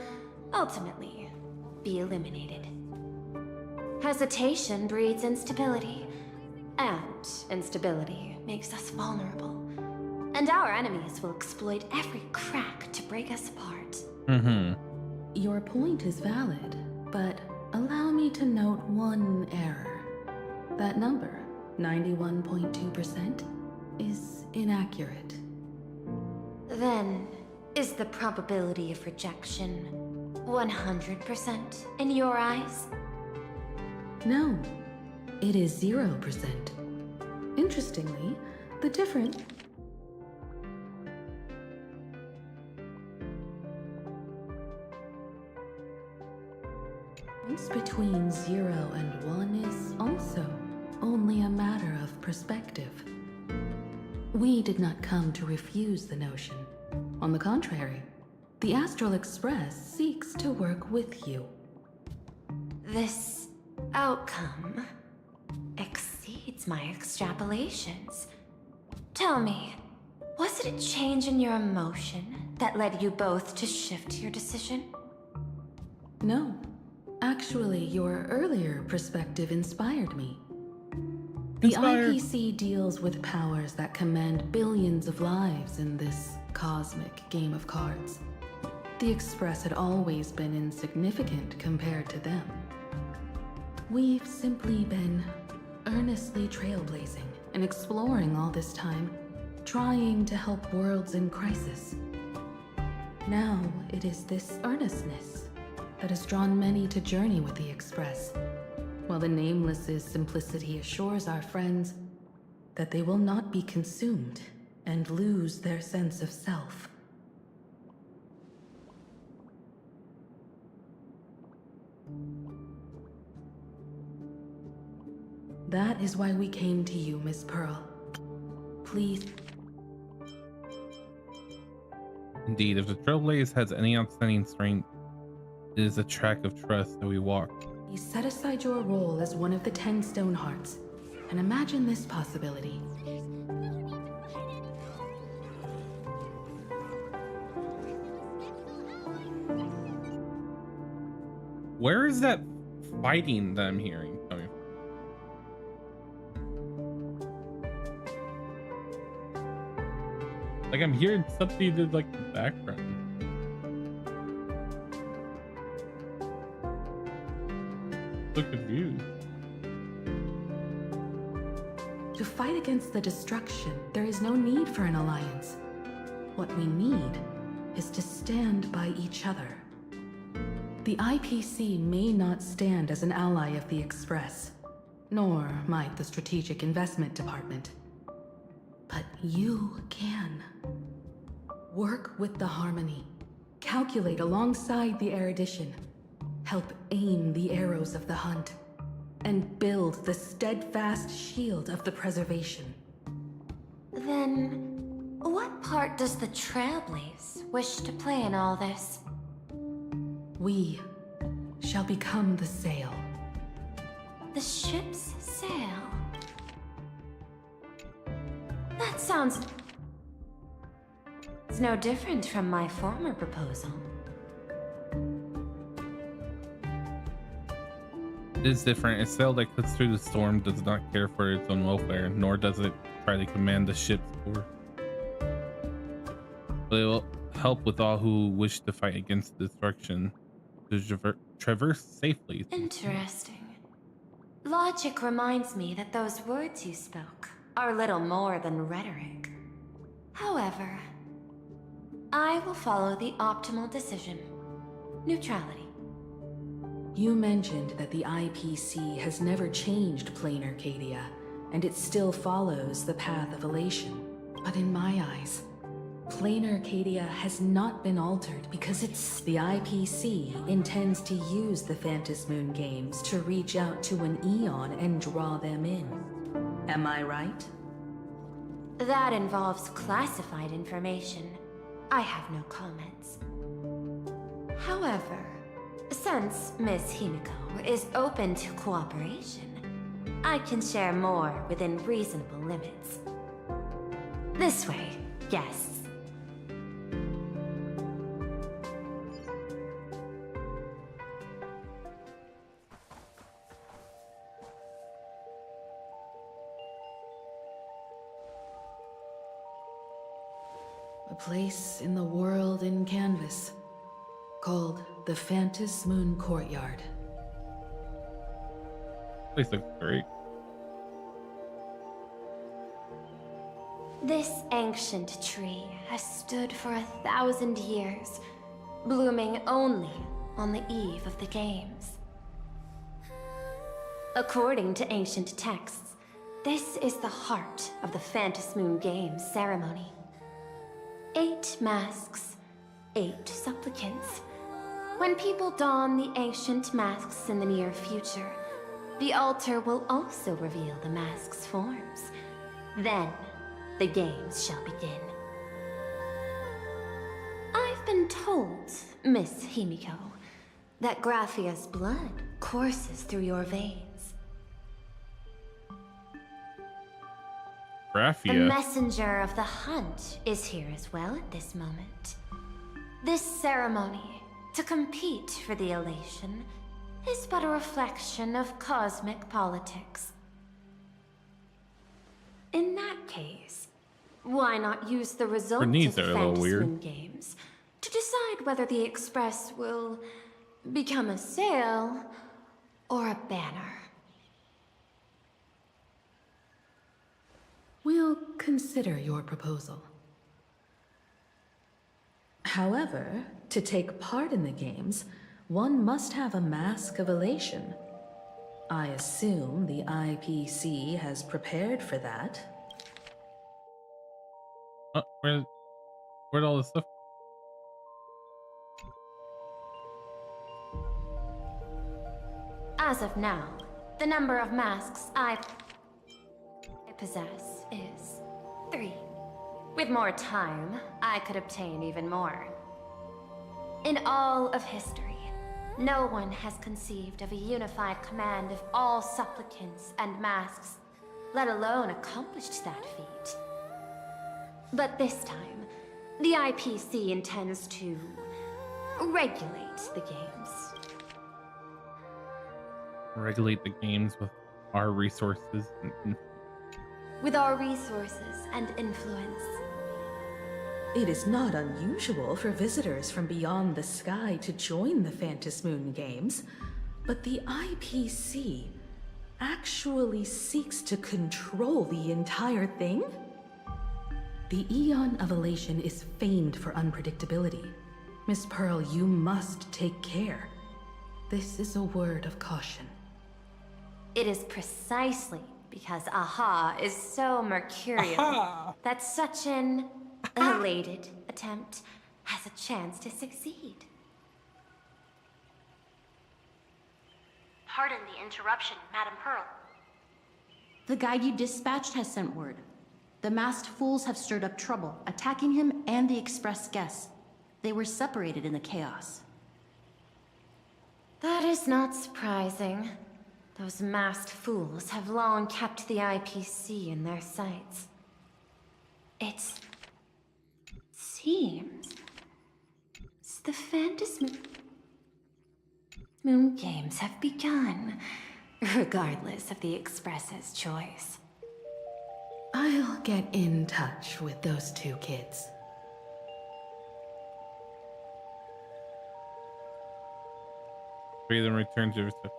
ultimately be eliminated. Hesitation breeds instability, and instability makes us vulnerable. And our enemies will exploit every crack to break us apart. Your point is valid, but allow me to note one error. That number, 91.2%, is inaccurate. Then, Is the probability of rejection 100% in your eyes? No, it is 0%. Interestingly, the difference between 0 and 1 is also only a matter of perspective. We did not come to refuse the notion. On the contrary, the Astral Express seeks to work with you. This outcome exceeds my extrapolations. Tell me, was it a change in your emotion that led you both to shift your decision? No. Actually, your earlier perspective inspired me. The IPC deals with powers that command billions of lives in this cosmic game of cards. The Express had always been insignificant compared to them. We've simply been earnestly trailblazing and exploring all this time, trying to help worlds in crisis. Now it is this earnestness that has drawn many to journey with the Express, while the Nameless's simplicity assures our friends that they will not be consumed and lose their sense of self. That is why we came to you, Miss Pearl. Please. Indeed, if the Trailblaze has any outstanding strength, it is a track of trust that we walk. You set aside your role as one of the 10 Stone Hearts, and imagine this possibility. Where is that fighting that I'm hearing coming from? Like I'm hearing something in like the background. So confused. To fight against the destruction, there is no need for an alliance. What we need is to stand by each other. The IPC may not stand as an ally of the Express, nor might the Strategic Investment Department. But you can. Work with the Harmony. Calculate alongside the Erudition. Help aim the arrows of the hunt. And build the steadfast shield of the preservation. Then, what part does the Trailblaze wish to play in all this? We shall become the sail. The ship's sail? That sounds... It's no different from my former proposal. It is different. A sail that cuts through the storm does not care for its own welfare, nor does it try to command the ship's course. But it will help with all who wish to fight against destruction to traverse safely. Interesting. Logic reminds me that those words you spoke are little more than rhetoric. However, I will follow the optimal decision. Neutrality. You mentioned that the IPC has never changed Planarcadia, and it still follows the path of elation. But in my eyes, Planarcadia has not been altered because it's... The IPC intends to use the Phantasmoon games to reach out to an Eon and draw them in. Am I right? That involves classified information. I have no comments. However, since Miss Himiko is open to cooperation, I can share more within reasonable limits. This way, guests. A place in the world in canvas, called the Phantasmoon Courtyard. Place looks great. This ancient tree has stood for 1,000 years, blooming only on the eve of the games. According to ancient texts, this is the heart of the Phantasmoon Games ceremony. 8 masks, 8 supplicants. When people don the ancient masks in the near future, the altar will also reveal the masks' forms. Then, the games shall begin. I've been told, Miss Himiko, that Graphia's blood courses through your veins. The Graphia. messenger of the hunt is here as well at this moment. This ceremony, to compete for the elation, is but a reflection of cosmic politics. In that case, why not use the results of needs the are a little weird. Phantasmoon Games to decide whether the Express will become a sail or a banner? We'll consider your proposal. However, to take part in the games, one must have a Mask of Elation. I assume the IPC has prepared for that. Where'd all this stuff? As of now, the number of masks I possess is 3. With more time, I could obtain even more. In all of history, no one has conceived of a unified command of all supplicants and masks, let alone accomplished that feat. But this time, the IPC intends to regulate the games. Regulate the games with our resources and With our resources and influence. It is not unusual for visitors from beyond the sky to join the Phantasmoon Games, but the IPC actually seeks to control the entire thing? The Eon of Elation is famed for unpredictability. Miss Pearl, you must take care. This is a word of caution. It is precisely because Aha is so mercurial that such an elated attempt has a chance to succeed. Pardon the interruption, Madam Pearl. The guide you dispatched has sent word. The masked fools have stirred up trouble, attacking him and the express guests. They were separated in the chaos. That is not surprising. Those masked fools have long kept the IPC in their sights. It seems the Phantasmoon Games have begun, regardless of the Express's choice. I'll get in touch with those 2 kids. breathe and return to reception.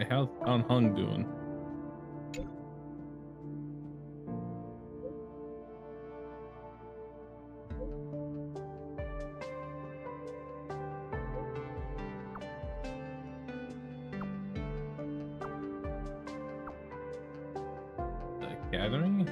How's Don Hung doing? The Academy?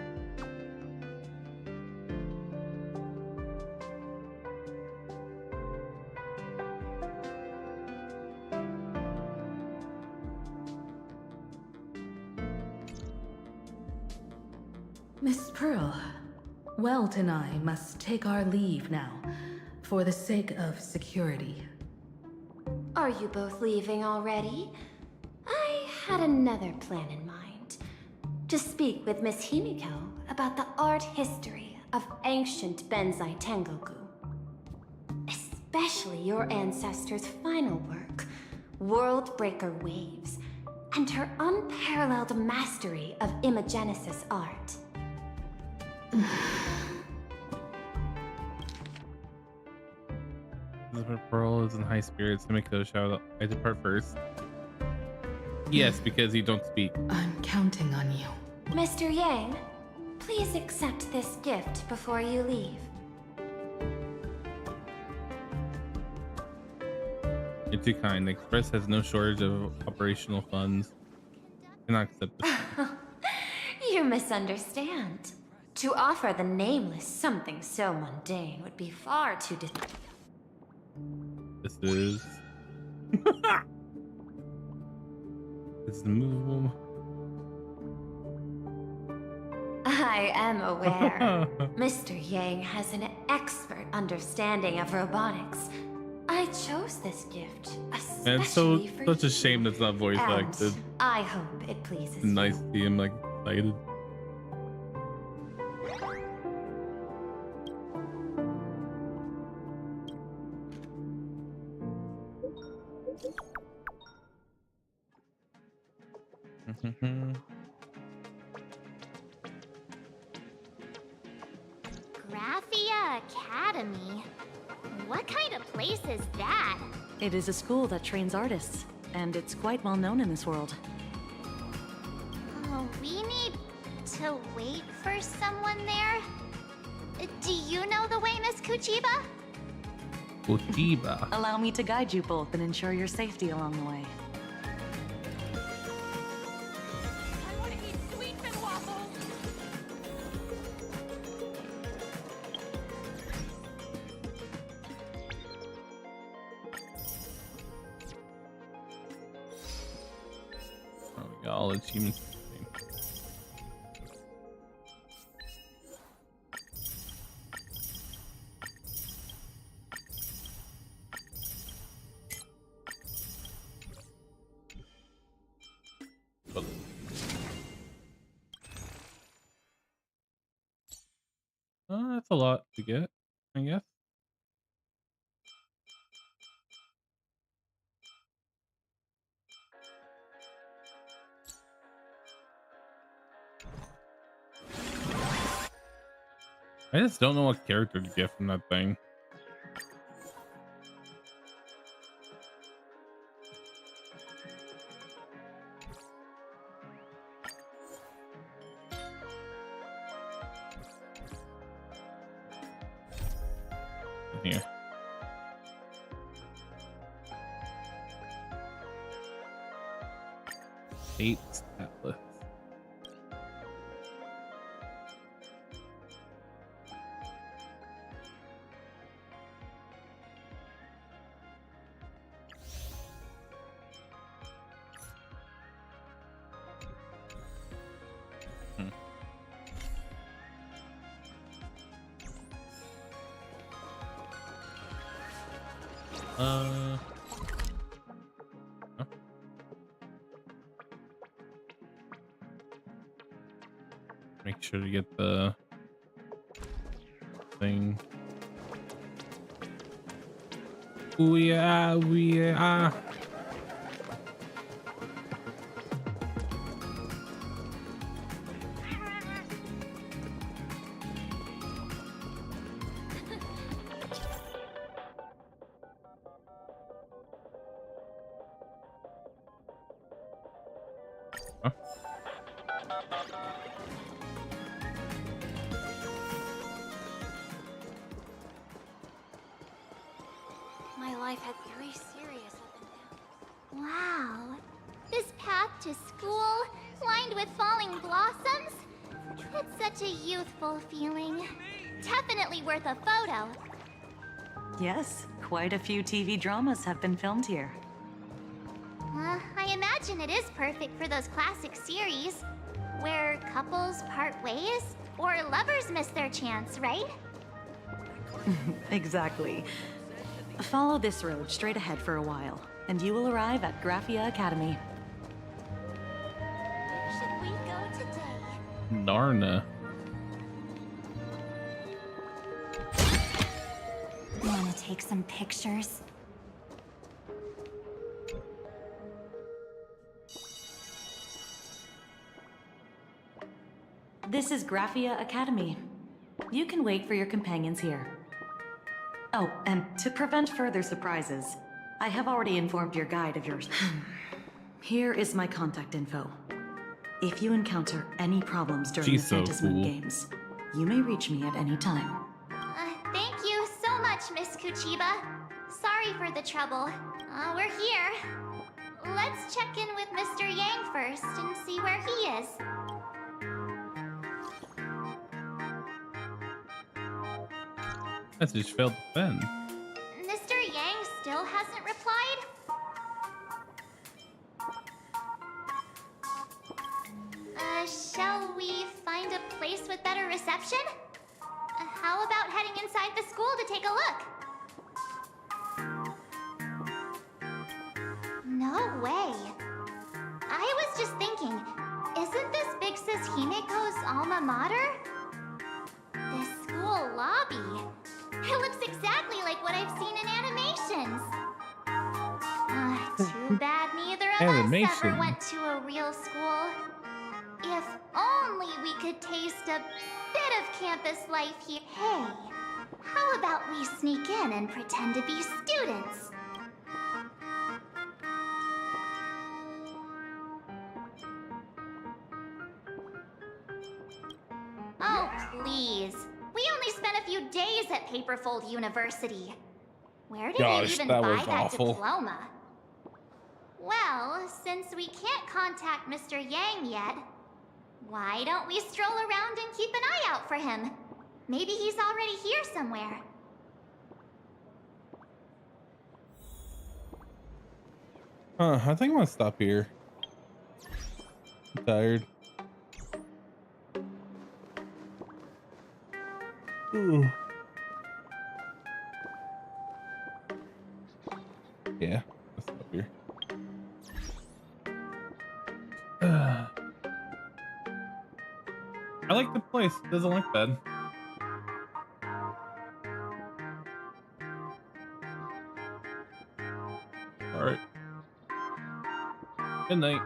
Miss Pearl, Welt and I must take our leave now, for the sake of security. Are you both leaving already? I had another plan in mind. to speak with Miss Himiko about the art history of ancient Benzai Tengoku. Especially your ancestors' final work, World Breaker Waves, and her unparalleled mastery of imagenesis art. Elizabeth Pearl is in high spirits. Himiko shouted, I depart first. Yes, because you don't speak. I'm counting on you. Mr. Yang, please accept this gift before you leave. You're too kind. The Express has no shortage of operational funds. Cannot accept this. You misunderstand. To offer the Nameless something so mundane would be far too This is... This is the movable... I am aware. Mr. Yang has an expert understanding of robotics. I chose this gift And it's especially for such a shame that's not voice and acted. I hope it pleases It's nice to see him like excited. Graphia Academy? What kind of place is that? It is a school that trains artists, and it's quite well known in this world. Oh, we need to wait for someone there? Do you know the way, Miss Kuchiba? Kuchiba. Allow me to guide you both and ensure your safety along the way. Oh, we got all achievements. That's a lot to get, I guess. I just don't know what character to get from that thing. Here. Eight tablets. Oh. Make sure to get the thing. We are. My life had very serious up and down. Wow. This path to school, lined with falling blossoms? It's such a youthful feeling. Definitely worth a photo. Yes, quite a few TV dramas have been filmed here. I imagine it is perfect for those classic series, where couples part ways, or lovers miss their chance, right? Exactly. Follow this road straight ahead for a while, and you will arrive at Graphia Academy. Where should we go today? Planarna. Wanna take some pictures? This is Graphia Academy. You can wait for your companions here. Oh, and to prevent further surprises, I have already informed your guide of yours. Here is my contact info. If you encounter any problems during the Phantasmoon Games, you may reach me at any time. Thank you so much, Miss Kuchiba. Sorry for the trouble. We're here. Let's check in with Mr. Yang first and see where he is. Message failed to send. Mr. Yang still hasn't replied? Shall we find a place with better reception? How about heading inside the school to take a look? No way. I was just thinking, isn't this Big Sis Himiko's alma mater? This school lobby. It looks exactly like what I've seen in animations. Too bad neither of us ever went to a real school. If only we could taste a bit of campus life here. Hey, how about we sneak in and pretend to be students? Oh, please. We only spent a few days at Paperfold University. Where did we even buy that diploma? Well, since we can't contact Mr. Yang yet, why don't we stroll around and keep an eye out for him? Maybe he's already here somewhere. I think I'm gonna stop here. I'm tired. Ooh. Yeah, let's stop here. I like the place. It doesn't look bad. All right. Good night.